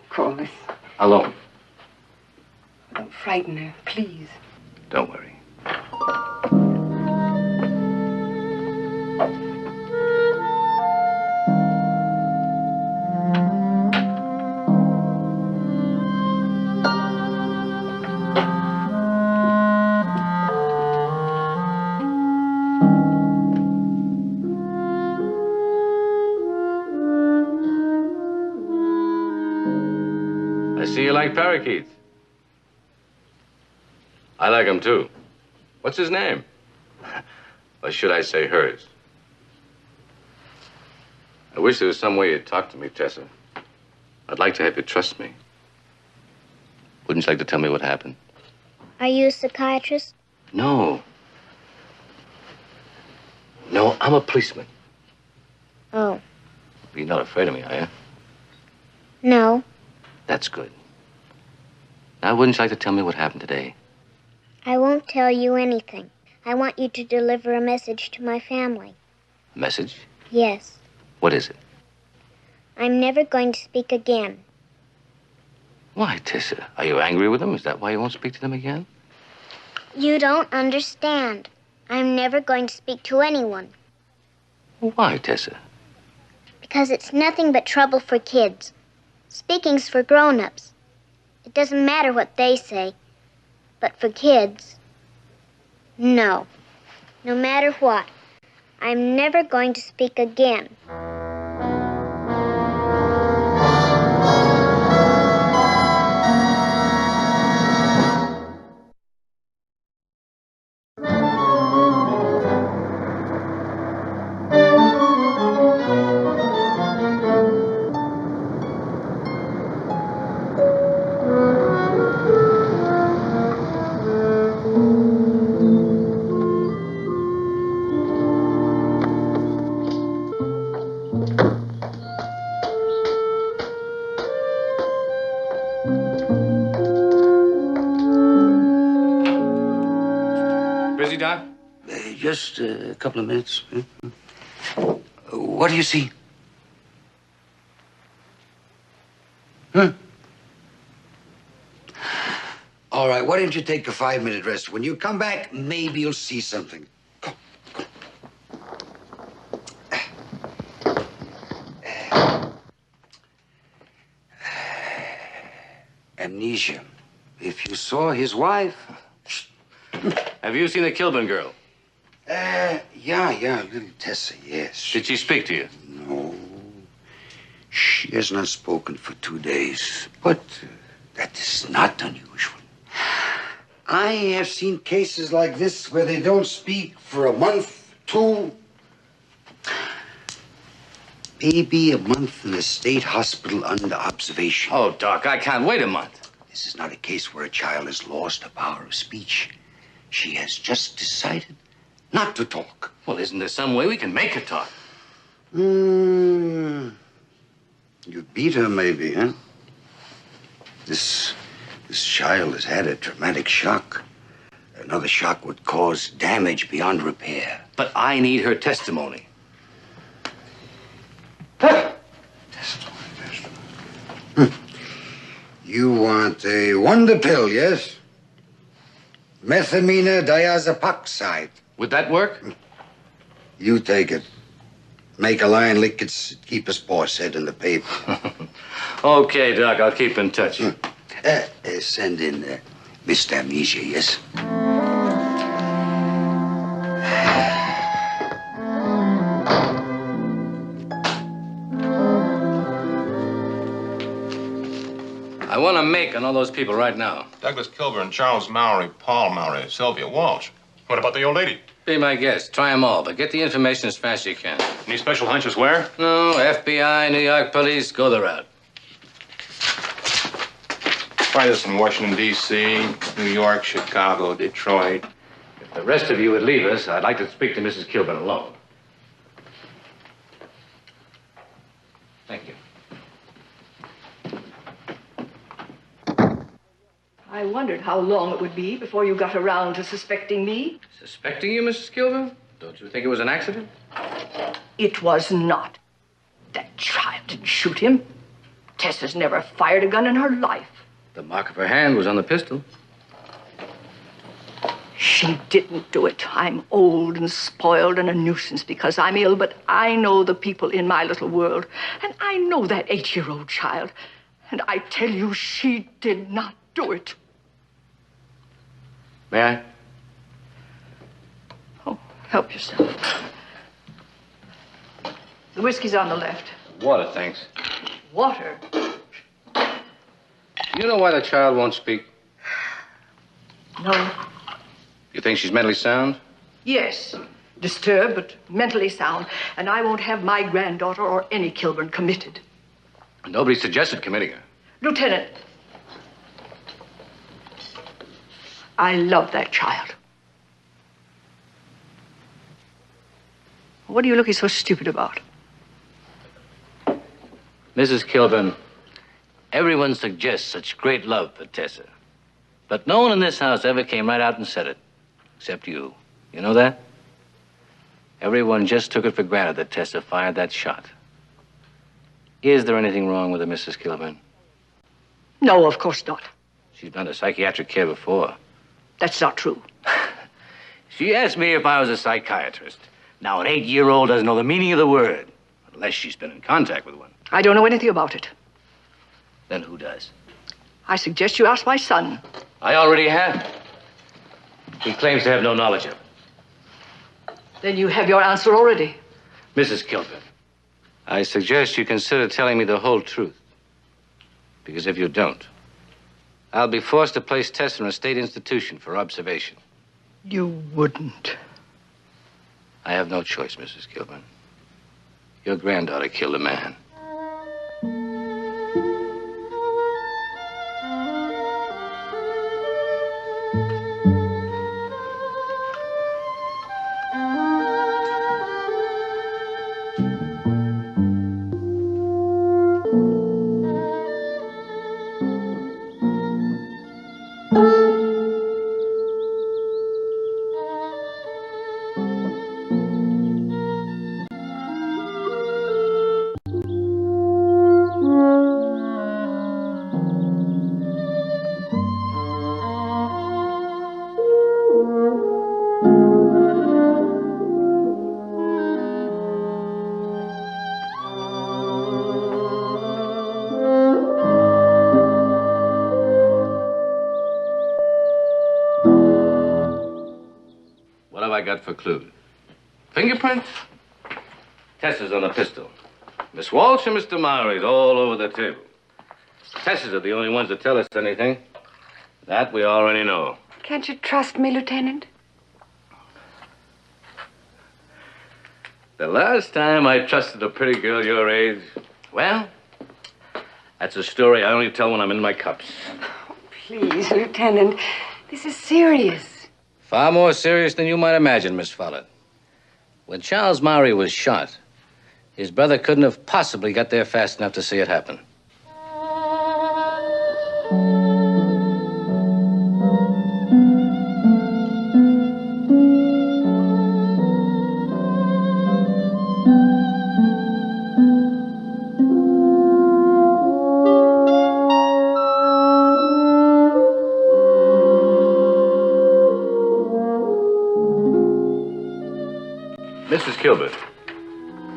Corliss, Alone. don't frighten her, please. Don't worry. I see you like parakeets. I like him too. What's his name? Or should I say hers? I wish there was some way you'd talk to me, Tessa. I'd like to have you trust me. Wouldn't you like to tell me what happened? Are you a psychiatrist? No. No, I'm a policeman. Oh, You're not afraid of me, are you? no. That's good. Now, wouldn't you like to tell me what happened today? I won't tell you anything. I want you to deliver a message to my family. A message? Yes. What is it? I'm never going to speak again. Why, Tessa? Are you angry with them? Is that why you won't speak to them again? You don't understand. I'm never going to speak to anyone. Why, Tessa? Because it's nothing but trouble for kids. Speaking's for grown-ups. It doesn't matter what they say. But for kids, no. No matter what, I'm never going to speak again. Busy, Doc? Just a couple of minutes. What do you see? Huh? All right, why don't you take a 5-minute rest? When you come back, maybe you'll see something. Come. Amnesia. If you saw his wife... Have you seen the Kilburn girl? Yeah, little Tessa, yes. Did she speak to you? No. She has not spoken for 2 days. But that is not unusual. I have seen cases like this where they don't speak for a month, 2. Maybe a month in a state hospital under observation. Oh, Doc, I can't wait a month. This is not a case where a child has lost the power of speech. She has just decided not to talk. Well, isn't there some way we can make her talk? You beat her, maybe, huh? This child has had a traumatic shock. Another shock would cause damage beyond repair. But I need her testimony. You want a wonder pill, yes? Methamine diazepoxide. Would that work? You take it. Make a lion lick its keep his paw said in the paper. Okay, Doc, I'll keep in touch. Send in Mr. Amnesia, yes? I want to make on all those people right now. Douglas Kilburn, Charles Mowry, Paul Mowry, Sylvia Walsh. What about the old lady? Be my guest. Try them all, but get the information as fast as you can. Any special hunches where? No, FBI, New York police, go the route. Try this in Washington, D.C., New York, Chicago, Detroit. If the rest of you would leave us, I'd like to speak to Mrs. Kilburn alone. Thank you. I wondered how long it would be before you got around to suspecting me. Suspecting you, Mrs. Kilburn? Don't you think it was an accident? It was not. That child didn't shoot him. Tessa's never fired a gun in her life. The mark of her hand was on the pistol. She didn't do it. I'm old and spoiled and a nuisance because I'm ill, but I know the people in my little world, and I know that 8-year-old child. And I tell you, she did not do it. May I? Oh, help yourself. The whiskey's on the left. Water, thanks. Water? Do you know why the child won't speak? No. You think she's mentally sound? Yes. Disturbed, but mentally sound. And I won't have my granddaughter or any Kilburn committed. Nobody suggested committing her. Lieutenant, I love that child. What are you looking so stupid about? Mrs. Kilburn, everyone suggests such great love for Tessa. But no one in this house ever came right out and said it. Except you. You know that? Everyone just took it for granted that Tessa fired that shot. Is there anything wrong with her, Mrs. Kilburn? No, of course not. She's been under psychiatric care before. That's not true. She asked me if I was a psychiatrist. Now, an 8-year-old doesn't know the meaning of the word, unless she's been in contact with one. I don't know anything about it. Then who does? I suggest you ask my son. I already have. He claims to have no knowledge of it. Then you have your answer already. Mrs. Kilburn, I suggest you consider telling me the whole truth. Because if you don't, I'll be forced to place Tessa in a state institution for observation. You wouldn't. I have no choice, Mrs. Kilburn. Your granddaughter killed a man. What have I got for clues? Fingerprints? Tessa's on the pistol. Miss Walsh and Mr. Mowry's all over the table. Tessa's are the only ones that tell us anything. That we already know. Can't you trust me, Lieutenant? The last time I trusted a pretty girl your age, well, that's a story I only tell when I'm in my cups. Please, Lieutenant, this is serious. Far more serious than you might imagine, Miss Follett. When Charles Mowry was shot, his brother couldn't have possibly got there fast enough to see it happen. Mrs. Kilburn,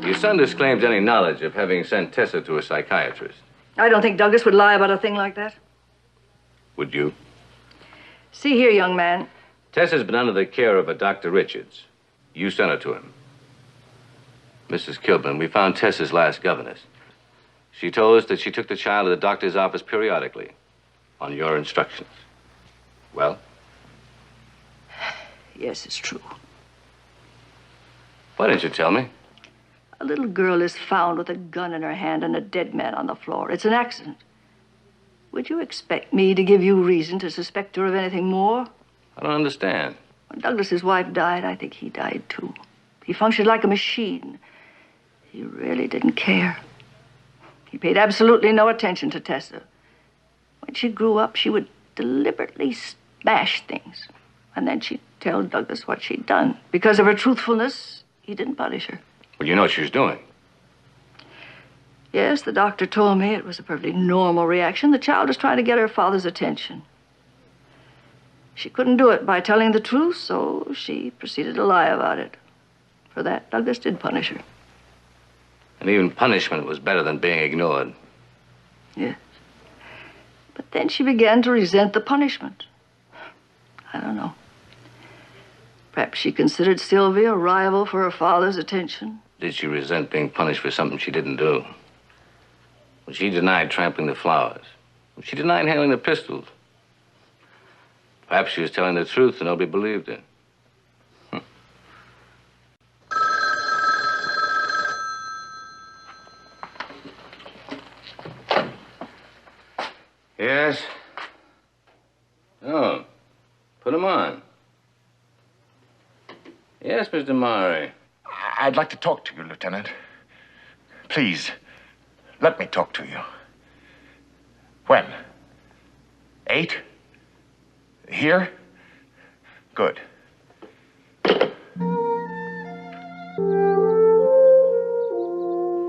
your son disclaims any knowledge of having sent Tessa to a psychiatrist. I don't think Douglas would lie about a thing like that. Would you? See here, young man. Tessa's been under the care of a Dr. Richards. You sent her to him. Mrs. Kilburn, we found Tessa's last governess. She told us that she took the child to the doctor's office periodically. On your instructions. Well? Yes, it's true. Why didn't you tell me? A little girl is found with a gun in her hand and a dead man on the floor. It's an accident. Would you expect me to give you reason to suspect her of anything more? I don't understand. When Douglas's wife died, I think he died too. He functioned like a machine. He really didn't care. He paid absolutely no attention to Tessa. When she grew up, she would deliberately smash things. And then she'd tell Douglas what she'd done. Because of her truthfulness, he didn't punish her. Well, you know what she was doing. Yes, the doctor told me it was a perfectly normal reaction. The child was trying to get her father's attention. She couldn't do it by telling the truth, so she proceeded to lie about it. For that, Douglas did punish her. And even punishment was better than being ignored. Yes. But then she began to resent the punishment. I don't know. Perhaps she considered Sylvia a rival for her father's attention. Did she resent being punished for something she didn't do? Well, she denied trampling the flowers. She denied handling the pistols. Perhaps she was telling the truth and nobody believed her. Yes? Oh, put him on. Yes, Mr. Murray. I'd like to talk to you, Lieutenant. Please, let me talk to you. When? 8? Here? Good.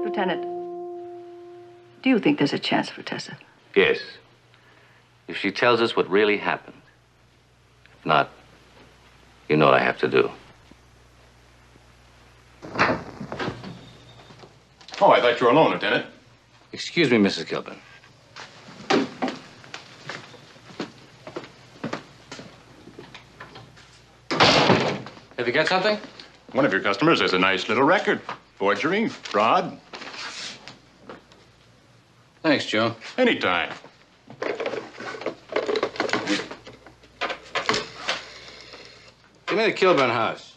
Lieutenant, do you think there's a chance for Tessa? Yes. If she tells us what really happened. If not, you know what I have to do. Oh, I thought you were alone, Lieutenant. Excuse me, Mrs. Kilburn. Have you got something? One of your customers has a nice little record. Forgery, fraud. Thanks, Joe. Anytime. Give me the Kilburn house.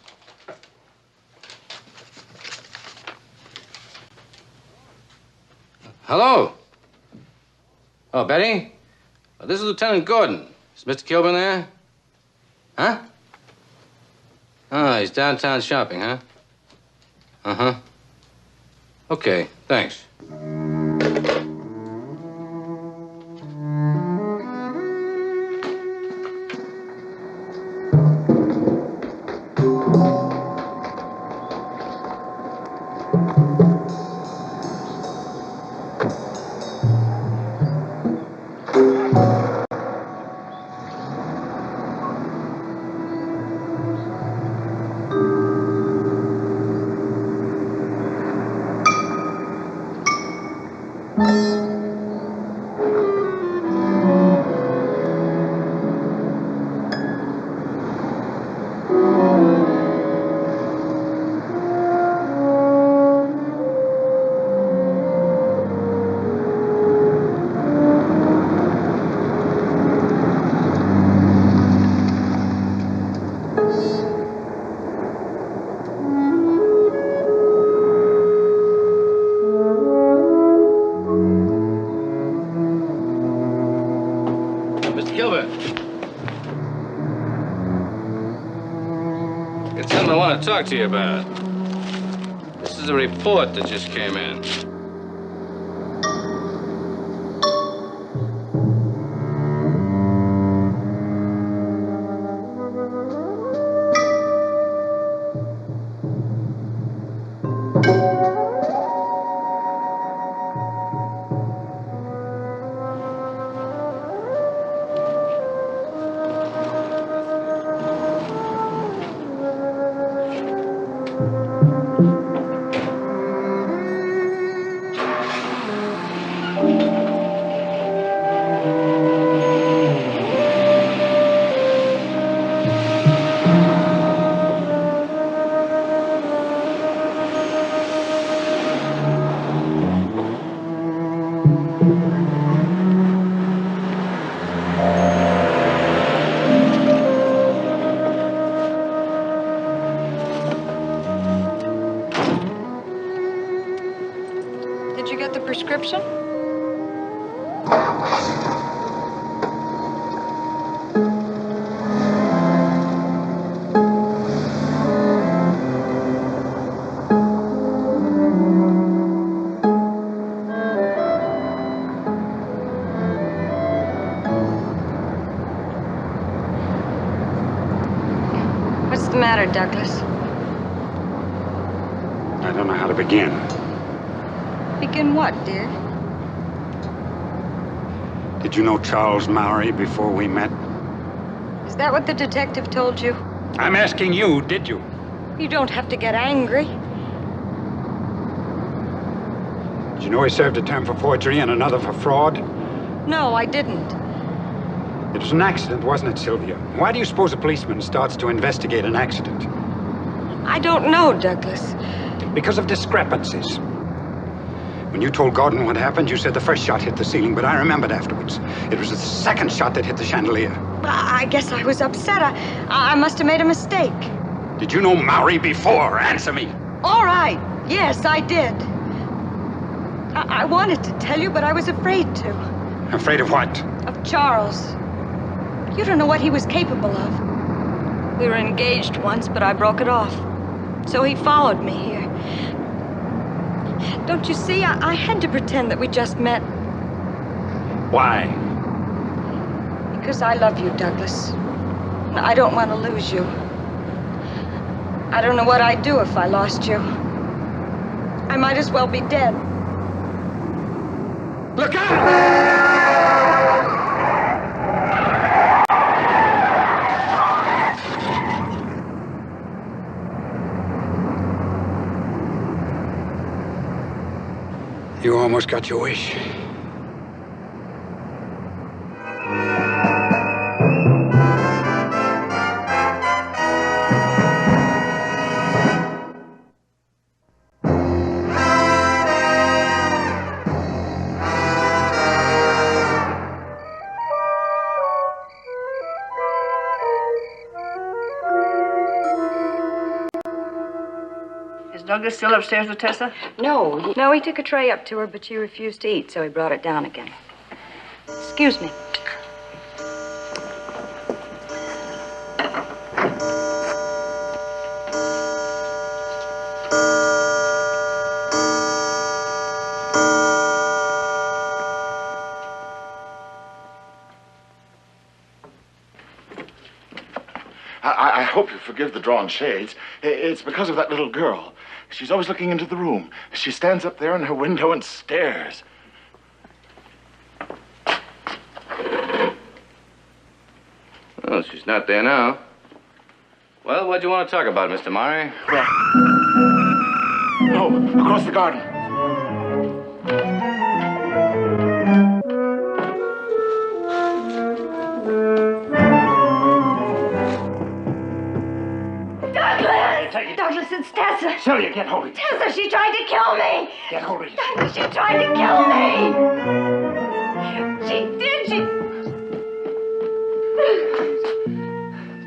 Hello? Oh, Betty? Oh, this is Lieutenant Gordon. Is Mr. Kilburn there? Huh? Oh, he's downtown shopping, huh? Uh-huh. Okay, thanks. Mr. Kilburn. Got something I want to talk to you about. This is a report that just came in. prescription? What's the matter, Douglas? I don't know how to begin. Begin what, dear? Did you know Charles Mowry before we met? Is that what the detective told you? I'm asking you, did you? You don't have to get angry. Did you know he served a term for forgery and another for fraud? No, I didn't. It was an accident, wasn't it, Sylvia? Why do you suppose a policeman starts to investigate an accident? I don't know, Douglas. Because of discrepancies. When you told Gordon what happened, you said the first shot hit the ceiling, but I remembered afterwards. It was the second shot that hit the chandelier. I guess I was upset. I must have made a mistake. Did you know Mowry before? Answer me. All right. Yes, I did. I wanted to tell you, but I was afraid to. Afraid of what? Of Charles. You don't know what he was capable of. We were engaged once, but I broke it off. So he followed me here. Don't you see? I had to pretend that we just met. Why? Because I love you, Douglas. And I don't want to lose you. I don't know what I'd do if I lost you. I might as well be dead. Look out! You almost got your wish. Is Douglas still upstairs with Tessa? No, he took a tray up to her, but she refused to eat, so he brought it down again. Excuse me. I hope you forgive the drawn shades. It's because of that little girl. She's always looking into the room. She stands up there in her window and stares. Well, she's not there now. Well, what do you want to talk about, Mr. Murray? No, across the garden. Douglas, it's Tessa. Sylvia, get hold of it. Tessa, she tried to kill me. Get hold of it. Douglas, she tried to kill me. She did.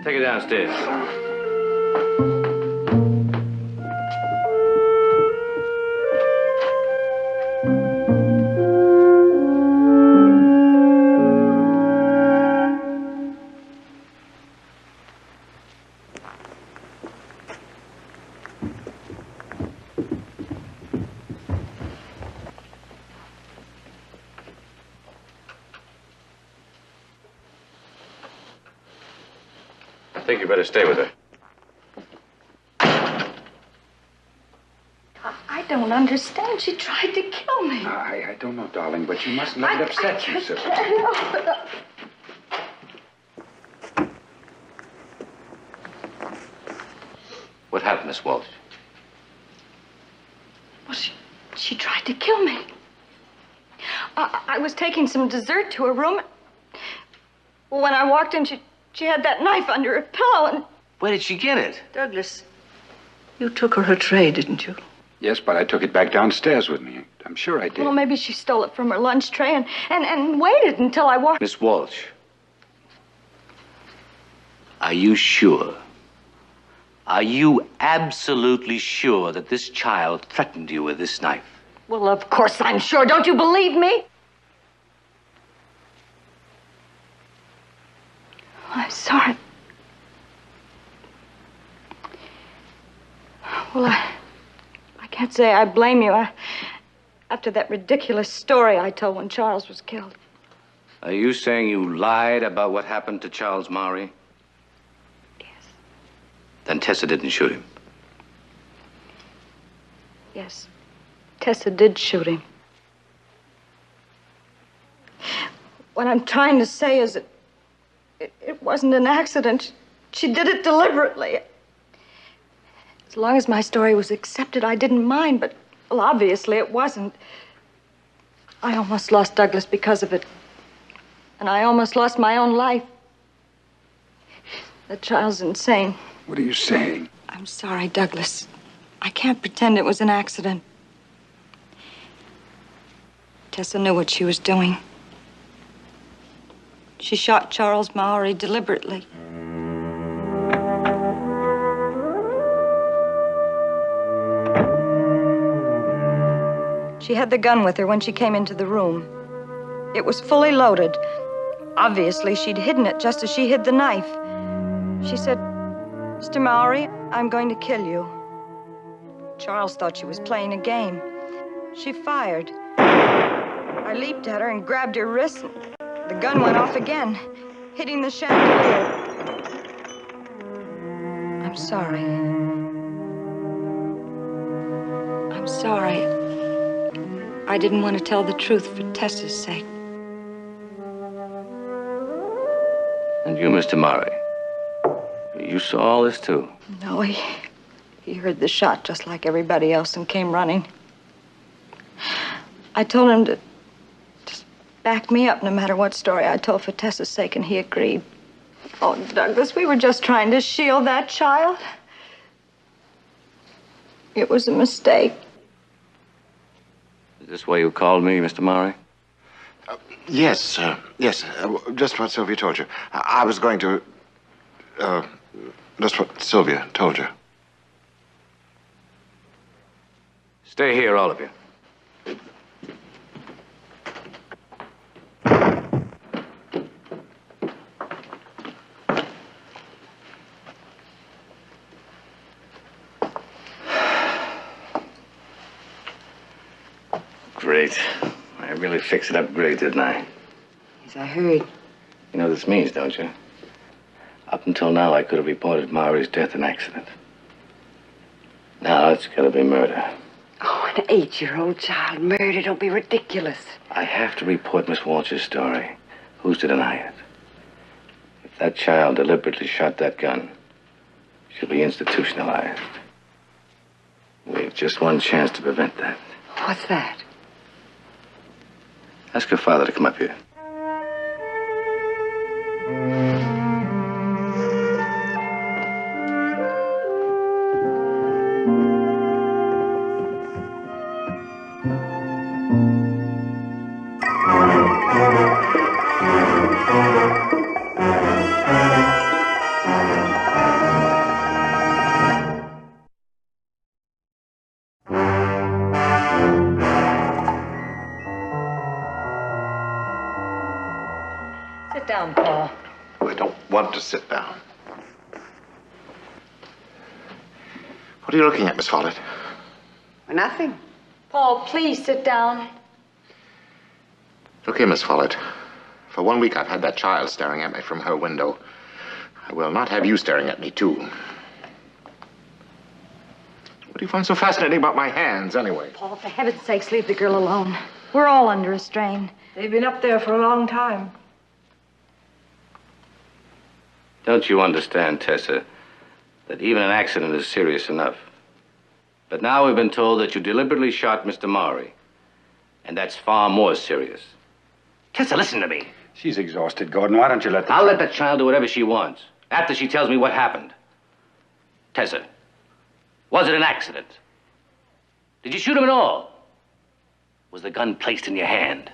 Take her downstairs. I think you better stay with her. I don't understand. She tried to kill me. I don't know, darling, but you mustn't let it upset you, Sylvia. What happened, Miss Walsh? Well, she tried to kill me. I was taking some dessert to her room. When I walked in, she had that knife under her pillow and... Where did she get it? Douglas, you took her tray, didn't you? Yes, but I took it back downstairs with me. I'm sure I did. Well, maybe she stole it from her lunch tray and waited until I walked... Miss Walsh, are you sure? Are you absolutely sure that this child threatened you with this knife? Well, of course I'm sure. Don't you believe me? I'm sorry. Well, I can't say I blame you. After that ridiculous story I told when Charles was killed. Are you saying you lied about what happened to Charles Mowry? Yes. Then Tessa didn't shoot him. Yes. Tessa did shoot him. What I'm trying to say is that it wasn't an accident. She did it deliberately. As long as my story was accepted, I didn't mind, but, well, obviously it wasn't. I almost lost Douglas because of it. And I almost lost my own life. That child's insane. What are you saying? I'm sorry, Douglas. I can't pretend it was an accident. Tessa knew what she was doing. She shot Charles Mowry deliberately. She had the gun with her when she came into the room. It was fully loaded. Obviously, she'd hidden it just as she hid the knife. She said, "Mr. Mowry, I'm going to kill you." Charles thought she was playing a game. She fired. I leaped at her and grabbed her wrist. The gun went off again, hitting the chandelier. I'm sorry. I'm sorry. I didn't want to tell the truth for Tessa's sake. And you, Mr. Mowry, you saw all this too? No, he heard the shot just like everybody else and came running. I told him to just back me up no matter what story I told for Tessa's sake, and he agreed. Oh, Douglas, we were just trying to shield that child. It was a mistake. Is this why you called me, Mr. Mowry? Yes, yes. Just what Sylvia told you. I was going to... just what Sylvia told you. Stay here, all of you. Great. I really fixed it up great, didn't I? Yes, I heard. You know what this means, don't you? Up until now, I could have reported Mowry's death an accident. Now it's gonna be murder. Oh, an 8-year-old child murdered. Don't be ridiculous. I have to report Miss Walsh's story. Who's to deny it? If that child deliberately shot that gun, she'll be institutionalized. We have just one chance to prevent that. What's that? Ask her father to come up here. Sit down, Paul. I don't want to sit down. What are you looking at, Miss Follett? Nothing. Paul, please sit down. Look here, Miss Follett. For 1 week, I've had that child staring at me from her window. I will not have you staring at me, too. What do you find so fascinating about my hands, anyway? Paul, for heaven's sakes, leave the girl alone. We're all under a strain. They've been up there for a long time. Don't you understand, Tessa, that even an accident is serious enough? But now we've been told that you deliberately shot Mr. Mowry. And that's far more serious. Tessa, listen to me. She's exhausted, Gordon. Why don't you let the... I'll let the child do whatever she wants, after she tells me what happened. Tessa, was it an accident? Did you shoot him at all? Was the gun placed in your hand?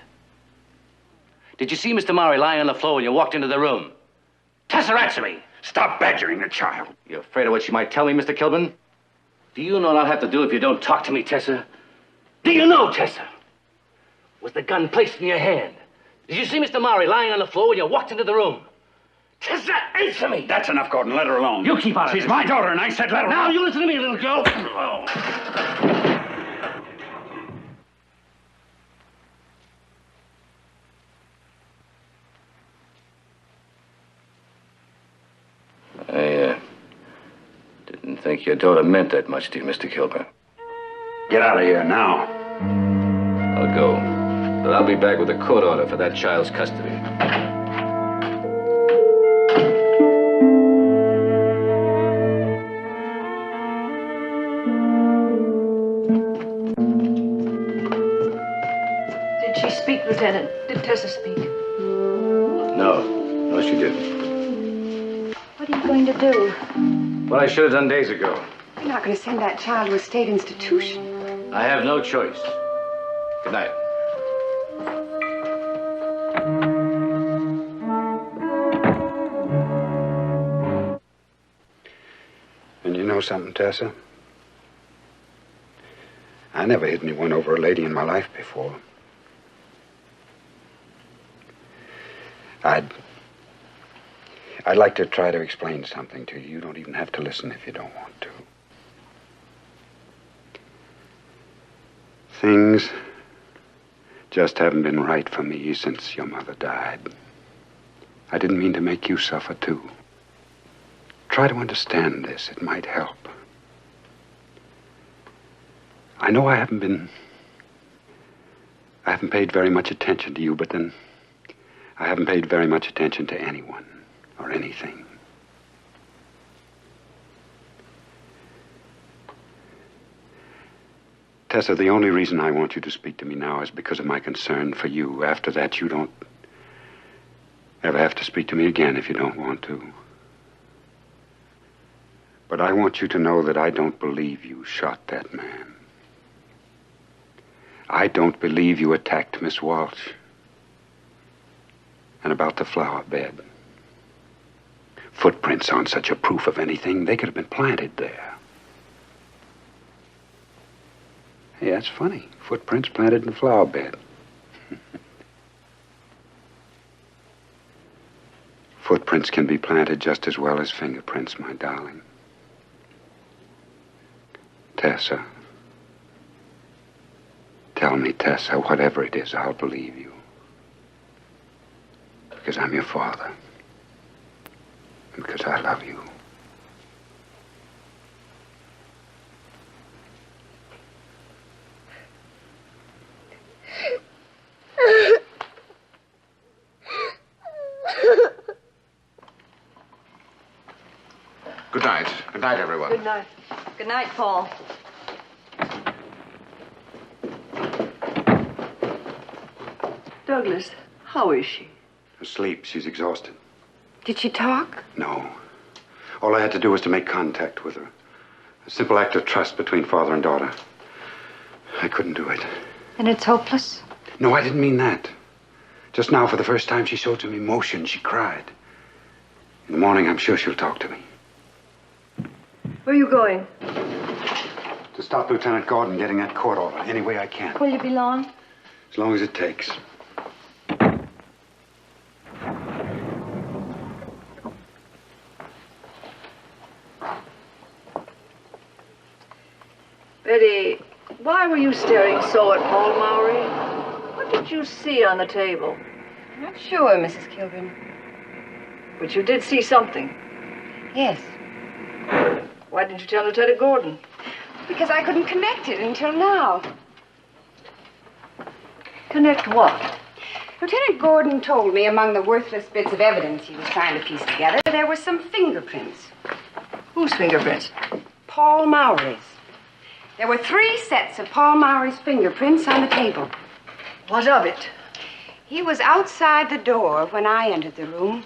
Did you see Mr. Mowry lying on the floor when you walked into the room? Tessa, answer me. Stop badgering the child. You're afraid of what she might tell me, Mr. Kilburn? Do you know what I'll have to do if you don't talk to me, Tessa? Do you know, Tessa? Was the gun placed in your hand? Did you see Mr. Mowry lying on the floor when you walked into the room? Tessa, answer me! That's enough, Gordon. Let her alone. You keep out of She's this. my daughter, and I said let her Now, alone. you listen to me, little girl. I didn't think your daughter meant that much to you, Mr. Kilburn. Get out of here now. I'll go. But I'll be back with a court order for that child's custody. Did she speak, Lieutenant? Did Tessa speak? No, she didn't. What are you going to do? What I should have done days ago. You're not going to send that child to a state institution. I have no choice. Good night. And you know something, Tessa? I never hit anyone over a lady in my life before. I'd like to try to explain something to you. You don't even have to listen if you don't want to. Things just haven't been right for me since your mother died. I didn't mean to make you suffer, too. Try to understand this. It might help. I know I haven't paid very much attention to you, but then I haven't paid very much attention to anyone or anything. Tessa, the only reason I want you to speak to me now is because of my concern for you. After that, you don't ever have to speak to me again if you don't want to. But I want you to know that I don't believe you shot that man. I don't believe you attacked Miss Walsh. And about the flower bed. Footprints aren't such a proof of anything. They could have been planted there. Hey, that's funny. Footprints planted in the flower bed. Footprints can be planted just as well as fingerprints, my darling. Tessa. Tell me, Tessa, whatever it is, I'll believe you. Because I'm your father. And because I love you. Good night. Good night, everyone. Good night. Good night, Paul. Douglas, how is she? Asleep. She's exhausted. Did she talk? No. All I had to do was to make contact with her. A simple act of trust between father and daughter. I couldn't do it. And it's hopeless? No, I didn't mean that. Just now, for the first time, she showed some emotion. She cried. In the morning, I'm sure she'll talk to me. Where are you going? To stop Lieutenant Gordon getting that court order any way I can. Will you be long? As long as it takes. Betty, why were you staring so at Paul Mowry? What did you see on the table? I'm not sure, Mrs. Kilburn. But you did see something. Yes. Why didn't you tell Lieutenant Gordon? Because I couldn't connect it until now. Connect what? Lieutenant Gordon told me among the worthless bits of evidence he was trying to piece together, there were some fingerprints. Whose fingerprints? Paul Mowry's. There were 3 sets of Paul Mowry's fingerprints on the table. What of it? He was outside the door when I entered the room.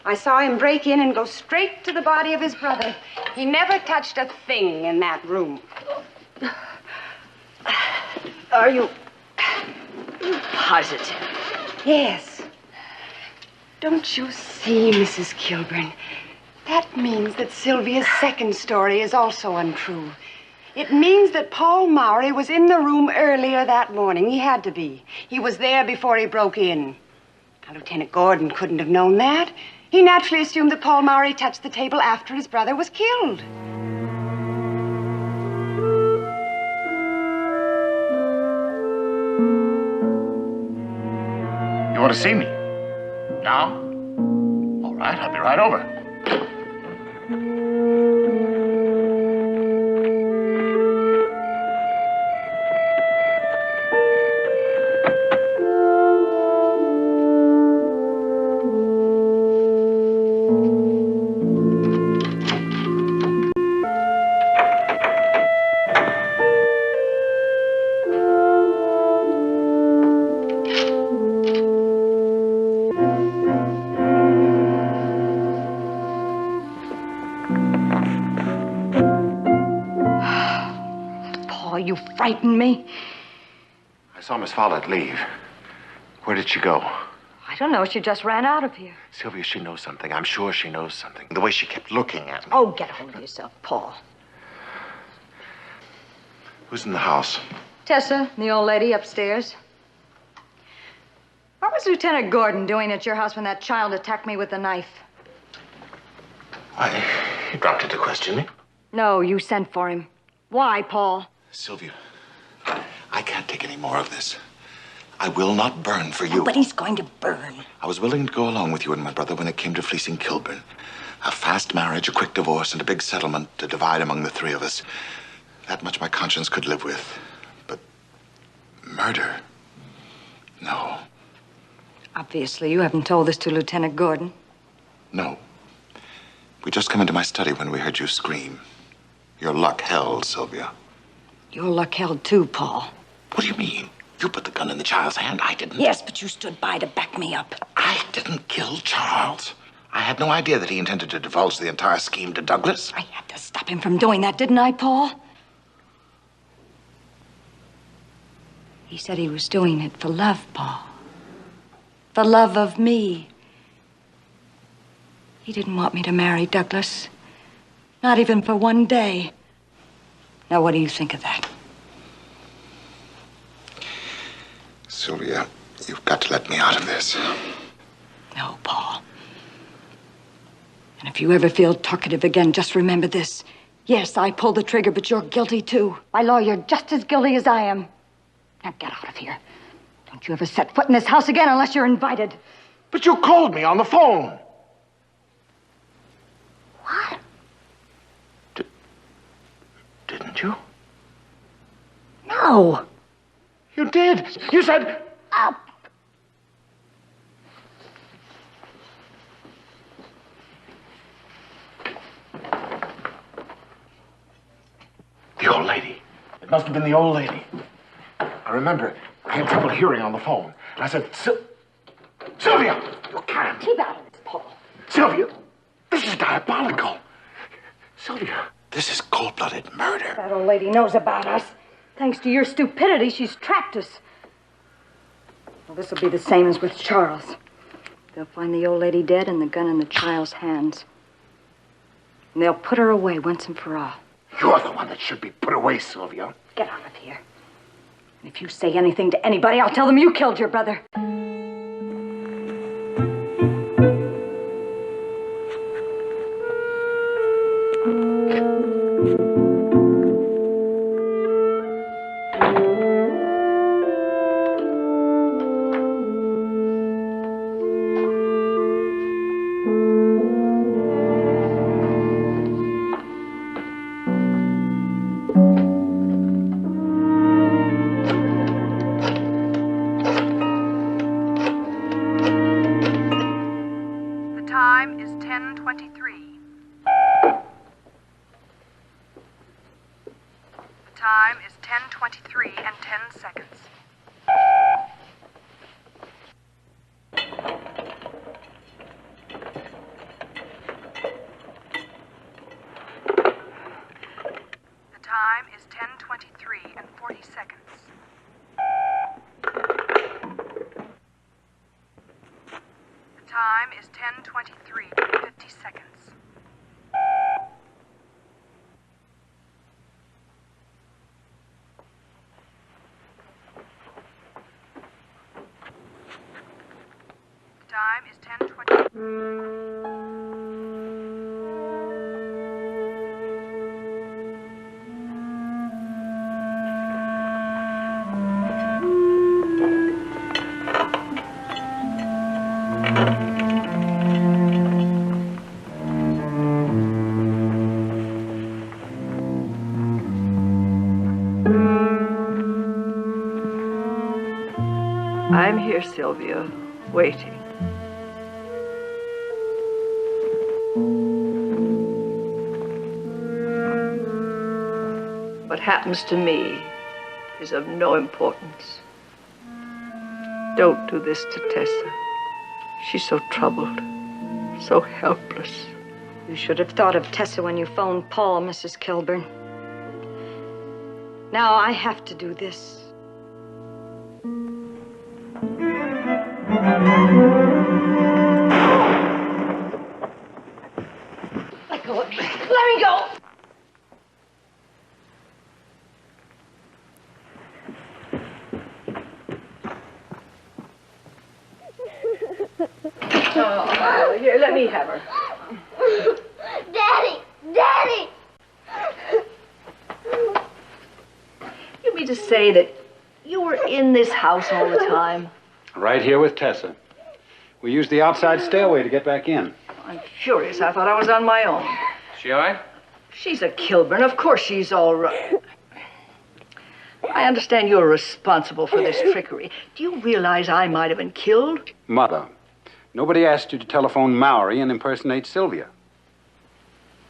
I saw him break in and go straight to the body of his brother. He never touched a thing in that room. Are you positive? Yes. Don't you see, Mrs. Kilburn? That means that Sylvia's second story is also untrue. It means that Paul Mowry was in the room earlier that morning. He had to be. He was there before he broke in. Now, Lieutenant Gordon couldn't have known that. He naturally assumed that Paul Mowry touched the table after his brother was killed. You want to see me? Now? All right, I'll be right over. You frightened me. I saw Miss Follett leave. Where did she go? I don't know. She just ran out of here. Sylvia, she knows something. I'm sure she knows something. The way she kept looking at me. Oh, get a hold of yourself, Paul. Who's in the house? Tessa, the old lady upstairs. What was Lieutenant Gordon doing at your house when that child attacked me with a knife? He dropped in to question me. No, you sent for him. Why, Paul? Sylvia, I can't take any more of this. I will not burn for you. Nobody's going to burn. I was willing to go along with you and my brother when it came to fleecing Kilburn. A fast marriage, a quick divorce, and a big settlement to divide among the three of us. That much my conscience could live with. But murder? No. Obviously, you haven't told this to Lieutenant Gordon. No. We just come into my study when we heard you scream. Your luck held, Sylvia. Your luck held too, Paul. What do you mean? You put the gun in the child's hand. I didn't. Yes, but you stood by to back me up. I didn't kill Charles. I had no idea that he intended to divulge the entire scheme to Douglas. I had to stop him from doing that, didn't I, Paul? He said he was doing it for love, Paul. For love of me. He didn't want me to marry Douglas. Not even for one day. Now, what do you think of that? Sylvia, you've got to let me out of this. No, Paul. And if you ever feel talkative again, just remember this. Yes, I pulled the trigger, but you're guilty, too. By law, you're just as guilty as I am. Now, get out of here. Don't you ever set foot in this house again unless you're invited. But you called me on the phone. What? Didn't you? No. You did. You said... Up. The old lady. It must have been the old lady. I remember I had trouble hearing on the phone. And I said, Sylvia, you can't. Keep out of this, Paul. Sylvia, this is diabolical. Sylvia, this is cold-blooded murder. That old lady knows about us. Thanks to your stupidity, she's trapped us. Well, this will be the same as with Charles. They'll find the old lady dead and the gun in the child's hands. And they'll put her away once and for all. You're the one that should be put away, Sylvia. Get out of here. And if you say anything to anybody, I'll tell them you killed your brother. Time is 10:23. The time is 10:23 and 10 seconds. The time is 10:23 and 40 seconds. The time is 10:23 and 50 seconds. I'm here, Sylvia, waiting. What happens to me is of no importance. Don't do this to Tessa. She's so troubled, so helpless. You should have thought of Tessa when you phoned Paul, Mrs. Kilburn. Now I have to do this. Let go of me. Let me go. Oh, here, let me have her. Daddy! Daddy! You mean to say that you were in this house all the time? Right here with Tessa. We used the outside stairway to get back in. I'm furious. I thought I was on my own. She all right? She's a Kilburn. Of course she's all right. I understand you're responsible for this trickery. Do you realize I might have been killed? Mother, nobody asked you to telephone Maori and impersonate Sylvia.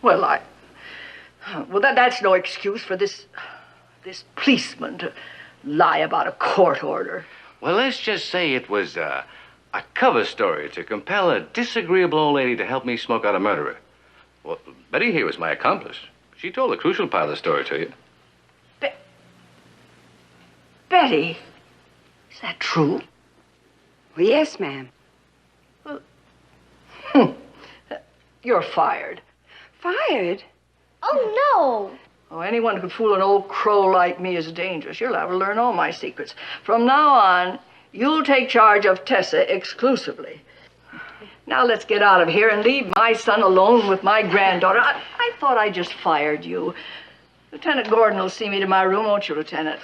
Well, that's no excuse for this policeman to lie about a court order. Well, let's just say it was a cover story to compel a disagreeable old lady to help me smoke out a murderer. Well, Betty here was my accomplice. She told the crucial part of the story to you. Betty, is that true? Well, yes, ma'am. You're fired. Fired? Oh, no! Oh, anyone who could fool an old crow like me is dangerous. You'll have to learn all my secrets. From now on, you'll take charge of Tessa exclusively. Now let's get out of here and leave my son alone with my granddaughter. I thought I just fired you. Lieutenant Gordon will see me to my room, won't you, Lieutenant?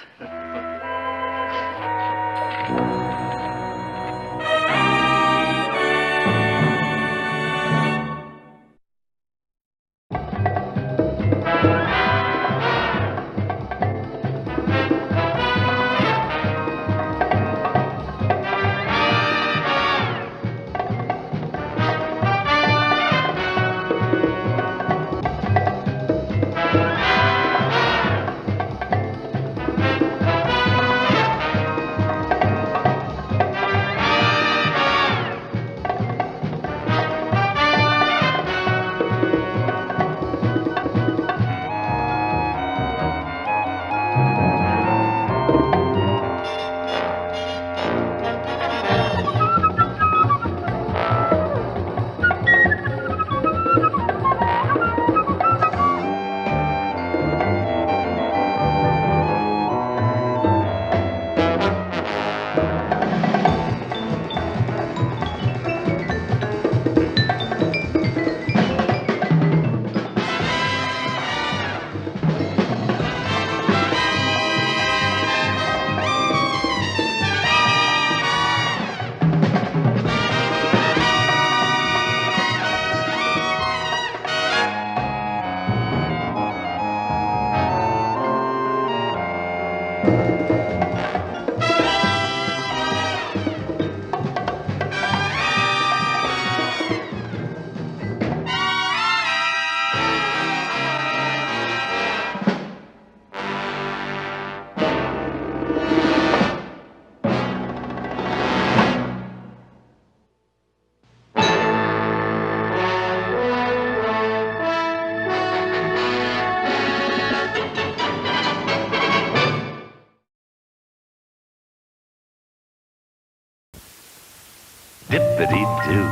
Dippity-doo.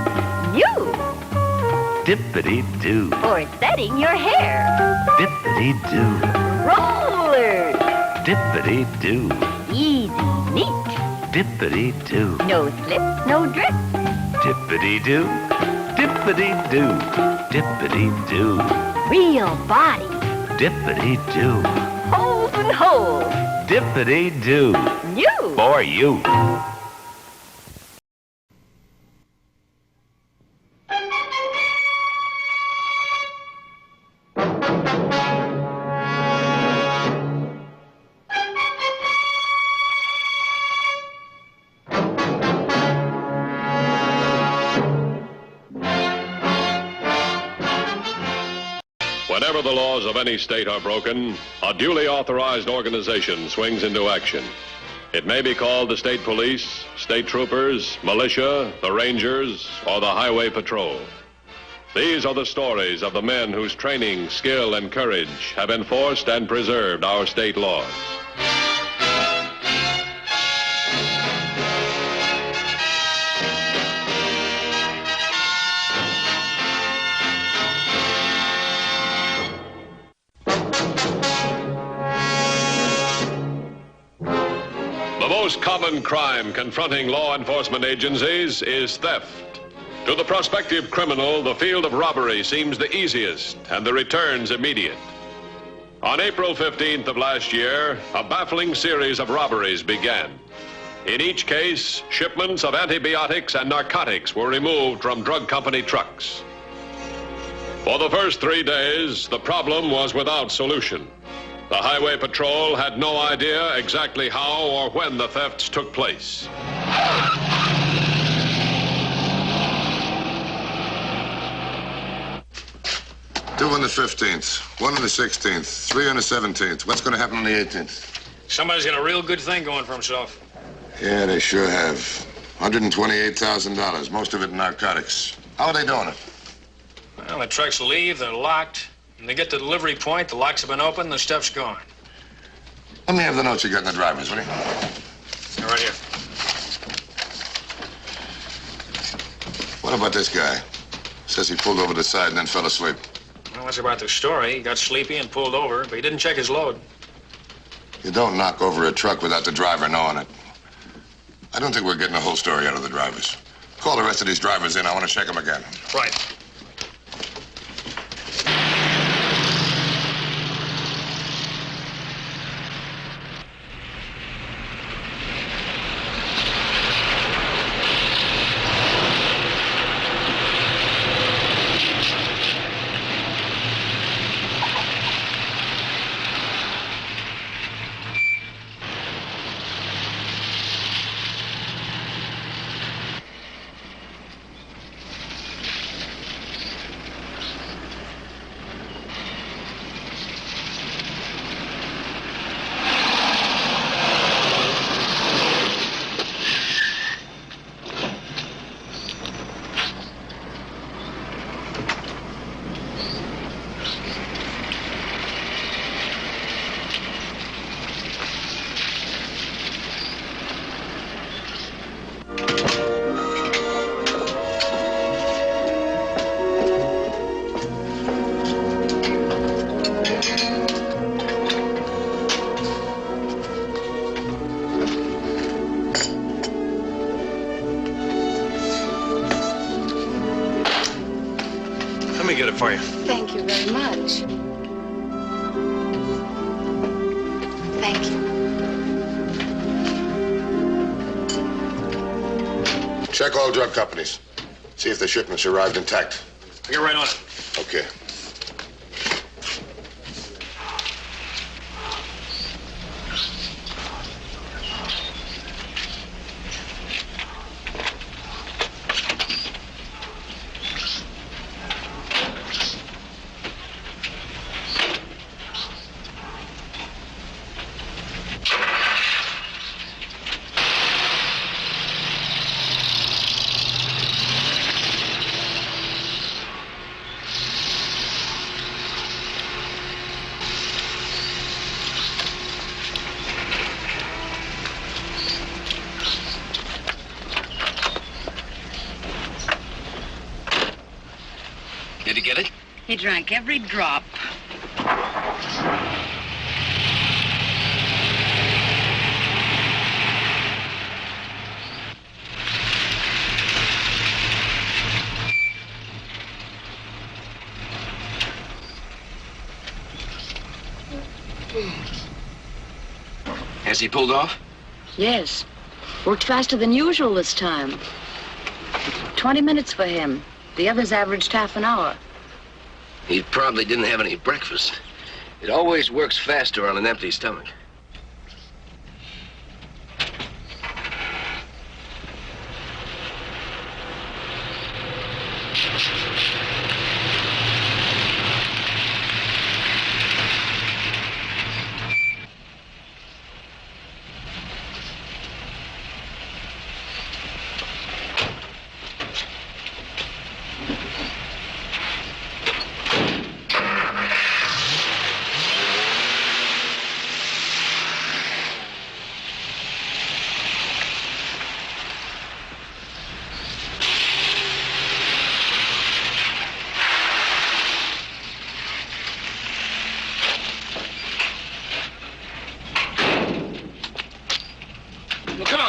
You! Dippity-doo. For setting your hair. Dippity-doo. Rollers. Dippity-doo. Easy, neat. Dippity-doo. No slip, no drip. Dippity-doo. Dippity-doo, dippity-doo, Real body. dippity-doo, Holes and holes. dippity-doo. You. For you. Whenever the laws of any state are broken, a duly authorized organization swings into action. It may be called the state police, state troopers, militia, the rangers, or the highway patrol. These are the stories of the men whose training, skill, and courage have enforced and preserved our state laws. The most common crime confronting law enforcement agencies is theft. To the prospective criminal, the field of robbery seems the easiest and the returns immediate. On April 15th of last year, a baffling series of robberies began. In each case, shipments of antibiotics and narcotics were removed from drug company trucks. For the first 3 days, the problem was without solution. The Highway Patrol had no idea exactly how or when the thefts took place. 2 on the 15th, 1 on the 16th, 3 on the 17th. What's going to happen on the 18th? Somebody's got a real good thing going for himself. Yeah, they sure have. $128,000, most of it in narcotics. How are they doing it? Well, the trucks leave, they're locked. When they get to the delivery point, the locks have been opened, the stuff's gone. Let me have the notes you got in the drivers, will you? They're right here. What about this guy? Says he pulled over the side and then fell asleep. Well, that's about the story. He got sleepy and pulled over, but he didn't check his load. You don't knock over a truck without the driver knowing it. I don't think we're getting the whole story out of the drivers. Call the rest of these drivers in. I want to check them again. Right. Let me get it for you. Thank you very much. Thank you. Check all drug companies. See if the shipments arrived intact. I'll get right on it. Okay. Did he get it? He drank every drop. Has he pulled off? Yes. Worked faster than usual this time. 20 minutes for him. The others averaged half an hour. He probably didn't have any breakfast. It always works faster on an empty stomach.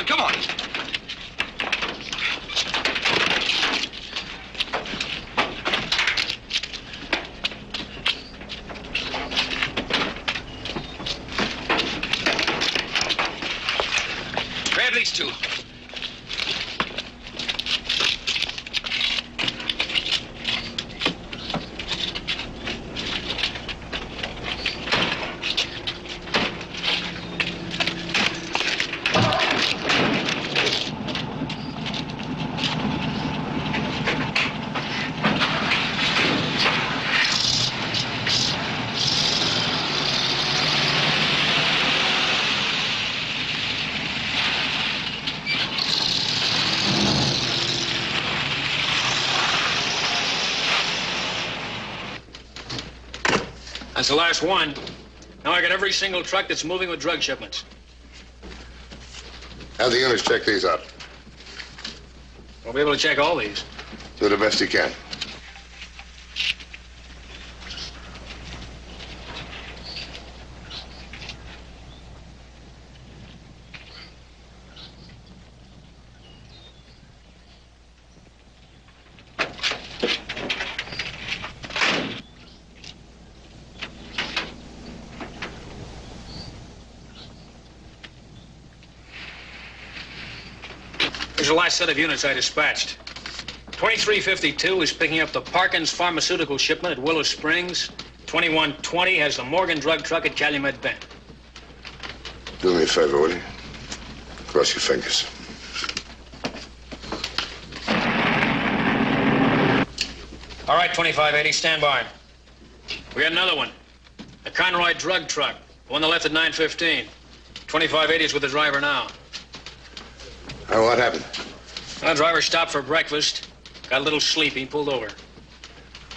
Come on. Grab these two. That's the last one. Now I got every single truck that's moving with drug shipments. Have the units check these out. We'll be able to check all these. Do the best you can. Here's the last set of units I dispatched. 2352 is picking up the Parkins pharmaceutical shipment at Willow Springs. 2120 has the Morgan drug truck at Calumet Bend. Do me a favor, will you? Cross your fingers. All right, 2580, stand by. We got another one. The Conroy drug truck, the one that left at 9:15. 2580 is with the driver now. What happened? The driver stopped for breakfast, got a little sleepy, pulled over.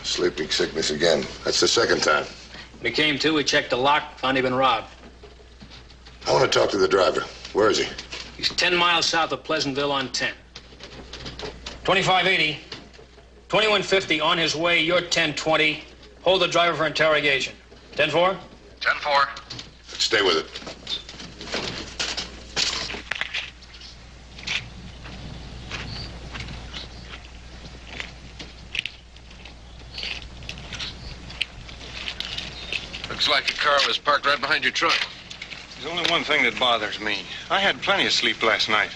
Sleeping sickness again. That's the second time. When he came to, we checked the lock, found he'd been robbed. I want to talk to the driver. Where is he? He's 10 miles south of Pleasantville on 10. 2580, 2150 on his way, you're 1020. Hold the driver for interrogation. 10-4? 10-4. Stay with it. Looks like a car was parked right behind your truck. There's only one thing that bothers me. I had plenty of sleep last night.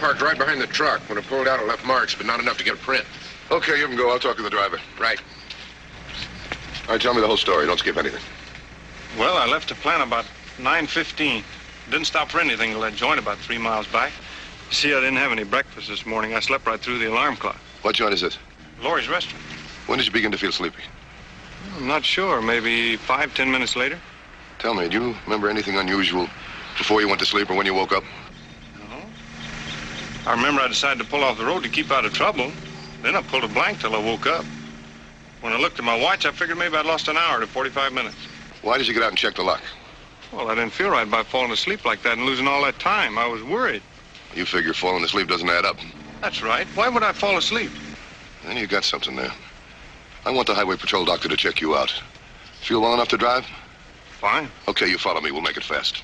Parked right behind the truck. When it pulled out, it left marks, but not enough to get a print. Okay, you can go. I'll talk to the driver. Right. All right, tell me the whole story. Don't skip anything. Well, I left the plant about 9:15. Didn't stop for anything till that joint about 3 miles back. You see, I didn't have any breakfast this morning. I slept right through the alarm clock. What joint is this? Lori's restaurant. When did you begin to feel sleepy? I'm not sure. Maybe 5-10 minutes later. Tell me, do you remember anything unusual before you went to sleep or when you woke up? I remember I decided to pull off the road to keep out of trouble. Then I pulled a blank till I woke up. When I looked at my watch, I figured maybe I'd lost an hour to 45 minutes. Why did you get out and check the lock? Well, I didn't feel right about falling asleep like that and losing all that time. I was worried. You figure falling asleep doesn't add up. That's right. Why would I fall asleep? Then you got something there. I want the highway patrol doctor to check you out. Feel well enough to drive? Fine. Okay, you follow me. We'll make it fast.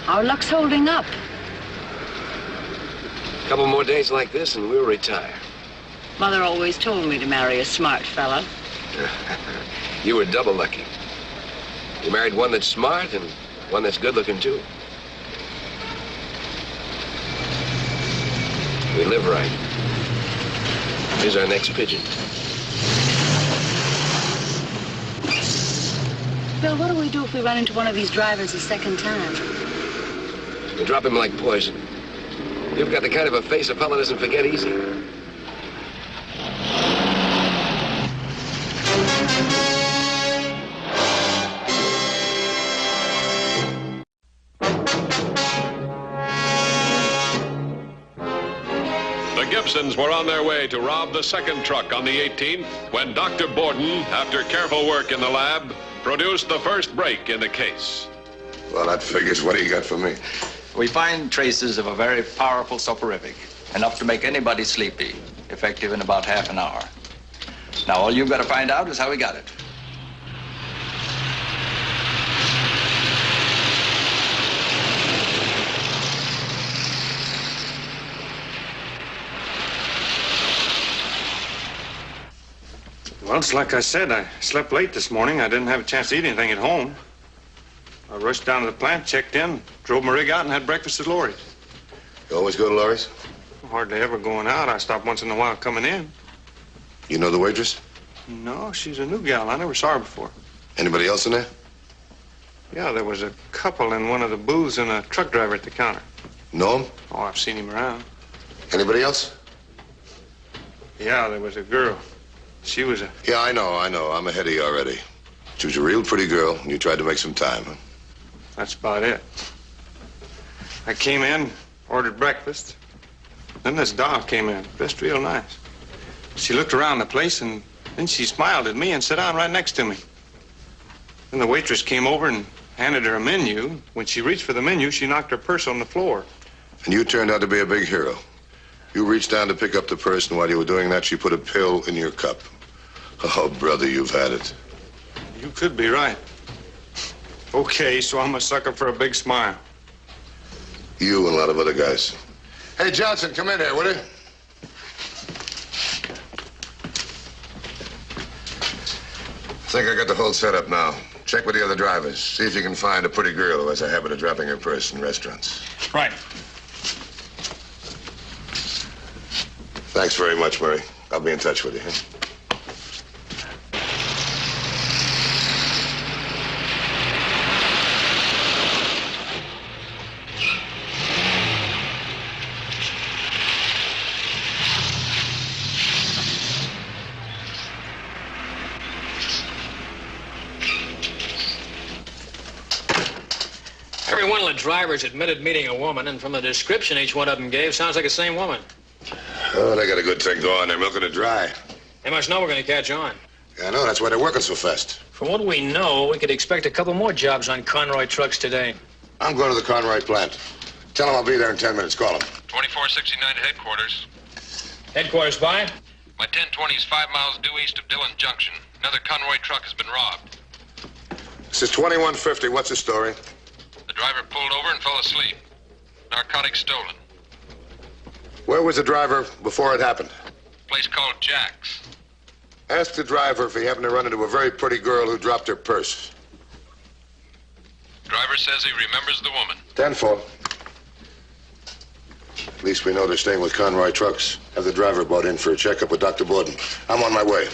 Our luck's holding up. A couple more days like this and we'll retire. Mother always told me to marry a smart fella. You were double lucky. You married one that's smart and one that's good looking too. We live right. Here's our next pigeon. Bill, what do we do if we run into one of these drivers a second time? We drop him like poison. You've got the kind of a face a fella doesn't forget easy. The Gibsons were on their way to rob the second truck on the 18th when Dr. Borden, after careful work in the lab, produced the first break in the case. Well, that figures. What do you got for me? We find traces of a very powerful soporific, enough to make anybody sleepy, effective in about half an hour. Now, all you've got to find out is how we got it. Well, it's like I said, I slept late this morning. I didn't have a chance to eat anything at home. I rushed down to the plant, checked in, drove my rig out, and had breakfast at Lori's. You always go to Lori's? Hardly ever going out. I stop once in a while coming in. You know the waitress? No, she's a new gal. I never saw her before. Anybody else in there? Yeah, there was a couple in one of the booths and a truck driver at the counter. Know him? Oh, I've seen him around. Anybody else? Yeah, there was a girl. She was a... Yeah, I know. I'm ahead of you already. She was a real pretty girl, and you tried to make some time, huh? That's about it. I came in, ordered breakfast. Then this doll came in, dressed real nice. She looked around the place, and then she smiled at me and sat down right next to me. Then the waitress came over and handed her a menu. When she reached for the menu, she knocked her purse on the floor. And you turned out to be a big hero. You reached down to pick up the purse, and while you were doing that, she put a pill in your cup. Oh, brother, you've had it. You could be right. Okay, so I'm a sucker for a big smile. You and a lot of other guys. Hey, Johnson, come in here, will you? I think I got the whole setup now. Check with the other drivers. See if you can find a pretty girl who has a habit of dropping her purse in restaurants. Right. Thanks very much, Murray. I'll be in touch with you. Huh? Every one of the drivers admitted meeting a woman, and from the description each one of them gave, sounds like the same woman. Oh, they got a good thing going. They're milking it dry. They must know we're going to catch on. Yeah, I know. That's why they're working so fast. From what we know, we could expect a couple more jobs on Conroy trucks today. I'm going to the Conroy plant. Tell them I'll be there in 10 minutes. Call them. 2469 to headquarters. Headquarters by? My 1020 is 5 miles due east of Dillon Junction. Another Conroy truck has been robbed. This is 2150. What's the story? The driver pulled over and fell asleep. Narcotics stolen. Where was the driver before it happened? Place called Jack's. Ask the driver if he happened to run into a very pretty girl who dropped her purse. Driver says he remembers the woman. 10-4. At least we know they're staying with Conroy Trucks. Have the driver brought in for a checkup with Dr. Borden. I'm on my way.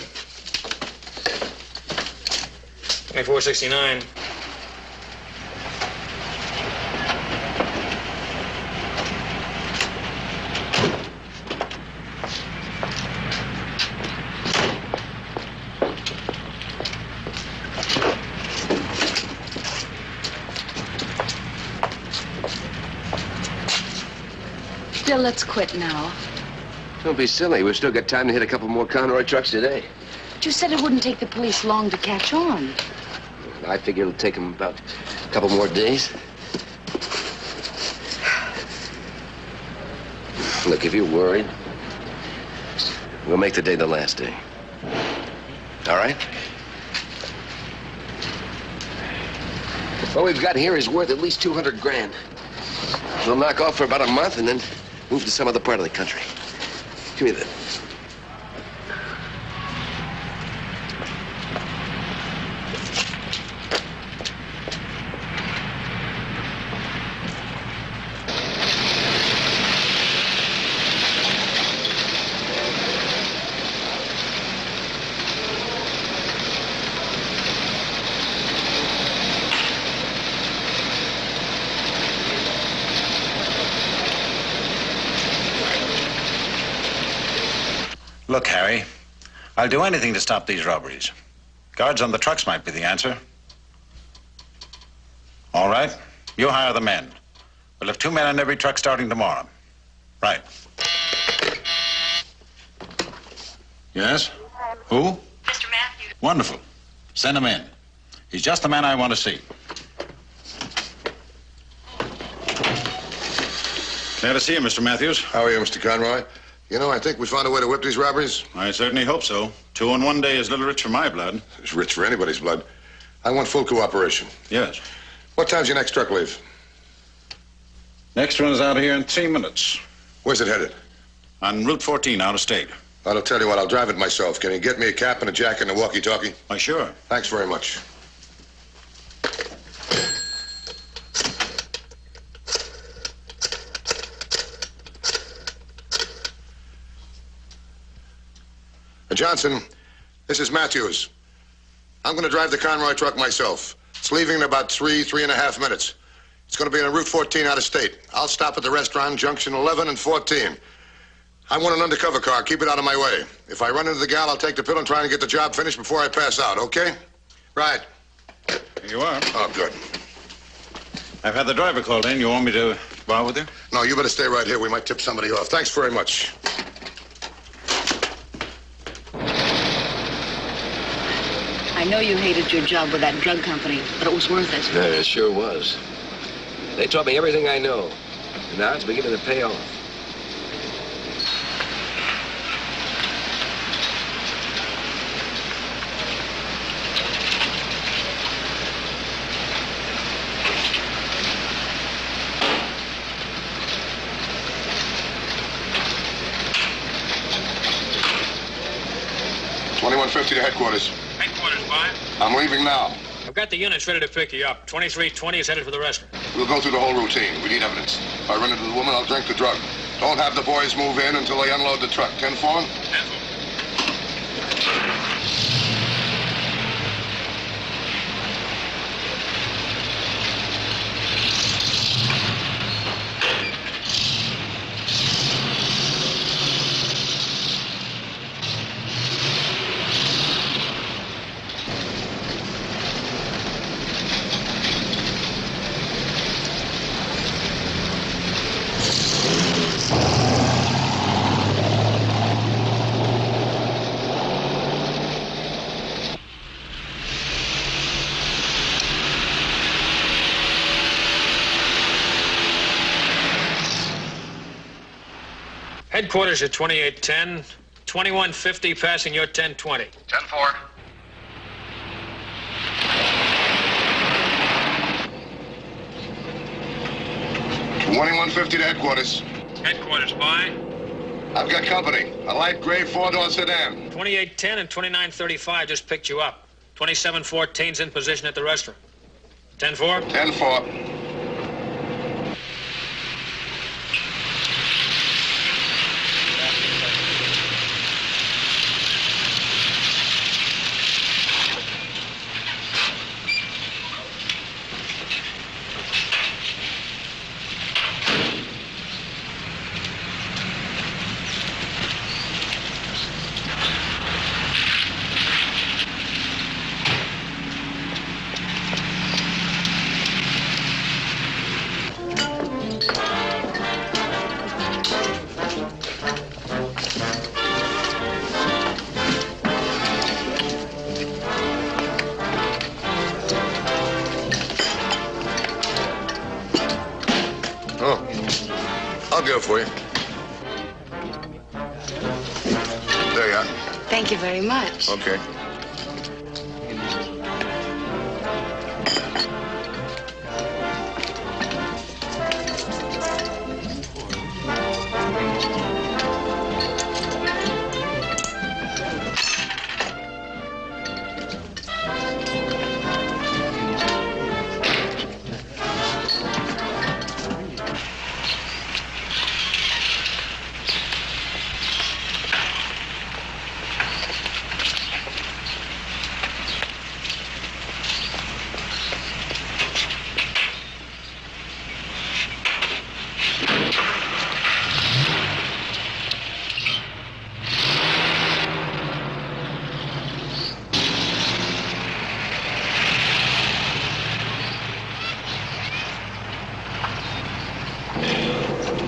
2469. let's quit now. Don't be silly. We've still got time to hit a couple more Conroy trucks today. But you said it wouldn't take the police long to catch on. I figure it'll take them about a couple more days. Look, if you're worried, we'll make today the last day. All right? What we've got here is worth at least 200 grand. We'll knock off for about a month and then move to some other part of the country. Give me that. Look, Harry, I'll do anything to stop these robberies. Guards on the trucks might be the answer. All right, you hire the men. We'll have 2 men on every truck starting tomorrow. Right. Yes? Who? Mr. Matthews. Wonderful. Send him in. He's just the man I want to see. Glad to see you, Mr. Matthews. How are you, Mr. Conroy? You know, I think we found a way to whip these robberies. I certainly hope so. 2 in 1 day is a little rich for my blood. It's rich for anybody's blood. I want full cooperation. Yes. What time's your next truck leave? Next one is out of here in 3 minutes. Where's it headed? On Route 14, out of state. I'll tell you what, I'll drive it myself. Can you get me a cap and a jacket and a walkie-talkie? Why, sure. Thanks very much. Johnson, this is Matthews. I'm going to drive the Conroy truck myself. It's leaving in about 3.5 minutes. It's going to be on Route 14 out of state. I'll stop at the restaurant, junction 11 and 14. I want an undercover car. Keep it out of my way. If I run into the gal, I'll take the pill and try and get the job finished before I pass out, okay? Right. Here you are. Oh, good. I've had the driver called in. You want me to go out with you? No, you better stay right here. We might tip somebody off. Thanks very much. I know you hated your job with that drug company, but it was worth it. Yeah, it sure was. They taught me everything I know. And now it's beginning to pay off. $21.50 to headquarters. Headquarters, by. I'm leaving now. I've got the units ready to pick you up. 2320 is headed for the restaurant. We'll go through the whole routine. We need evidence. If I run into the woman, I'll drink the drug. Don't have the boys move in until they unload the truck. 10-4? 10-4. Headquarters at 2810, 2150 passing your 1020. 10-4. $21.50 to headquarters. Headquarters, by. I've got company. A light gray four-door sedan. 2810 and 2935 just picked you up. 2714's in position at the restaurant. 10-4? 10-4. bill for you. There you are. Thank you very much. Okay.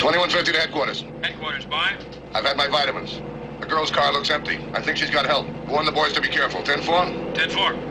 $21.50 to headquarters. Headquarters, by? I've had my vitamins. The girl's car looks empty. I think she's got help. Warn the boys to be careful. 10-4? 10-4.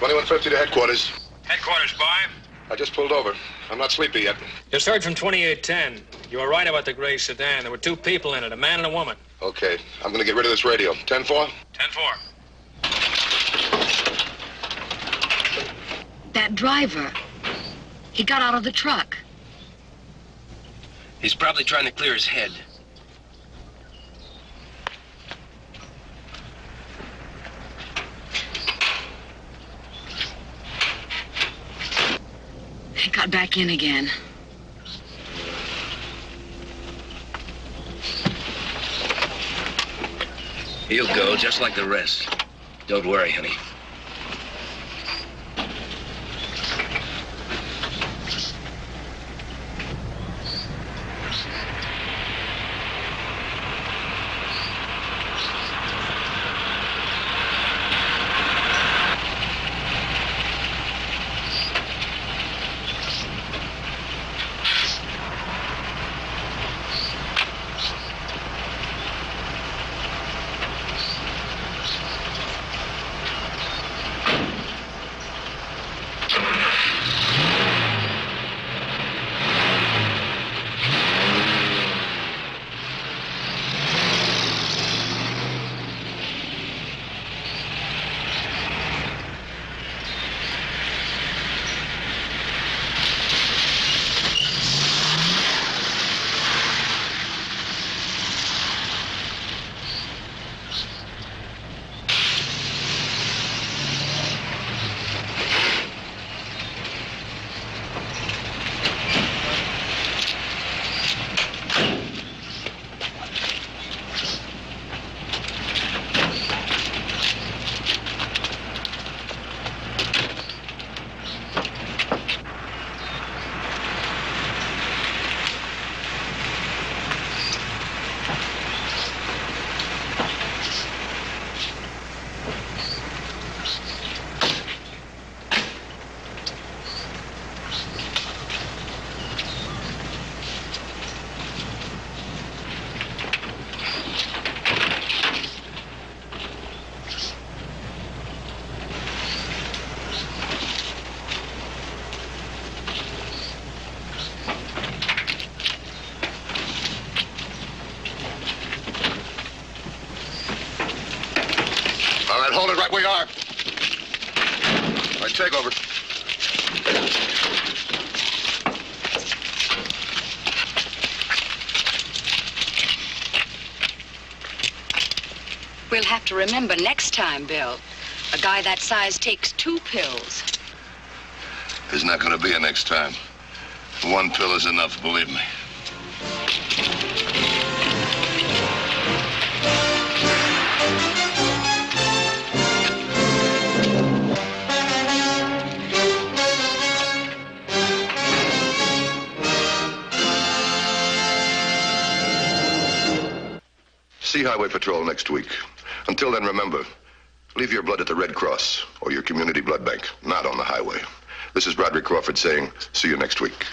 $21.50 to headquarters. Headquarters, by? I just pulled over. I'm not sleepy yet. Just heard from 2810. You were right about the gray sedan. There were two people in it, a man and a woman. Okay, I'm gonna get rid of this radio. 10-4? 10-4. That driver. He got out of the truck. He's probably trying to clear his head. He got back in again. He'll go just like the rest. Don't worry, honey. Hold it right where you are. All right, take over. We'll have to remember next time, Bill. A guy that size takes 2 pills. There's not going to be a next time. 1 pill is enough, believe me. See Highway Patrol next week. Until then, remember, leave your blood at the Red Cross or your community blood bank, not on the highway. This is Broderick Crawford saying, see you next week.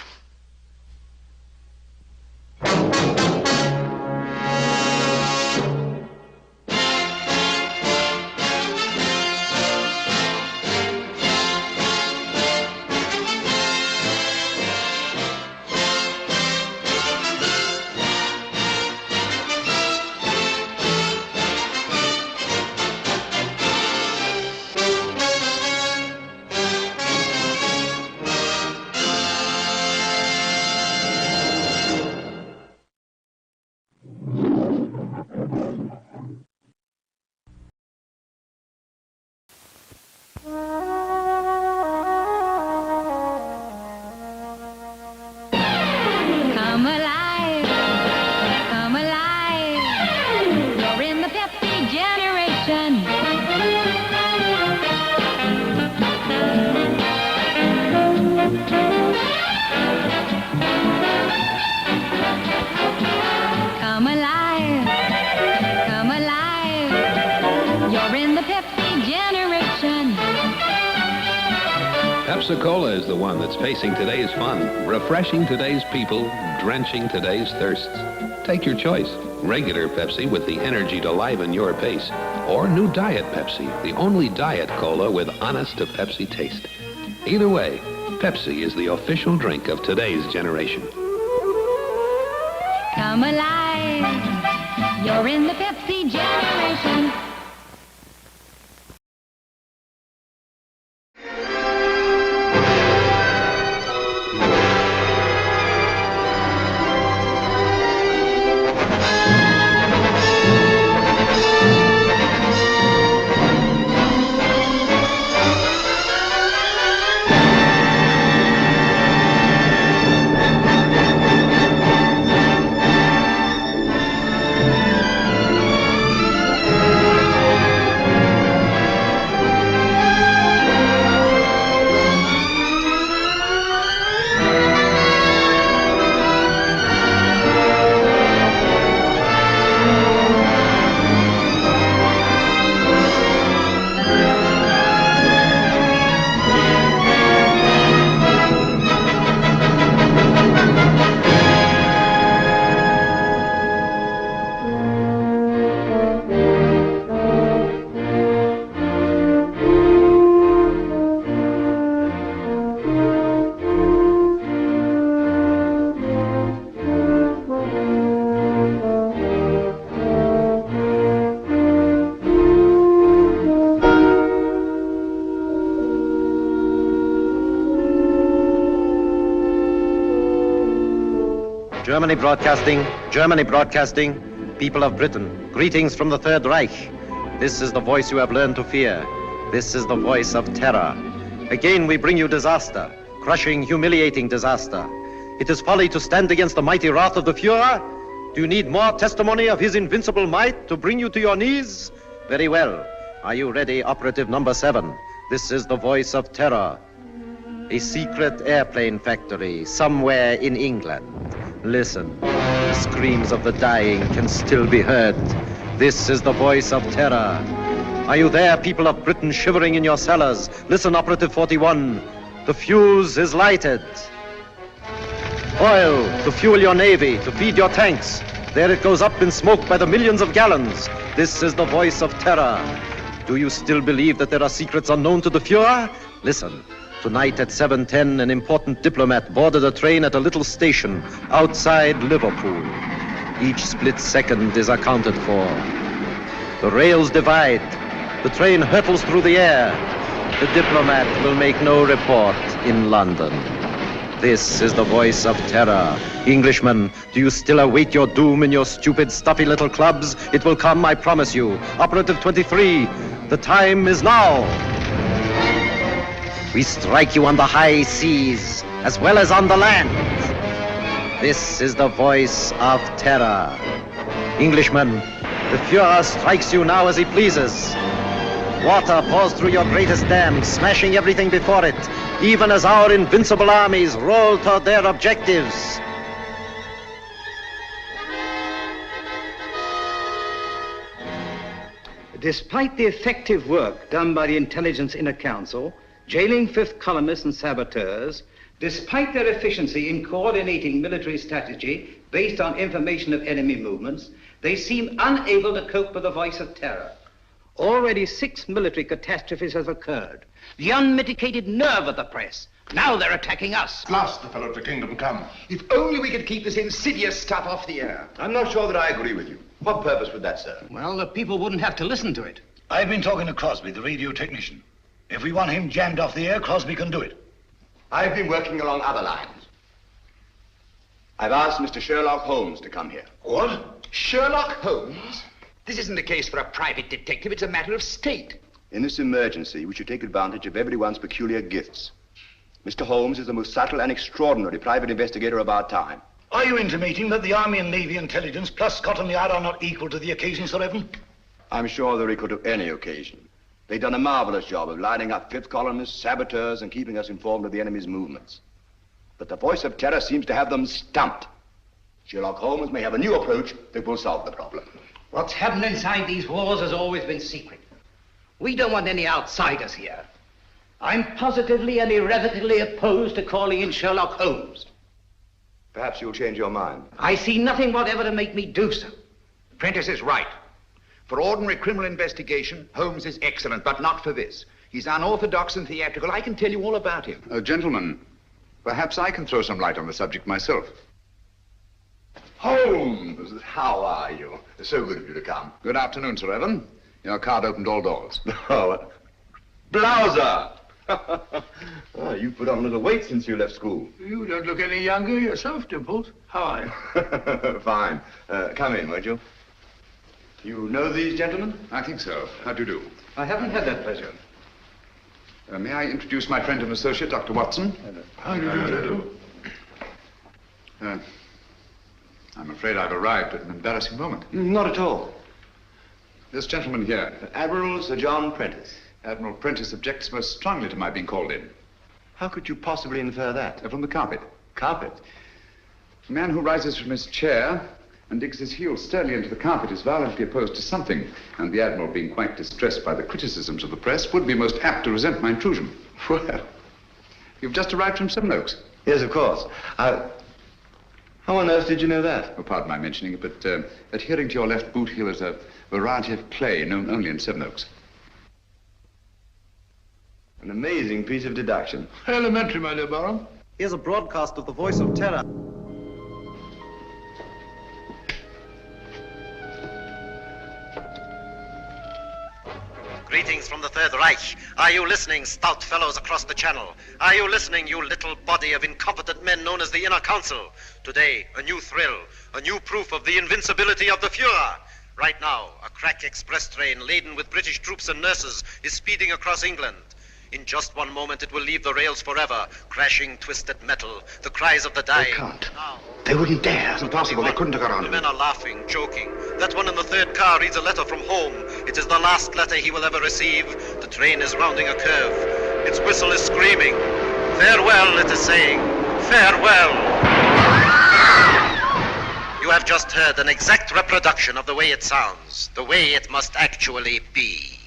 Come alive, come alive. You're in the Pepsi generation. Come alive, come alive. You're in the Pepsi generation. Pepsi-Cola is the one that's facing today's fun, refreshing today's people, drenching today's thirsts. Take your choice. Regular Pepsi with the energy to liven your pace. Or new Diet Pepsi, the only diet cola with honest-to-Pepsi taste. Either way, Pepsi is the official drink of today's generation. Come alive. You're in the Pepsi generation. Germany broadcasting, people of Britain, greetings from the Third Reich. This is the voice you have learned to fear. This is the voice of terror. Again we bring you disaster, crushing, humiliating disaster. It is folly to stand against the mighty wrath of the Fuhrer. Do you need more testimony of his invincible might to bring you to your knees? Very well. Are you ready, Operative Number 7? This is the voice of terror. A secret airplane factory somewhere in England. Listen, the screams of the dying can still be heard. This is the voice of terror. Are you there, people of Britain, shivering in your cellars? Listen, Operative 41. The fuse is lighted. Oil to fuel your navy, to feed your tanks. There it goes up in smoke by the millions of gallons. This is the voice of terror. Do you still believe that there are secrets unknown to the Fuhrer? Listen. Tonight at 7:10, an important diplomat boarded a train at a little station outside Liverpool. Each split second is accounted for. The rails divide. The train hurtles through the air. The diplomat will make no report in London. This is the voice of terror. Englishmen, do you still await your doom in your stupid, stuffy little clubs? It will come, I promise you. Operative 23, the time is now. We strike you on the high seas, as well as on the land. This is the voice of terror. Englishmen, the Fuhrer strikes you now as he pleases. Water pours through your greatest dam, smashing everything before it, even as our invincible armies roll toward their objectives. Despite the effective work done by the Intelligence Inner Council, jailing fifth columnists and saboteurs, despite their efficiency in coordinating military strategy based on information of enemy movements, they seem unable to cope with the voice of terror. Already 6 military catastrophes have occurred. The unmitigated nerve of the press. Now they're attacking us. At last the fellow to kingdom come. If only we could keep this insidious stuff off the air. I'm not sure that I agree with you. What purpose would that serve? Well, the people wouldn't have to listen to it. I've been talking to Crosby, the radio technician. If we want him jammed off the air, Crosby can do it. I've been working along other lines. I've asked Mr. Sherlock Holmes to come here. What? Sherlock Holmes? This isn't a case for a private detective, it's a matter of state. In this emergency, we should take advantage of everyone's peculiar gifts. Mr. Holmes is the most subtle and extraordinary private investigator of our time. Are you intimating that the Army and Navy intelligence plus Scotland Yard are not equal to the occasion, Sir Evan? I'm sure they're equal to any occasion. They've done a marvelous job of lining up fifth columnists, saboteurs, and keeping us informed of the enemy's movements. But the voice of terror seems to have them stumped. Sherlock Holmes may have a new approach that will solve the problem. What's happened inside these walls has always been secret. We don't want any outsiders here. I'm positively and irrevocably opposed to calling in Sherlock Holmes. Perhaps you'll change your mind. I see nothing whatever to make me do so. Prentice is right. For ordinary criminal investigation, Holmes is excellent, but not for this. He's unorthodox and theatrical. I can tell you all about him. Gentlemen, perhaps I can throw some light on the subject myself. Holmes, how are you? So good of you to come. Good afternoon, Sir Evan. Your card opened all doors. Oh, Blouser! Oh, you've put on a little weight since you left school. You don't look any younger yourself, Dimples. How are you? Fine. Come in, won't you? You know these gentlemen? I think so. How do you do? I haven't had that pleasure. May I introduce my friend and associate, Dr. Watson? How do you do? I'm afraid I've arrived at an embarrassing moment. Not at all. This gentleman here. Admiral Sir John Prentice. Admiral Prentice objects most strongly to my being called in. How could you possibly infer that? From the carpet. Carpet? A man who rises from his chair and digs his heels sternly into the carpet is violently opposed to something, and the Admiral, being quite distressed by the criticisms of the press, would be most apt to resent my intrusion. Well, you've just arrived from Sevenoaks. Yes, of course. How on earth did you know that? Oh, pardon my mentioning it, but adhering to your left boot heel is a variety of clay known only in Sevenoaks. An amazing piece of deduction. Elementary, my dear Baron. Here's a broadcast of the voice of terror. Greetings from the Third Reich. Are you listening, stout fellows across the channel? Are you listening, you little body of incompetent men known as the Inner Council? Today, a new thrill, a new proof of the invincibility of the Fuhrer. Right now, a crack express train laden with British troops and nurses is speeding across England. In just one moment, it will leave the rails forever, crashing twisted metal, the cries of the dying. They can't. They wouldn't dare. It's impossible. They couldn't have got on. The men are laughing, joking. That one in the third car reads a letter from home. It is the last letter he will ever receive. The train is rounding a curve. Its whistle is screaming. Farewell, it is saying. Farewell. You have just heard an exact reproduction of the way it sounds, the way it must actually be.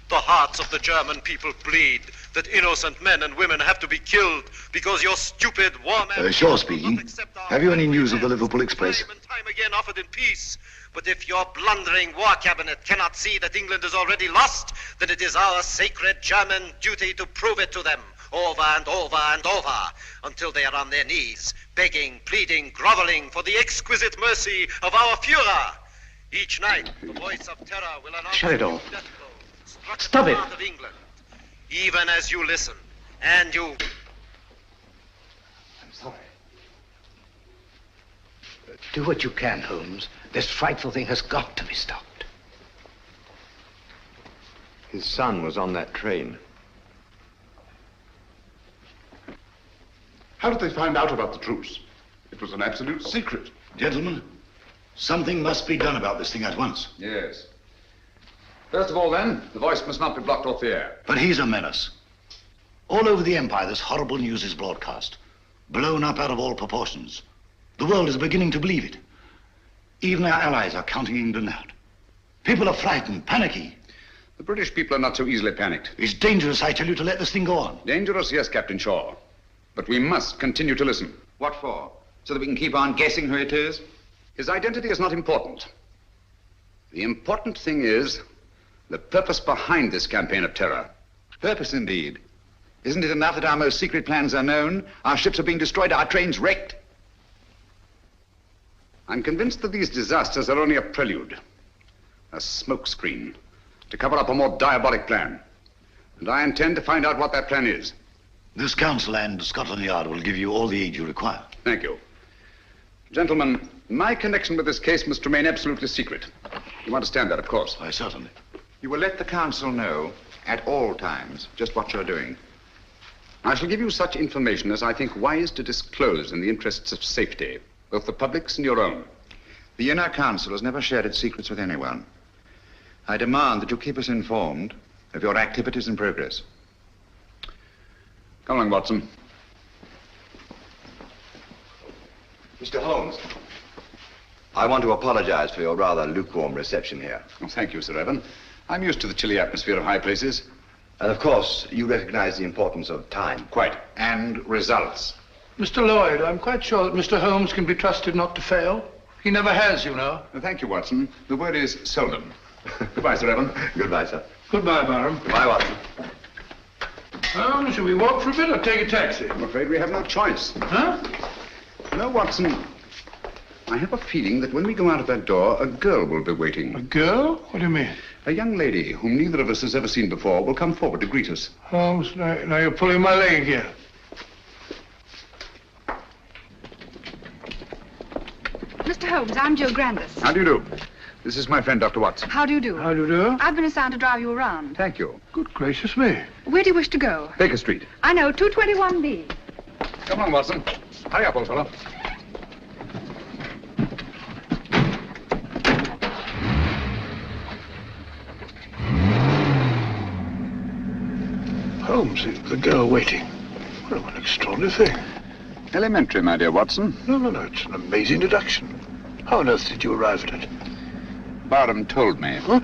The hearts of the German people bleed that innocent men and women have to be killed because your stupid war men... Shaw speaking. Have you any news of the Liverpool Express? Time and time again offered in peace. But if your blundering war cabinet cannot see that England is already lost, then it is our sacred German duty to prove it to them over and over and over until they are on their knees, begging, pleading, groveling for the exquisite mercy of our Führer. Each night, the voice of terror will announce... Shut it off. Stop it. Of England. Even as you listen, and you... I'm sorry. Do what you can, Holmes. This frightful thing has got to be stopped. His son was on that train. How did they find out about the troops? It was an absolute secret. Gentlemen, something must be done about this thing at once. Yes. First of all, then, the voice must not be blocked off the air. But he's a menace. All over the Empire, this horrible news is broadcast, blown up out of all proportions. The world is beginning to believe it. Even our allies are counting England out. People are frightened, panicky. The British people are not so easily panicked. It's dangerous, I tell you, to let this thing go on. Dangerous, yes, Captain Shaw. But we must continue to listen. What for? So that we can keep on guessing who it is? His identity is not important. The important thing is the purpose behind this campaign of terror. Purpose, indeed. Isn't it enough that our most secret plans are known, our ships are being destroyed, our trains wrecked? I'm convinced that these disasters are only a prelude, a smokescreen, to cover up a more diabolic plan. And I intend to find out what that plan is. This council and Scotland Yard will give you all the aid you require. Thank you. Gentlemen, my connection with this case must remain absolutely secret. You understand that, of course? Why, certainly. You will let the council know at all times just what you're doing. I shall give you such information as I think wise to disclose in the interests of safety, both the public's and your own. The inner council has never shared its secrets with anyone. I demand that you keep us informed of your activities and progress. Come along, Watson. Mr. Holmes, I want to apologize for your rather lukewarm reception here. Oh, thank you, Sir Evan. I'm used to the chilly atmosphere of high places. And of course, you recognize the importance of time. Quite. And results. Mr. Lloyd, I'm quite sure that Mr. Holmes can be trusted not to fail. He never has, you know. Thank you, Watson. The word is seldom. Goodbye, Sir Evan. Goodbye, sir. Goodbye, Barham. Goodbye, Watson. Shall we walk for a bit or take a taxi? I'm afraid we have no choice. Huh? You know, Watson, I have a feeling that when we go out of that door, a girl will be waiting. A girl? What do you mean? A young lady whom neither of us has ever seen before will come forward to greet us. Holmes, now you're pulling my leg here. Mr. Holmes, I'm Joe Grandis. How do you do? This is my friend, Dr. Watson. How do you do? How do you do? I've been assigned to drive you around. Thank you. Good gracious me. Where do you wish to go? Baker Street. I know, 221B. Come on, Watson. Hurry up, old fellow. Holmes, the girl waiting. What an extraordinary thing. Elementary, my dear Watson. No, it's an amazing deduction. How on earth did you arrive at it? Barham told me. Huh?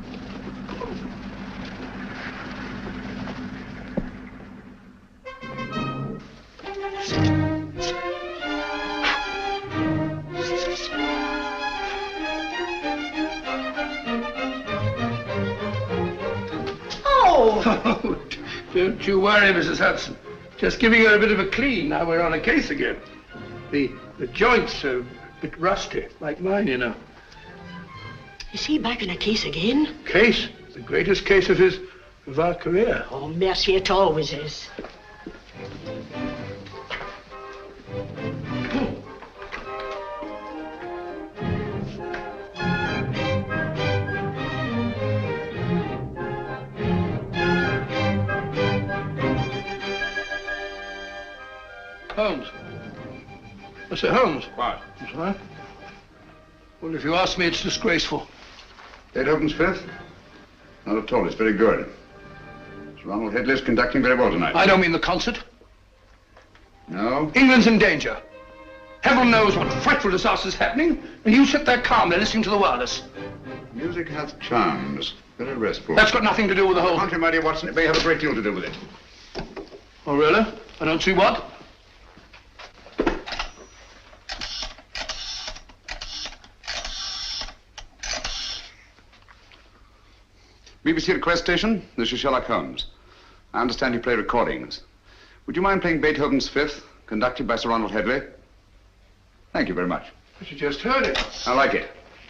Oh! Don't you worry, Mrs. Hudson. Just giving her a bit of a clean. Now we're on a case again. The joints are a bit rusty, like mine, you know. Is he back in a case again? Case? The greatest case of our career. Oh, mercy, it always is. Holmes. Mr. Holmes. What? I'm sorry. Well, if you ask me, it's disgraceful. Beethoven's Fifth? Not at all. It's very good. Sir Ronald Headley's conducting very well tonight. I don't mean the concert. No? England's in danger. Heaven knows what frightful disaster's happening, and you sit there calmly listening to the wireless. Music hath charms. Very restful. That's got nothing to do with the whole... Contrary, my dear Watson, it may have a great deal to do with it. Oh, really? I don't see what. BBC request station, this is Sherlock Holmes. I understand you play recordings. Would you mind playing Beethoven's Fifth, conducted by Sir Ronald Headley? Thank you very much. But you just heard it. I like it.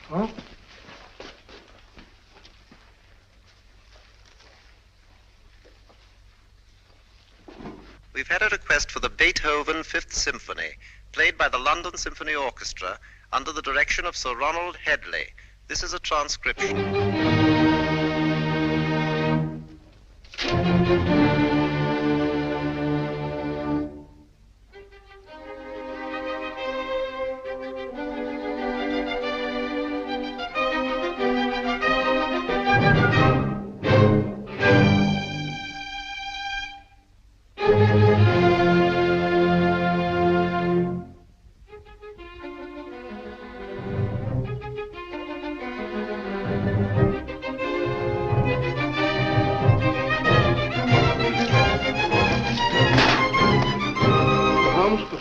Huh? We've had a request for the Beethoven Fifth Symphony, played by the London Symphony Orchestra under the direction of Sir Ronald Headley. This is a transcription.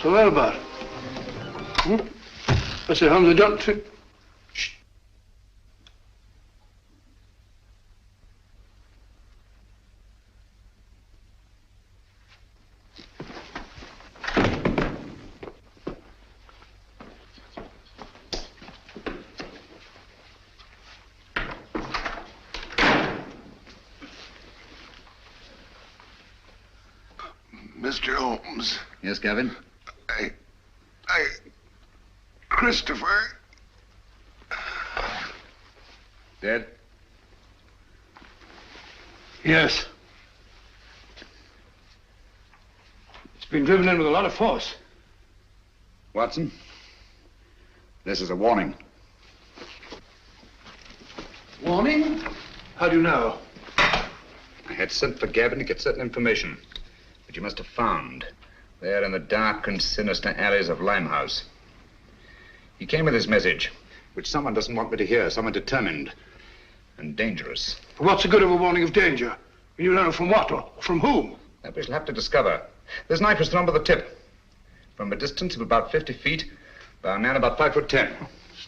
So well about? I say, Holmes, I don't think... Shh. Mr. Holmes. Yes, Gavin? Christopher. Dead? Yes. It's been driven in with a lot of force. Watson, this is a warning. Warning? How do you know? I had sent for Gavin to get certain information, which you must have found there in the dark and sinister alleys of Limehouse. He came with his message, which someone doesn't want me to hear, someone determined and dangerous. What's the good of a warning of danger? You learn from what or from whom? That we shall have to discover. This knife was thrown by the tip, from a distance of about 50 feet, by a man about 5'10".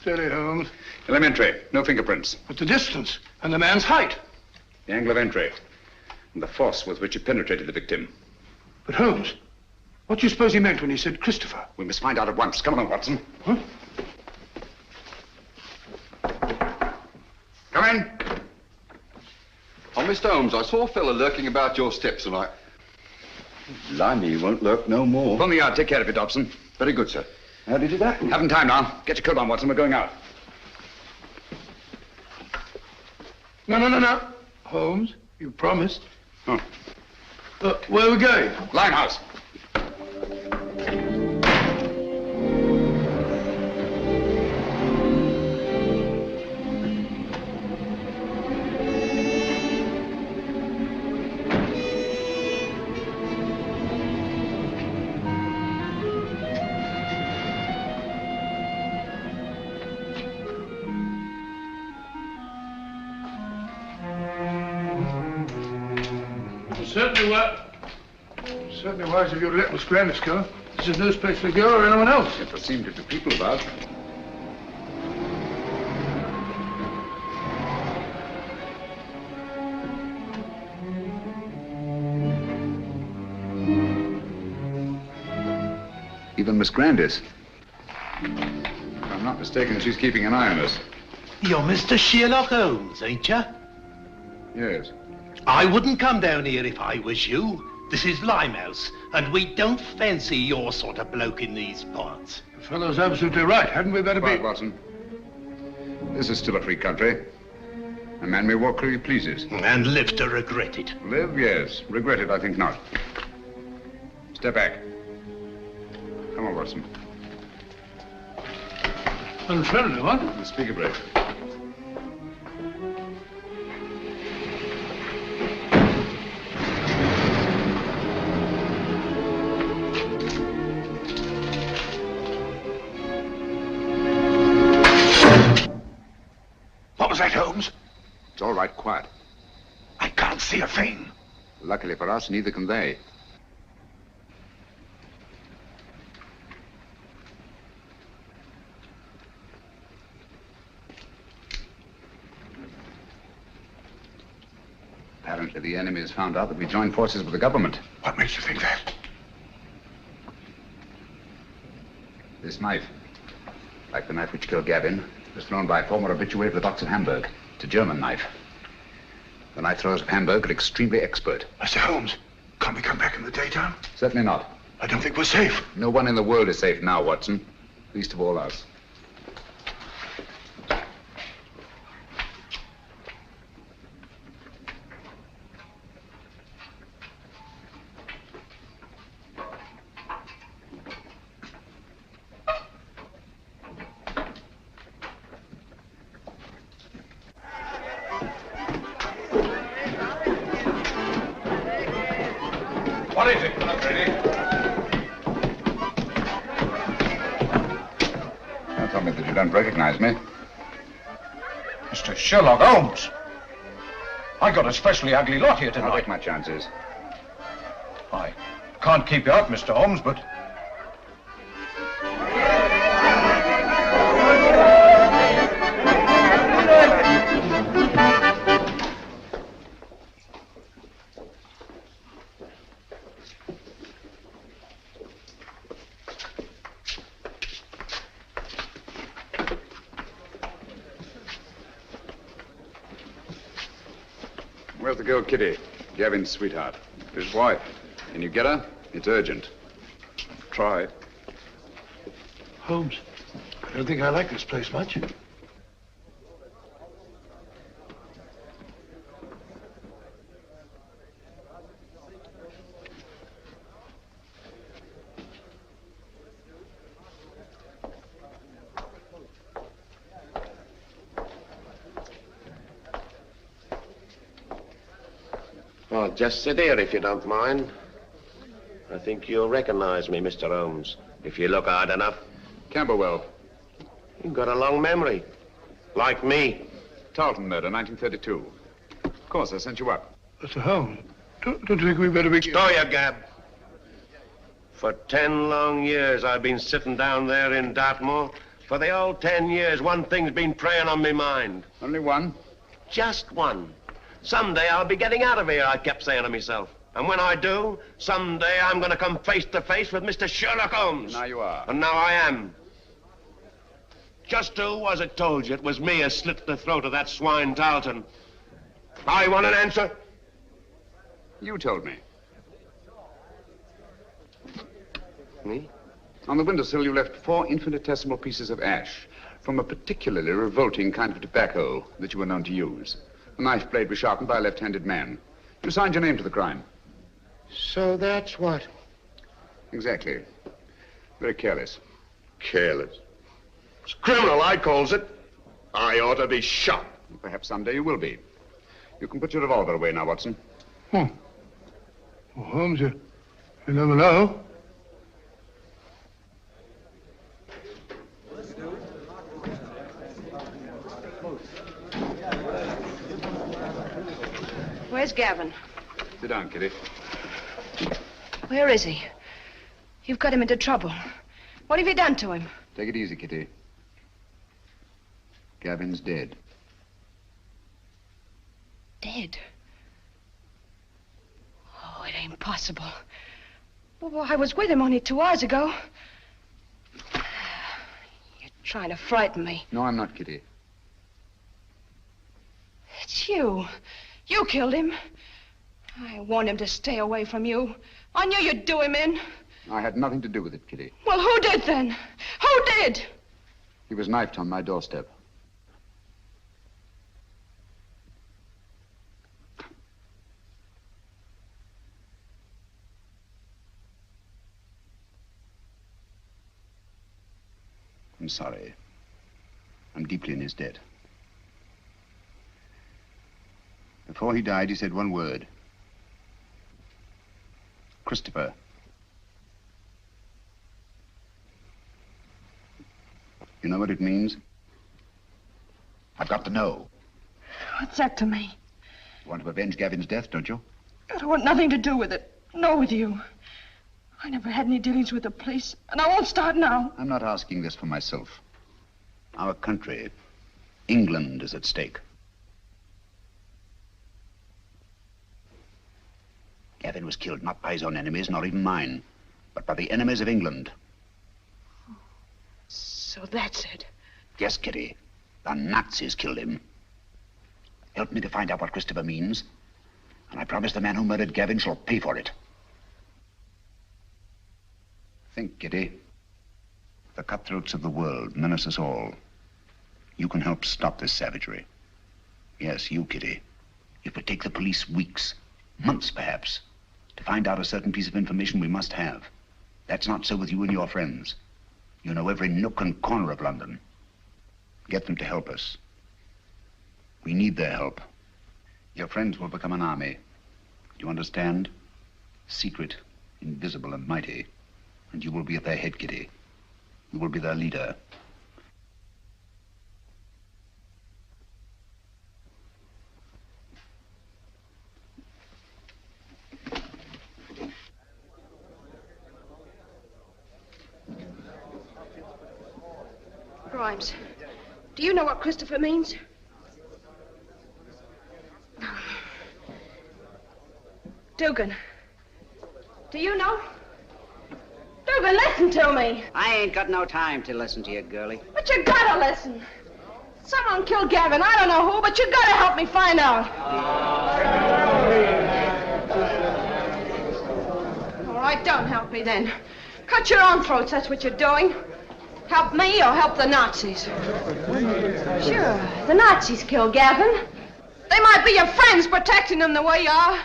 Steady, Holmes. Elementary, no fingerprints. But the distance and the man's height. The angle of entry and the force with which he penetrated the victim. But Holmes, what do you suppose he meant when he said Christopher? We must find out at once. Come along, Watson. Huh? Come in. Oh, Mr. Holmes, I saw a fella lurking about your steps tonight. Blimey, he won't lurk no more. From the yard, take care of it, Dobson. Very good, sir. How did it happen? Haven't time now. Get your coat on, Watson. We're going out. No. Holmes, you promised. Oh. Where are we going? Limehouse. Certainly wise of you to let Miss Grandis go. This is no place for a girl or anyone else. Yet there seem to be people about. Even Miss Grandis. If I'm not mistaken, she's keeping an eye on us. You're Mr. Sherlock Holmes, ain't you? Yes. I wouldn't come down here if I was you. This is Limehouse, and we don't fancy your sort of bloke in these parts. The fellow's absolutely right. Hadn't we better Quiet, Watson. This is still a free country. A man may walk where he pleases. And live to regret it. Live, yes. Regret it, I think not. Step back. Come on, Watson. Unfriendly, what? Speak a break. What was that, Holmes? It's all right, quiet. I can't see a thing. Luckily for us, neither can they. Apparently the enemy has found out that we joined forces with the government. What makes you think that? This knife, like the knife which killed Gavin, was thrown by a former habitué of the docks at Hamburg. It's a German knife. The knife throwers of Hamburg are extremely expert. Mr. Holmes, can't we come back in the daytime? Certainly not. I don't think we're safe. No one in the world is safe now, Watson. Least of all us. What is it? Not ready. Now tell me that you don't recognize me. Mr. Sherlock Holmes. I got a specially ugly lot here tonight. I'll take my chances. I can't keep you up, Mr. Holmes, but the girl, Kitty? Gavin's sweetheart. His wife. Can you get her? It's urgent. Try. Holmes, I don't think I like this place much. Oh, just sit here if you don't mind. I think you'll recognize me, Mr. Holmes, if you look hard enough. Camberwell. You've got a long memory. Like me. Tarleton murder, 1932. Of course, I sent you up. Mr. Holmes, don't you think we better be... Stow your gab. For 10 long years, I've been sitting down there in Dartmoor. For the old 10 years, one thing's been preying on my mind. Only one? Just one. Someday I'll be getting out of here, I kept saying to myself. And when I do, someday I'm going to come face to face with Mr. Sherlock Holmes. Now you are. And now I am. Just who was it told you it was me who slit the throat of that swine Tarleton? I want an answer. You told me. Me? On the windowsill, you left 4 infinitesimal pieces of ash from a particularly revolting kind of tobacco that you were known to use. The knife blade was sharpened by a left-handed man. You signed your name to the crime. So that's what? Exactly. Very careless. Careless? It's criminal, I calls it. I ought to be shot. Perhaps someday you will be. You can put your revolver away now, Watson. Well, Holmes, you never know. Where's Gavin? Sit down, Kitty. Where is he? You've got him into trouble. What have you done to him? Take it easy, Kitty. Gavin's dead. Dead? Oh, it ain't possible. Well, I was with him only 2 hours ago. You're trying to frighten me. No, I'm not, Kitty. It's you. You killed him. I warned him to stay away from you. I knew you'd do him in. I had nothing to do with it, Kitty. Well, who did then? Who did? He was knifed on my doorstep. I'm sorry. I'm deeply in his debt. Before he died, he said one word. Christopher. You know what it means? I've got to know. What's that to me? You want to avenge Gavin's death, don't you? I don't want nothing to do with it. No, with you. I never had any dealings with the police, and I won't start now. I'm not asking this for myself. Our country, England, is at stake. Gavin was killed not by his own enemies, nor even mine, but by the enemies of England. So that's it. Yes, Kitty. The Nazis killed him. Help me to find out what Christopher means, and I promise the man who murdered Gavin shall pay for it. Think, Kitty. The cutthroats of the world menace us all. You can help stop this savagery. Yes, you, Kitty. It would take the police weeks, months perhaps, to find out a certain piece of information we must have. That's not so with you and your friends. You know every nook and corner of London. Get them to help us. We need their help. Your friends will become an army. Do you understand? Secret, invisible, and mighty. And you will be at their head, Kitty. You will be their leader. Grimes, do you know what Christopher means? Dugan, do you know? Dugan, listen to me. I ain't got no time to listen to you, girlie. But you gotta listen. Someone killed Gavin. I don't know who, but you gotta help me find out. right, don't help me then. Cut your own throats, that's what you're doing. Help me or help the Nazis. Sure, the Nazis killed Gavin. They might be your friends protecting them the way you are.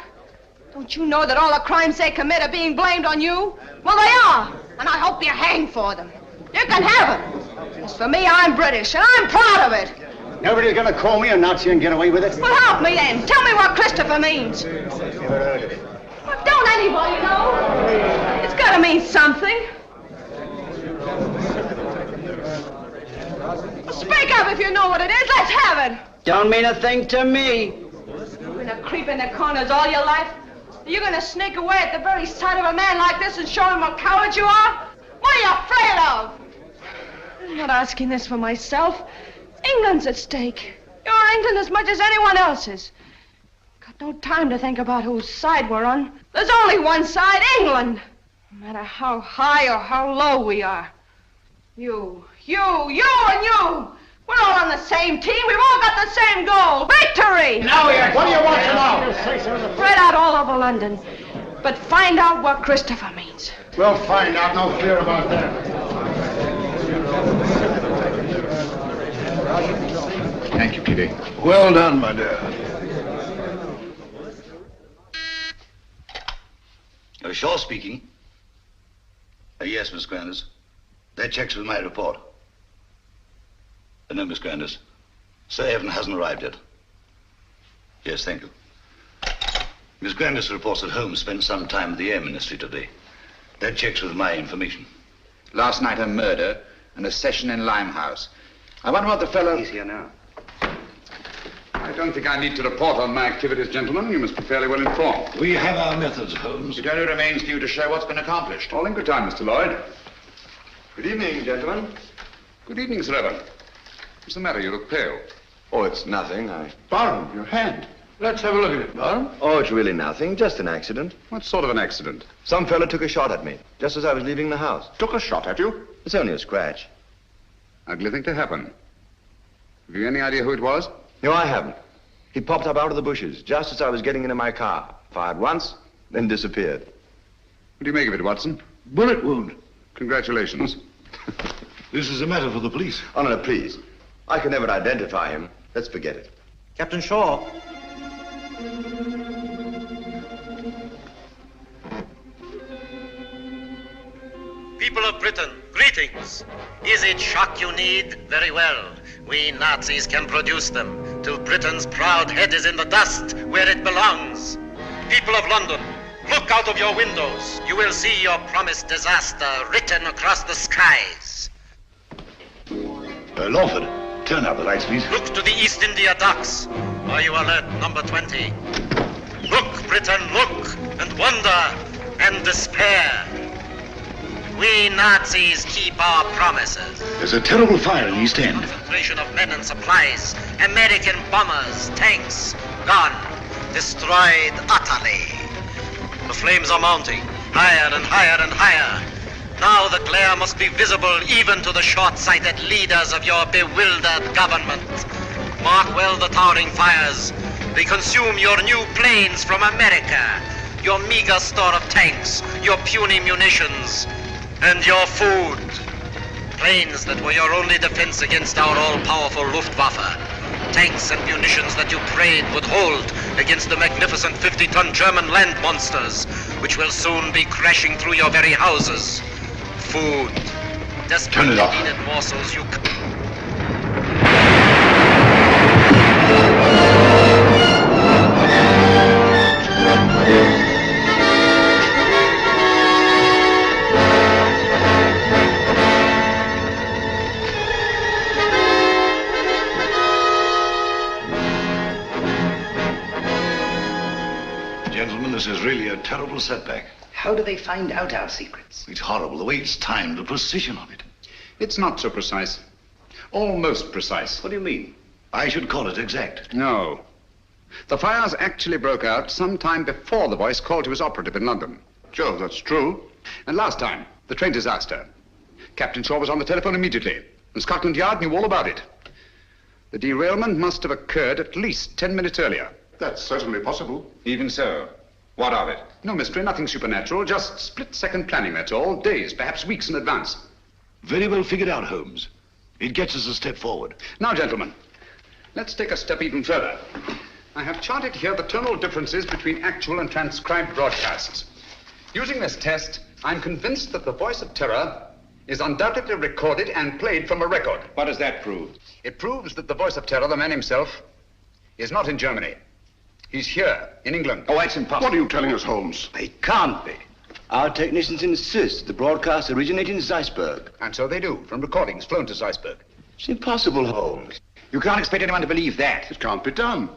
Don't you know that all the crimes they commit are being blamed on you? Well, they are, and I hope you're hanged for them. You can have it. As for me, I'm British, and I'm proud of it. Nobody's gonna call me a Nazi and get away with it. Well, help me then. Tell me what Christopher means. Well, don't anybody know? It's gotta mean something. Well, speak up if you know what it is. Let's have it. Don't mean a thing to me. You're gonna creep in the corners all your life? You're gonna sneak away at the very sight of a man like this and show him what cowards you are? What are you afraid of? I'm not asking this for myself. England's at stake. You're England as much as anyone else's. Got no time to think about whose side we're on. There's only one side, England. No matter how high or how low we are. You, and you. We're all on the same team. We've all got the same goal. Victory! Now, what do you want to know? Spread out all over London. But find out what Christopher means. We'll find out, no fear about that. Thank you, Kitty. Well done, my dear. Shaw speaking. Yes, Miss Grandis. That checks with my report. No, Miss Grandis. Sir Evan hasn't arrived yet. Yes, thank you. Miss Grandis reports that Holmes spent some time with the Air Ministry today. That checks with my information. Last night a murder and a session in Limehouse. I wonder what the fellow... He's here now. I don't think I need to report on my activities, gentlemen. You must be fairly well informed. We have our methods, Holmes. It only remains for you to show what's been accomplished. All in good time, Mr. Lloyd. Good evening, gentlemen. Good evening, Sir Evan. What's the matter? You look pale. Oh, it's nothing. Barham, your hand. Let's have a look at it, Barham. Oh, it's really nothing. Just an accident. What sort of an accident? Some fella took a shot at me, just as I was leaving the house. Took a shot at you? It's only a scratch. Ugly thing to happen. Have you any idea who it was? No, I haven't. He popped up out of the bushes, just as I was getting into my car. Fired once, then disappeared. What do you make of it, Watson? Bullet wound. Congratulations. This is a matter for the police. Oh, no, please. I can never identify him. Let's forget it. Captain Shaw. People of Britain, greetings. Is it shock you need? Very well. We Nazis can produce them till Britain's proud head is in the dust where it belongs. People of London, look out of your windows. You will see your promised disaster written across the skies. Lawford, turn out the lights, please. Look to the East India Docks. Are you alert, number 20? Look, Britain, look, and wonder, and despair. We Nazis keep our promises. There's a terrible fire in East End. Concentration of men and supplies. American bombers, tanks, gone. Destroyed utterly. The flames are mounting, higher and higher and higher. Now the glare must be visible even to the short-sighted leaders of your bewildered government. Mark well the towering fires. They consume your new planes from America, your meager store of tanks, your puny munitions, and your food. Planes that were your only defense against our all-powerful Luftwaffe. Tanks and munitions that you prayed would hold against the magnificent 50-ton German land monsters, which will soon be crashing through your very houses. Food. Desperately needed morsels you... Gentlemen, this is really a terrible setback. How do they find out our secrets? It's horrible, the way it's timed, the precision of it. It's not so precise. Almost precise. What do you mean? I should call it exact. No. The fires actually broke out some time before the voice called to his operative in London. Sure, that's true. And last time, the train disaster. Captain Shaw was on the telephone immediately, and Scotland Yard knew all about it. The derailment must have occurred at least 10 minutes earlier. That's certainly possible. Even so, What of it? No mystery, nothing supernatural, just split-second planning, that's all. Days, perhaps weeks in advance. Very well figured out, Holmes. It gets us a step forward. Now, gentlemen, let's take a step even further. I have charted here the tonal differences between actual and transcribed broadcasts. Using this test, I'm convinced that the voice of terror is undoubtedly recorded and played from a record. What does that prove? It proves that the voice of terror, the man himself, is not in Germany. He's here, in England. Oh, that's impossible. What are you telling us, Holmes? It can't be. Our technicians insist the broadcast originated in Zeisberg. And so they do, from recordings flown to Zeisberg. It's impossible, Holmes. You can't expect anyone to believe that. It can't be done.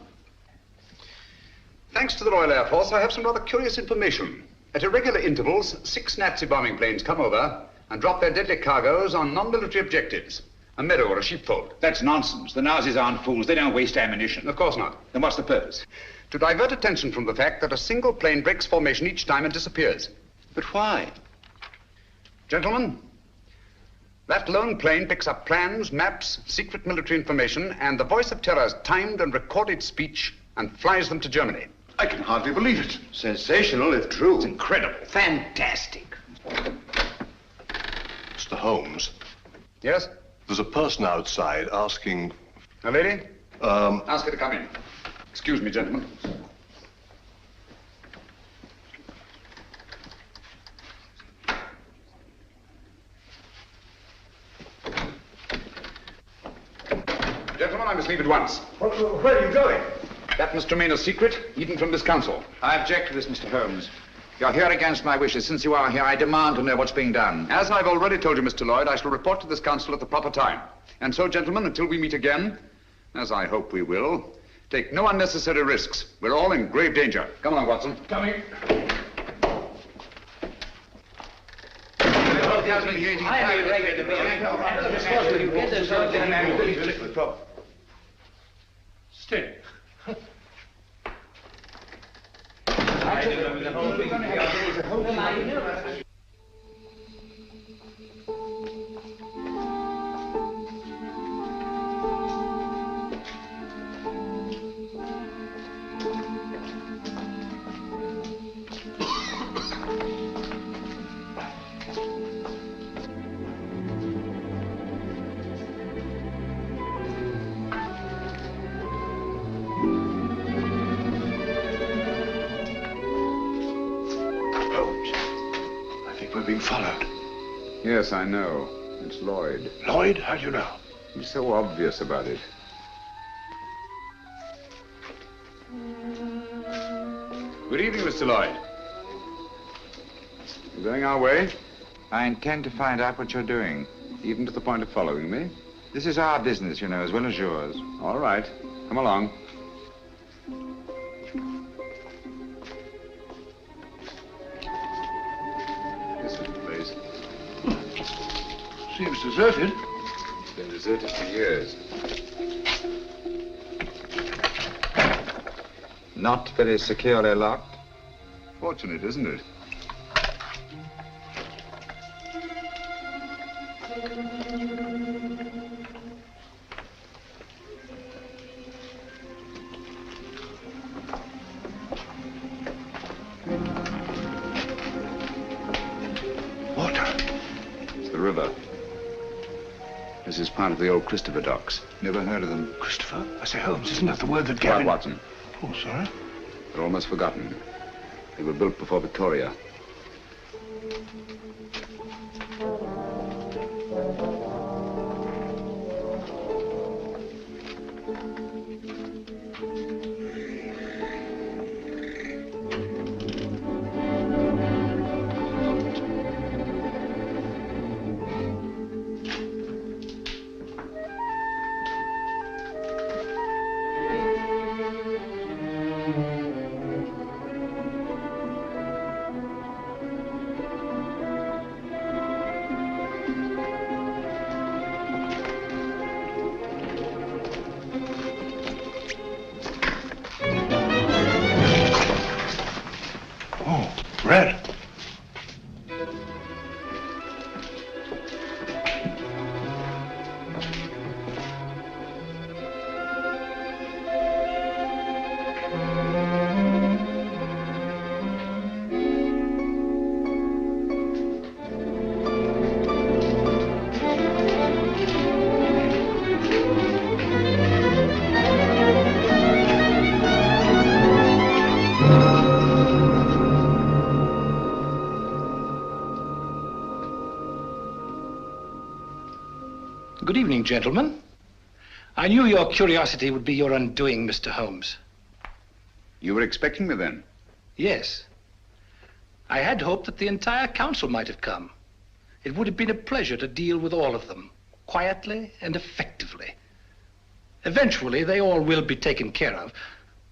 Thanks to the Royal Air Force, I have some rather curious information. At irregular intervals, 6 Nazi bombing planes come over and drop their deadly cargoes on non-military objectives. A meadow or a sheepfold. That's nonsense. The Nazis aren't fools. They don't waste ammunition. Of course not. Then what's the purpose? To divert attention from the fact that a single plane breaks formation each time and disappears. But why? Gentlemen, that lone plane picks up plans, maps, secret military information, and the voice of terror's timed and recorded speech and flies them to Germany. I can hardly believe it. Sensational, if true. It's incredible. Fantastic. Mr. Holmes, Yes? there's a person outside asking... A lady? Um, Ask her to come in. Excuse me, gentlemen. Gentlemen, I must leave at once. Where are you going? That must remain a secret, even from this council. I object to this, Mr. Holmes. You're here against my wishes. Since you are here, I demand to know what's being done. As I've already told you, Mr. Lloyd, I shall report to this council at the proper time. And so, gentlemen, until we meet again, as I hope we will, take no unnecessary risks. We're all in grave danger. Come along, Watson. Coming. Stay. We're being followed. Yes, I know. It's Lloyd. Lloyd? How do you know? He's so obvious about it. Good evening, Mr. Lloyd. You going our way? I intend to find out what you're doing. Even to the point of following me? This is our business, you know, as well as yours. All right. Come along. This is the place. Seems deserted. It's been deserted for years. Not very securely locked. Fortunate, isn't it? River. This is part of the old Christopher docks. Never heard of them. Christopher? I say, Holmes, isn't that the word that Quiet, Gavin... Watson. Oh, sorry. They're almost forgotten. They were built before Victoria. Red. Good evening, gentlemen. I knew your curiosity would be your undoing, Mr. Holmes. You were expecting me then? Yes. I had hoped that the entire council might have come. It would have been a pleasure to deal with all of them, quietly and effectively. Eventually, they all will be taken care of.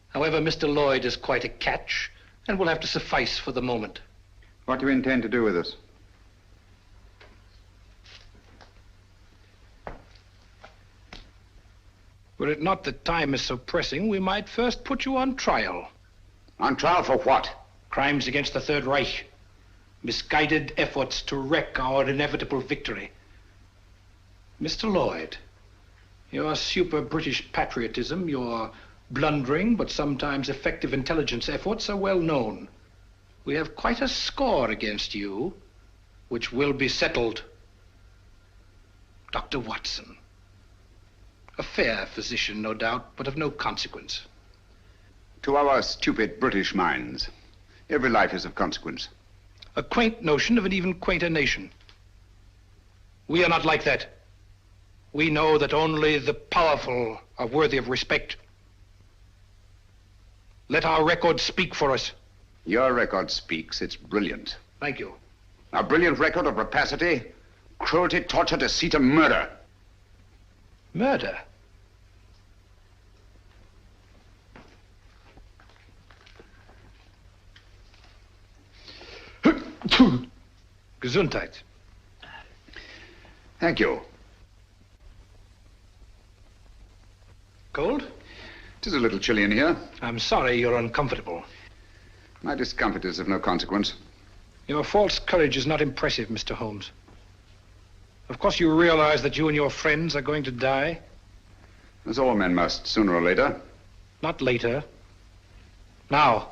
However, Mr. Lloyd is quite a catch and will have to suffice for the moment. What do you intend to do with us? Were it not that time is so pressing, we might first put you on trial. On trial for what? Crimes against the Third Reich. Misguided efforts to wreck our inevitable victory. Mr. Lloyd, your super British patriotism, your blundering but sometimes effective intelligence efforts are well known. We have quite a score against you, which will be settled. Dr. Watson. A fair physician, no doubt, but of no consequence. To our stupid British minds, every life is of consequence. A quaint notion of an even quainter nation. We are not like that. We know that only the powerful are worthy of respect. Let our record speak for us. Your record speaks. It's brilliant. Thank you. A brilliant record of rapacity, cruelty, torture, deceit, and murder. Murder? Gesundheit. Thank you. Cold? It is a little chilly in here. I'm sorry you're uncomfortable. My discomfort is of no consequence. Your false courage is not impressive, Mr. Holmes. Of course you realize that you and your friends are going to die? As all men must, sooner or later. Not later. Now.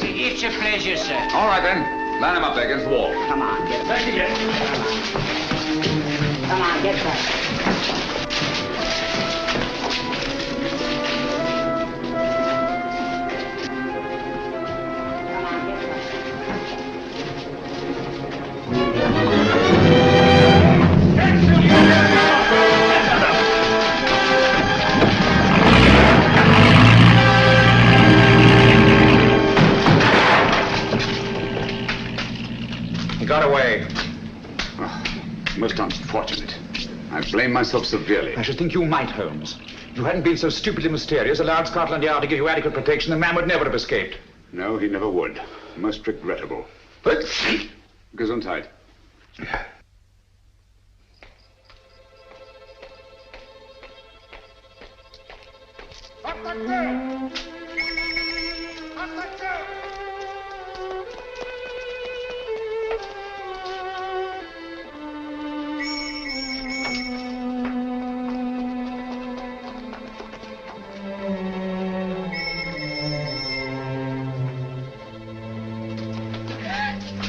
It's a pleasure, sir. All right, then. Line him up there against the wall. Come on, get back. Come on, get back. Got away. Oh, most unfortunate. I blame myself severely. I should think you might, Holmes. If you hadn't been so stupidly mysterious, allowed Scotland Yard to give you adequate protection, the man would never have escaped. No, he never would. Most regrettable. But Gesundheit.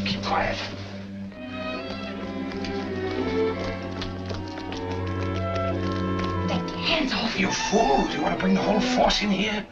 Keep quiet. Hands off, you fool! Do you want to bring the whole force in here?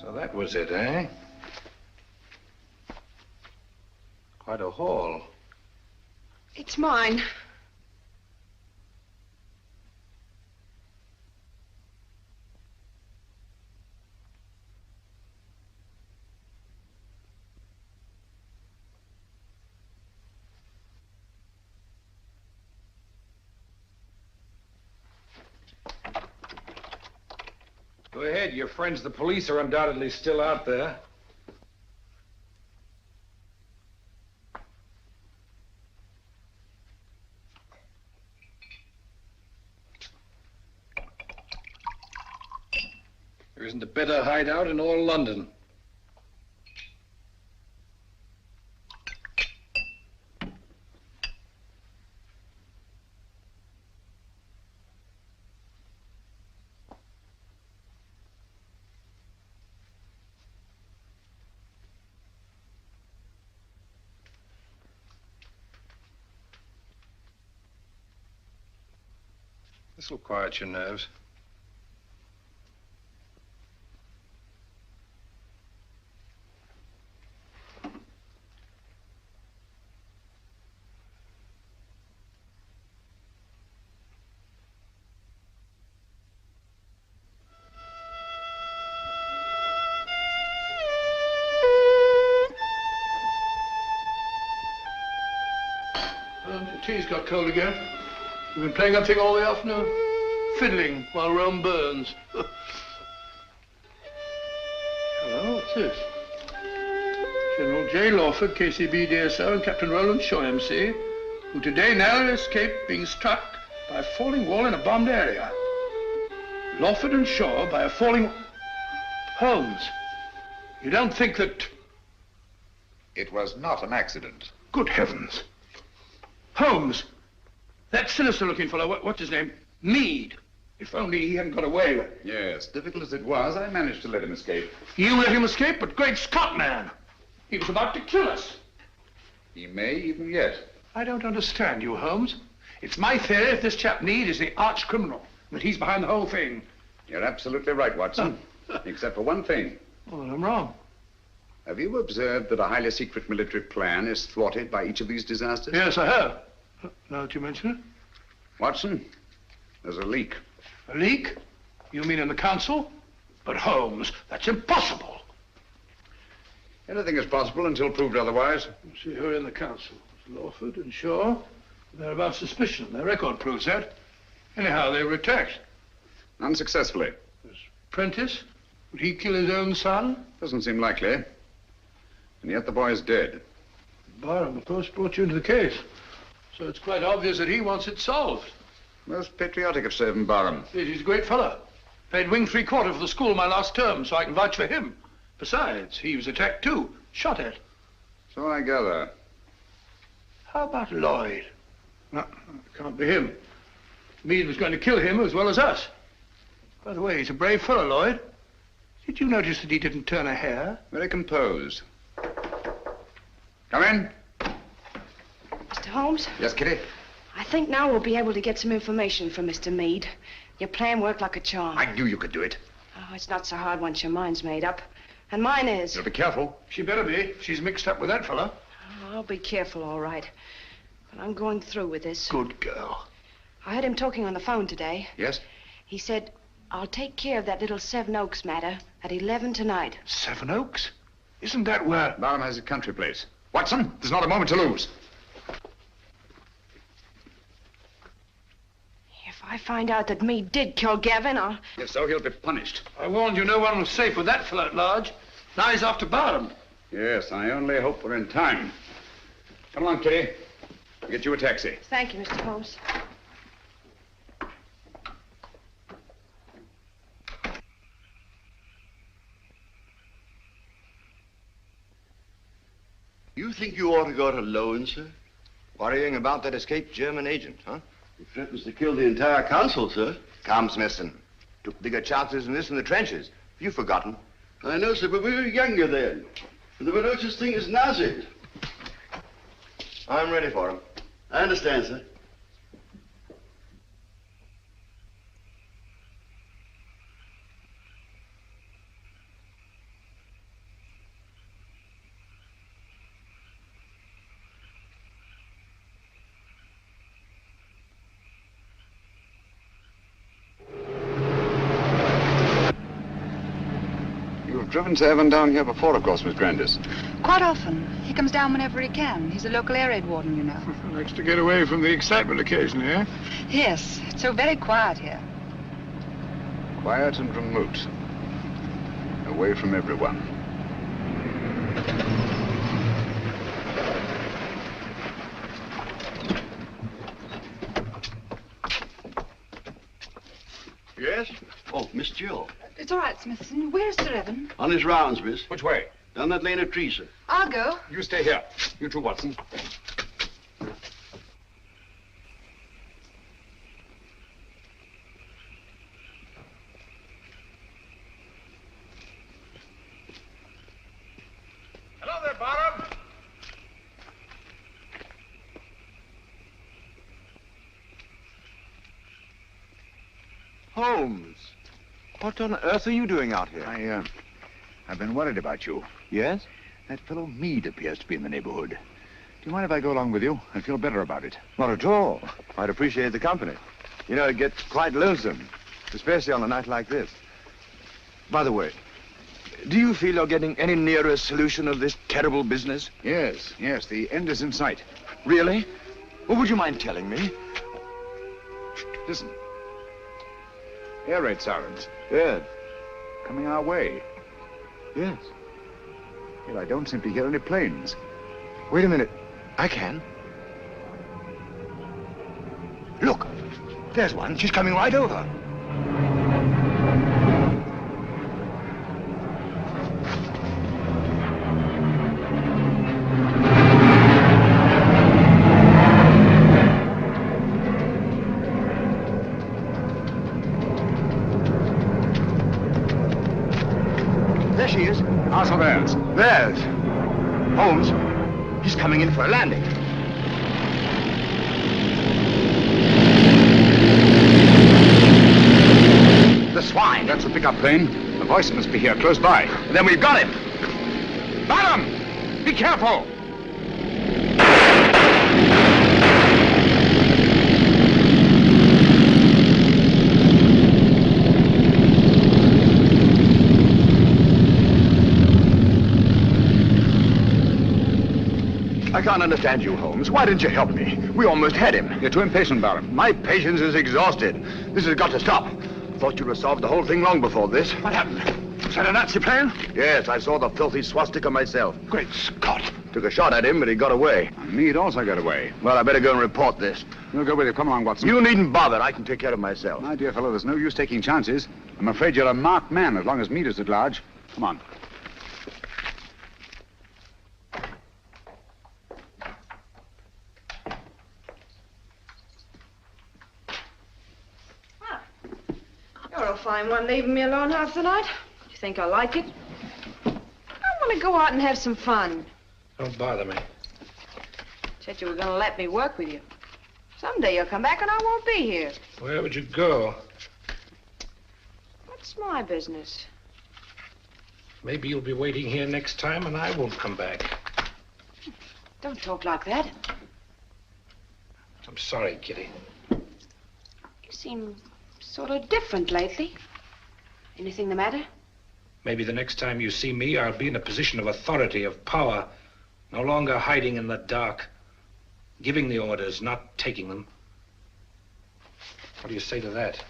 So that was it, eh? Quite a haul. It's mine. Go ahead. Your friends, the police, are undoubtedly still out there. There isn't a better hideout in all London. This will quiet your nerves. The tea's got cold again. You've been playing that thing all the afternoon? Fiddling while Rome burns. Hello, what's this? General J. Lawford, KCB DSO, and Captain Roland Shaw, MC, who today narrowly escaped being struck by a falling wall in a bombed area. Lawford and Shaw by a falling... Holmes, you don't think that... It was not an accident. Good heavens. Holmes, that sinister-looking fellow, what's his name? Meade. If only he hadn't got away. Yes, difficult as it was, I managed to let him escape. You let him escape? But great Scott, man! He was about to kill us. He may even yet. I don't understand you, Holmes. It's my theory that this chap Meade is the arch criminal, that he's behind the whole thing. You're absolutely right, Watson. Except for one thing. Well, then I'm wrong. Have you observed that a highly secret military plan is thwarted by each of these disasters? Yes, I have. Now that you mention it. Watson, there's a leak. A leak? You mean in the council? But Holmes, that's impossible. Anything is possible until proved otherwise. Let's see who are in the council. It's Lawford and Shaw. They're above suspicion. Their record proves that. Anyhow, they were attacked. Unsuccessfully. There's Prentice. Would he kill his own son? Doesn't seem likely. And yet the boy is dead. Barham, of course, brought you into the case. So it's quite obvious that he wants it solved. Most patriotic of Savin Barham. Yes, he's a great fellow. Played wing 3/4 for the school my last term, so I can vouch for him. Besides, he was attacked too, shot at. So I gather. How about Lloyd? No, it can't be him. Meade was going to kill him as well as us. By the way, he's a brave fellow, Lloyd. Did you notice that he didn't turn a hair? Very composed. Come in. Mr. Holmes? Yes, Kitty? I think now we'll be able to get some information from Mr. Meade. Your plan worked like a charm. I knew you could do it. Oh, it's not so hard once your mind's made up. And mine is. You'll be careful. She better be. She's mixed up with that fellow. Oh, I'll be careful, all right. But I'm going through with this. Good girl. I heard him talking on the phone today. Yes? He said, I'll take care of that little Seven Oaks matter at 11 tonight. Seven Oaks? Isn't that where... Barham has a country place. Watson, there's not a moment to lose. If I find out that Meade did kill Gavin, I'll... If so, he'll be punished. I warned you no one was safe with that fellow at large. Now he's after Barham. Yes, I only hope we're in time. Come along, Kitty. I'll get you a taxi. Thank you, Mr. Holmes. You think you ought to go it alone, sir? Worrying about that escaped German agent, huh? He threatens to kill the entire council, sir. Come, Smithson. Took bigger chances than this in the trenches. Have you forgotten? I know, sir, but we were younger then. And there were no such thing as Nazis. I'm ready for him. I understand, sir. You've driven Sir Evan down here before, of course, Miss Grandis. Quite often. He comes down whenever he can. He's a local air raid warden, you know. Likes to get away from the excitement occasionally, eh? Yes, it's so very quiet here. Quiet and remote. Away from everyone. Yes? Oh, Miss Jill. It's all right, Smithson. Where's Sir Evan? On his rounds, miss. Which way? Down that lane of trees, sir. I'll go. You stay here. You too, Watson. Hello there, Barham. Holmes, what on earth are you doing out here? I've been worried about you. Yes? That fellow Meade appears to be in the neighborhood. Do you mind if I go along with you? I feel better about it. Not at all. I'd appreciate the company. You know, it gets quite lonesome, especially on a night like this. By the way, do you feel you're getting any nearer a solution of this terrible business? Yes, the end is in sight. Really? Well, would you mind telling me? Listen. Air raid sirens. Yes. Coming our way. Yes. Yet I don't seem to hear any planes. Wait a minute. I can. Look, there's one. She's coming right over. There she is. Also theirs. Theirs. Holmes, he's coming in for a landing. The swine. That's a pickup plane. The voice must be here, close by. And then we've got him. Bottom! Be careful! I can't understand you, Holmes. Why didn't you help me? We almost had him. You're too impatient, Barham. My patience is exhausted. This has got to stop. Thought you'd have solved the whole thing long before this. What happened? Was that a Nazi plane? Yes, I saw the filthy swastika myself. Great Scott. Took a shot at him, but he got away. Meade also got away. Well, I better go and report this. We'll go with you. Come along, Watson. You needn't bother. I can take care of myself. My dear fellow, there's no use taking chances. I'm afraid you're a marked man as long as Meade is at large. Come on. You're a fine one, leaving me alone half the night. You think I like it? I want to go out and have some fun. Don't bother me. Said you were going to let me work with you. Someday you'll come back and I won't be here. Where would you go? What's my business? Maybe you'll be waiting here next time and I won't come back. Don't talk like that. I'm sorry, Kitty. You seem sort of different lately. Anything the matter? Maybe the next time you see me, I'll be in a position of authority, of power. No longer hiding in the dark. Giving the orders, not taking them. What do you say to that?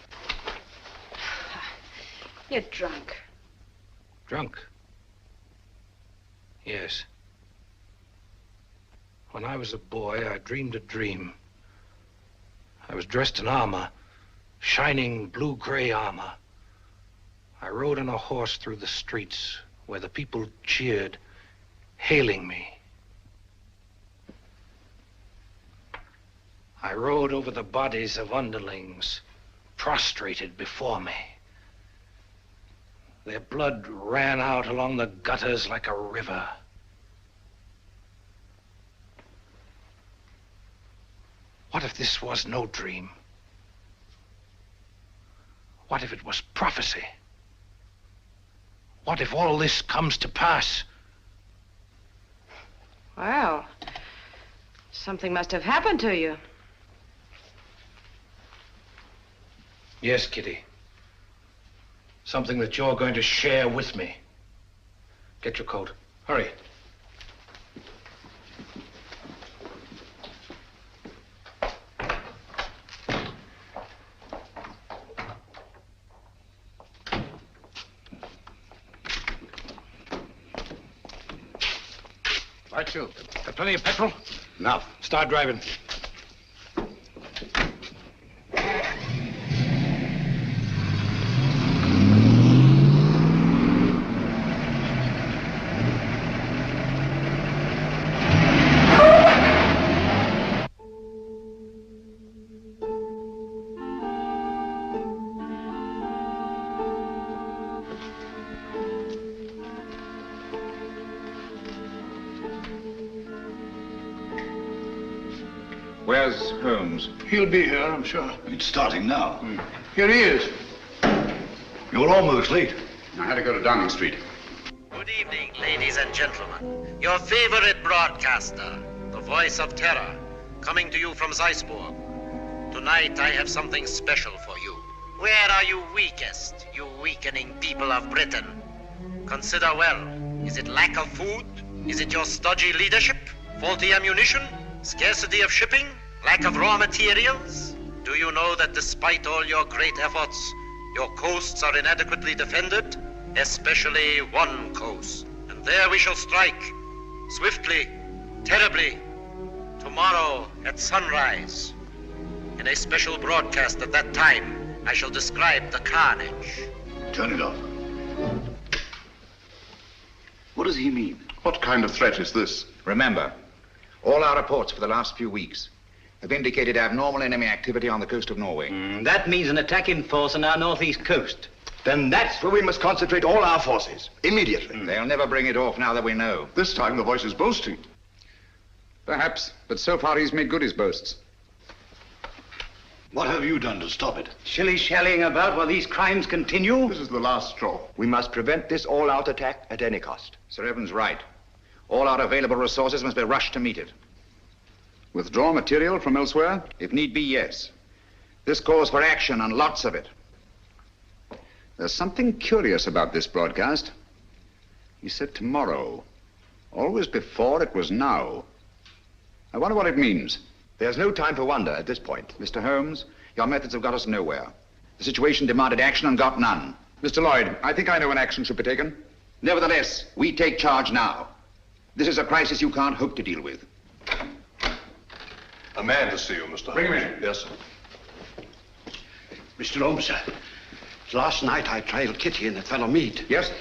You're drunk. Drunk? Yes. When I was a boy, I dreamed a dream. I was dressed in armor, shining blue-gray armor. I rode on a horse through the streets where the people cheered, hailing me. I rode over the bodies of underlings, prostrated before me. Their blood ran out along the gutters like a river. What if this was no dream? What if it was prophecy? What if all this comes to pass? Well, something must have happened to you. Yes, Kitty. Something that you're going to share with me. Get your coat. Hurry. Right, you. Got plenty of petrol? Enough. Start driving. Where's Holmes? He'll be here, I'm sure. It's starting now. Here he is. You're almost late. I had to go to Downing Street. Good evening, ladies and gentlemen. Your favorite broadcaster, the voice of terror, coming to you from Zeisburg. Tonight I have something special for you. Where are you weakest, you weakening people of Britain? Consider well. Is it lack of food? Is it your stodgy leadership? Faulty ammunition? Scarcity of shipping? Lack of raw materials? Do you know that despite all your great efforts, your coasts are inadequately defended? Especially one coast. And there we shall strike. Swiftly, terribly. Tomorrow at sunrise. In a special broadcast at that time, I shall describe the carnage. Turn it off. What does he mean? What kind of threat is this? Remember, all our reports for the last few weeks have indicated abnormal enemy activity on the coast of Norway. That means an attack in force on our northeast coast. Then that's where we must concentrate all our forces, immediately. They'll never bring it off now that we know. This time the voice is boasting. Perhaps, but so far he's made good his boasts. What have you done to stop it? Shilly-shallying about while these crimes continue? This is the last straw. We must prevent this all-out attack at any cost. Sir Evan's right. All our available resources must be rushed to meet it. Withdraw material from elsewhere? If need be, yes. This calls for action, and lots of it. There's something curious about this broadcast. He said tomorrow. Always before, it was now. I wonder what it means. There's no time for wonder at this point. Mr. Holmes, your methods have got us nowhere. The situation demanded action and got none. Mr. Lloyd, I think I know when action should be taken. Nevertheless, we take charge now. This is a crisis you can't hope to deal with. A man to see you, Mr. Bring him Holmes. in. Yes, sir. Mr. Holmes, sir. Last night I trailed Kitty and the fellow Meade. Yes?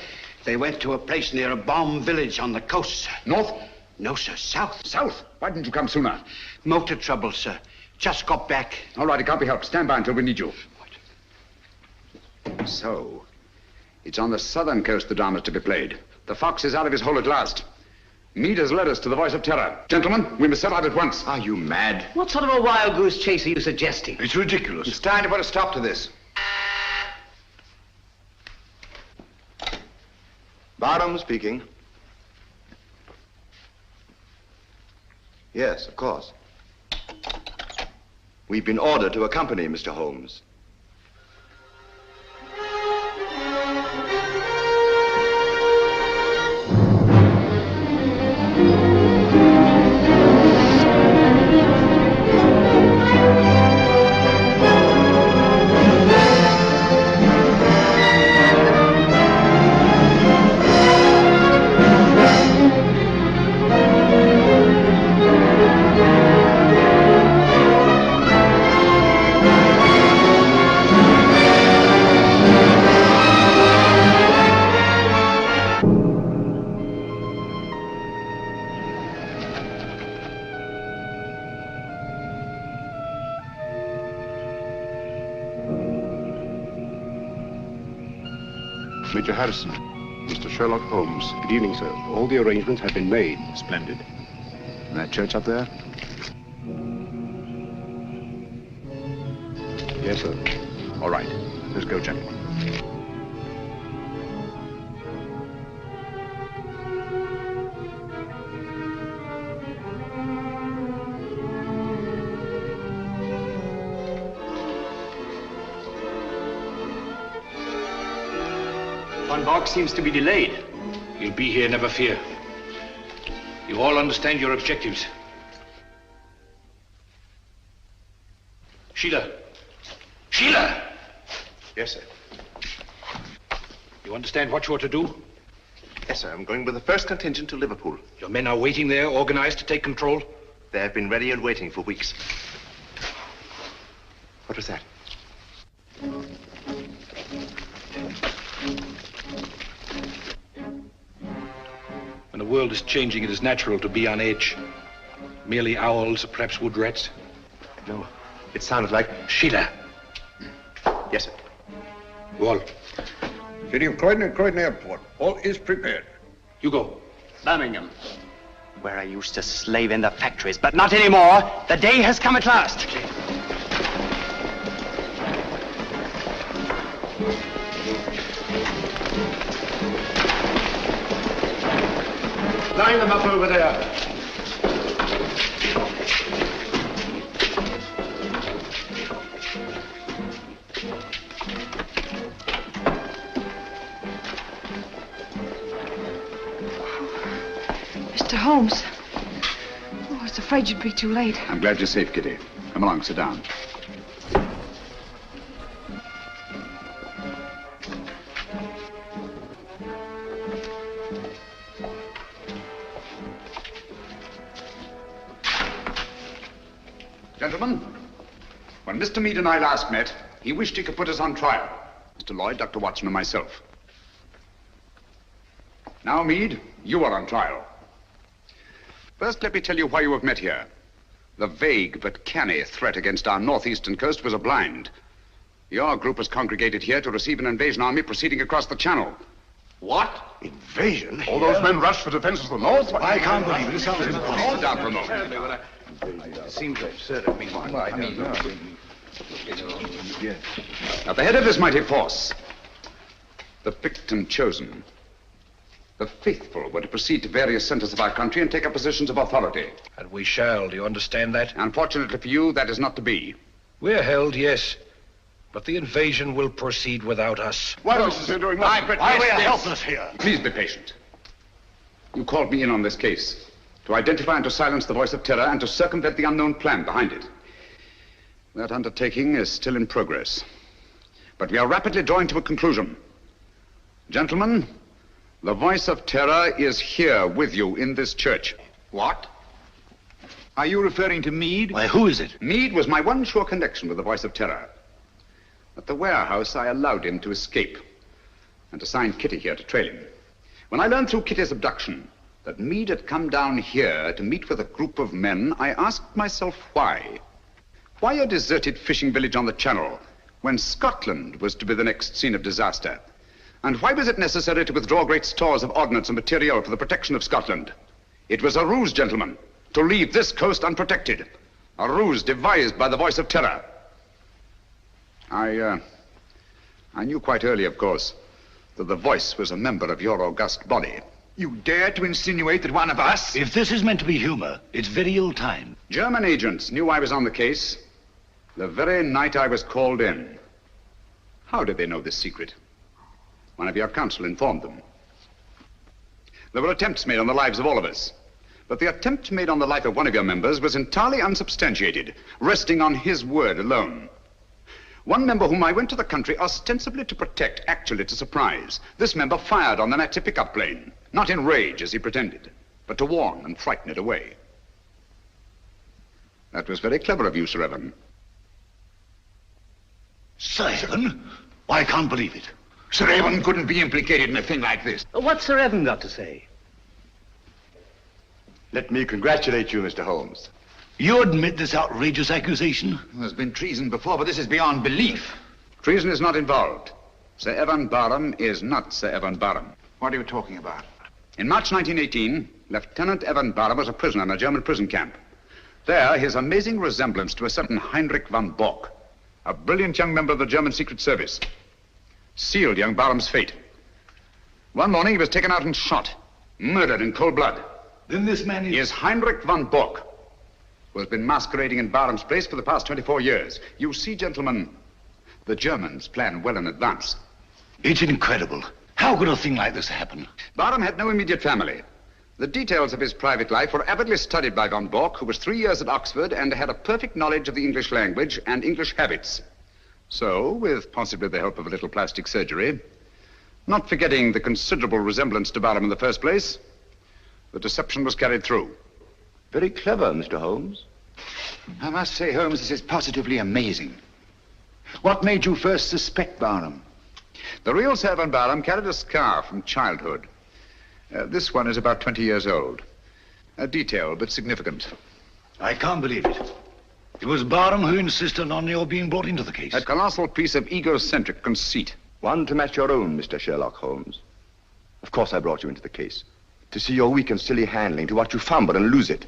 They went to a place near a bomb village on the coast, sir. North? No, sir, south. South? Why didn't you come sooner? Motor trouble, sir. Just got back. All right, it can't be helped. Stand by until we need you. So, it's on the southern coast the drama's to be played. The fox is out of his hole at last. Meade has led us to the voice of terror. Gentlemen, we must set out at once. Are you mad? What sort of a wild goose chase are you suggesting? It's ridiculous. It's time to put a stop to this. Barnum speaking. Yes, of course. We've been ordered to accompany Mr. Holmes. Major Harrison, Mr. Sherlock Holmes. Good evening, sir. All the arrangements have been made. Splendid. And that church up there? Yes, sir. All right. Let's go, gentlemen. Von Borg seems to be delayed. He'll be here, never fear. You all understand your objectives. Sheila! Sheila! Yes, sir. You understand what you are to do? Yes, sir. I'm going with the first contingent to Liverpool. Your men are waiting there, organized to take control? They have been ready and waiting for weeks. What was that? When the world is changing, it is natural to be on edge. Merely owls or perhaps wood rats. No, it sounded like... Sheila. Yes, sir. You all. City of Croydon and Croydon Airport. All is prepared. You go. Birmingham, where I used to slave in the factories, but not anymore. The day has come at last. Line them up over there. Mr. Holmes. Oh, I was afraid you'd be too late. I'm glad you're safe, Kitty. Come along, sit down. Gentlemen, when Mr. Meade and I last met, he wished he could put us on trial. Mr. Lloyd, Dr. Watson, and myself. Now, Meade, you are on trial. First, let me tell you why you have met here. The vague but canny threat against our northeastern coast was a blind. Your group has congregated here to receive an invasion army proceeding across the channel. What? Invasion? All those men rushed for defenses of the north? I can't believe it. It sounds impossible. Hold down for a moment. It seems absurd of me. At the head of this mighty force, the picked and chosen, the faithful were to proceed to various centers of our country and take up positions of authority. And we shall. Do you understand that? Unfortunately for you, that is not to be. We're held, yes. But the invasion will proceed without us. Why was this doing nothing? Why we are helpless here? Please be patient. You called me in on this case to identify and to silence the voice of terror and to circumvent the unknown plan behind it. That undertaking is still in progress. But we are rapidly drawing to a conclusion. Gentlemen, the voice of terror is here with you in this church. What? Are you referring to Meade? Why, who is it? Meade was my one sure connection with the voice of terror. At the warehouse, I allowed him to escape and assigned Kitty here to trail him. When I learned through Kitty's abduction that Meade had come down here to meet with a group of men, I asked myself why. Why a deserted fishing village on the Channel when Scotland was to be the next scene of disaster? And why was it necessary to withdraw great stores of ordnance and material for the protection of Scotland? It was a ruse, gentlemen, to leave this coast unprotected. A ruse devised by the voice of terror. I knew quite early, of course, that the voice was a member of your august body. You dare to insinuate that one of us... If this is meant to be humor, it's very ill timed. German agents knew I was on the case the very night I was called in. How did they know this secret? One of your counsel informed them. There were attempts made on the lives of all of us. But the attempt made on the life of one of your members was entirely unsubstantiated, resting on his word alone. One member whom I went to the country ostensibly to protect, actually to surprise. This member fired on the Nazi pickup plane, not in rage as he pretended, but to warn and frighten it away. That was very clever of you, Sir Evan. Sir Evan? Why, I can't believe it. Sir Evan couldn't be implicated in a thing like this. What's Sir Evan got to say? Let me congratulate you, Mr. Holmes. You admit this outrageous accusation? There's been treason before, but this is beyond belief. Treason is not involved. Sir Evan Barham is not Sir Evan Barham. What are you talking about? In March 1918, Lieutenant Evan Barham was a prisoner in a German prison camp. There, his amazing resemblance to a certain Heinrich von Bock, a brilliant young member of the German Secret Service, sealed young Barham's fate. One morning, he was taken out and shot, murdered in cold blood. Then this man is Heinrich von Bock, who has been masquerading in Barham's place for the past 24 years. You see, gentlemen, the Germans plan well in advance. It's incredible. How could a thing like this happen? Barham had no immediate family. The details of his private life were avidly studied by von Bork, who was 3 years at Oxford and had a perfect knowledge of the English language and English habits. So, with possibly the help of a little plastic surgery, not forgetting the considerable resemblance to Barham in the first place, the deception was carried through. Very clever, Mr. Holmes. I must say, Holmes, this is positively amazing. What made you first suspect Barham? The real Sir Van Barham carried a scar from childhood. This one is about 20 years old. A detail, but significant. I can't believe it. It was Barham who insisted on your being brought into the case. A colossal piece of egocentric conceit. One to match your own, Mr. Sherlock Holmes. Of course I brought you into the case. To see your weak and silly handling, to watch you fumble and lose it.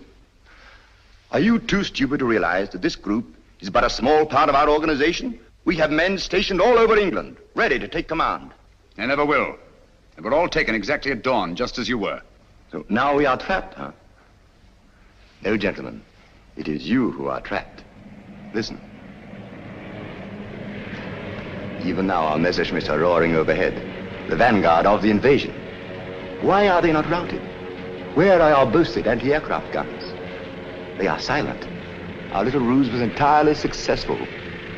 Are you too stupid to realize that this group is but a small part of our organization? We have men stationed all over England, ready to take command. They never will. They were all taken exactly at dawn, just as you were. So now we are trapped, huh? No, gentlemen. It is you who are trapped. Listen. Even now our Messerschmitts are roaring overhead, the vanguard of the invasion. Why are they not routed? Where are our boasted anti-aircraft guns? They are silent. Our little ruse was entirely successful.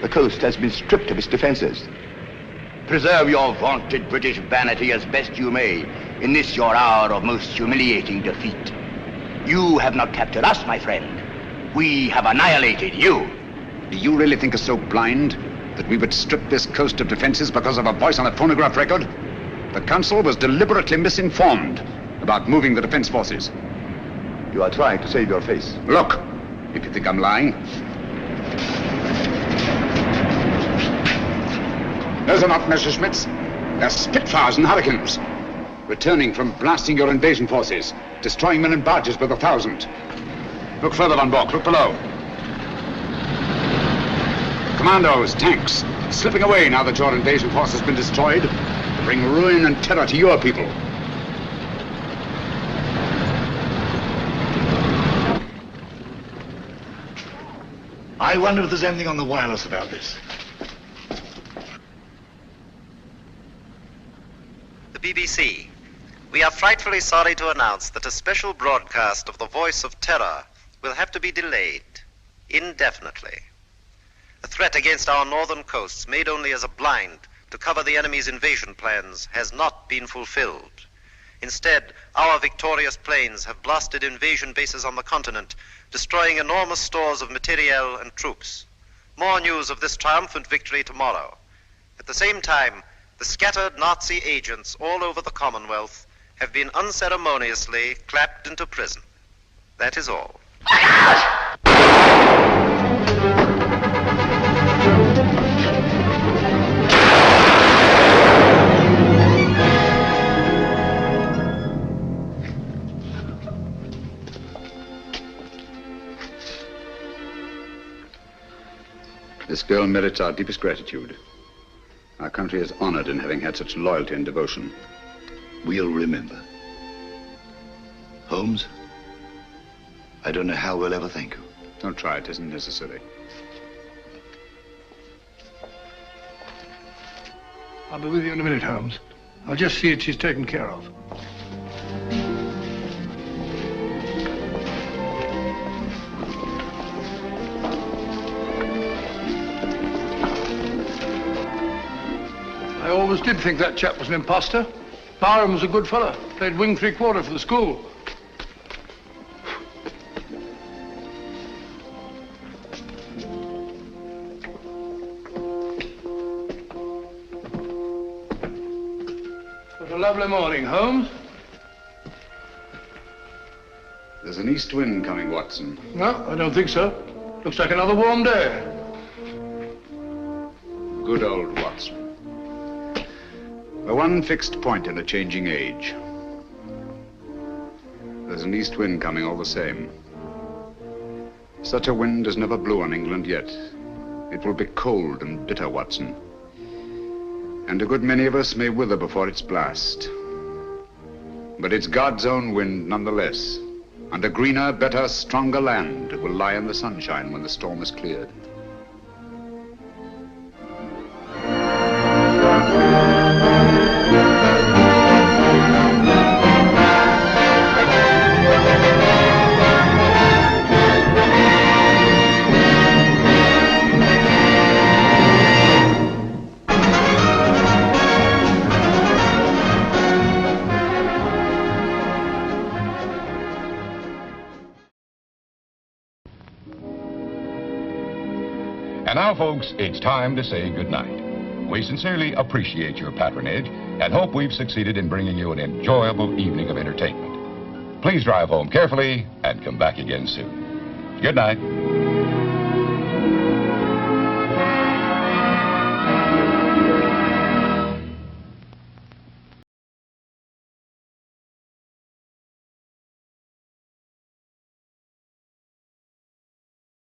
The coast has been stripped of its defenses. Preserve your vaunted British vanity as best you may in this your hour of most humiliating defeat. You have not captured us, my friend. We have annihilated you. Do you really think us so blind that we would strip this coast of defenses because of a voice on a phonograph record? The Council was deliberately misinformed about moving the defense forces. You are trying to save your face. Look, if you think I'm lying. Those are not Messerschmitts. They're Spitfires and Hurricanes. Returning from blasting your invasion forces, destroying men and barges by the thousand. Look further, Von Bork. Look below. Commandos, tanks, slipping away now that your invasion force has been destroyed to bring ruin and terror to your people. I wonder if there's anything on the wireless about this. The BBC. We are frightfully sorry to announce that a special broadcast of The Voice of Terror will have to be delayed indefinitely. The threat against our northern coasts, made only as a blind to cover the enemy's invasion plans, has not been fulfilled. Instead, our victorious planes have blasted invasion bases on the continent, destroying enormous stores of materiel and troops. More news of this triumphant victory tomorrow. At the same time, the scattered Nazi agents all over the Commonwealth have been unceremoniously clapped into prison. That is all. This girl merits our deepest gratitude. Our country is honored in having had such loyalty and devotion. We'll remember. Holmes, I don't know how we'll ever thank you. Don't try, it isn't necessary. I'll be with you in a minute, Holmes. I'll just see that she's taken care of. I always did think that chap was an imposter. Barham was a good fellow. Played wing three-quarter for the school. What a lovely morning, Holmes. There's an east wind coming, Watson. No, I don't think so. Looks like another warm day. Good old Watson. The one fixed point in a changing age. There's an east wind coming all the same. Such a wind has never blew on England yet. It will be cold and bitter, Watson. And a good many of us may wither before its blast. But it's God's own wind nonetheless. And a greener, better, stronger land will lie in the sunshine when the storm is cleared. And now, folks, it's time to say goodnight. We sincerely appreciate your patronage and hope we've succeeded in bringing you an enjoyable evening of entertainment. Please drive home carefully and come back again soon. Good night.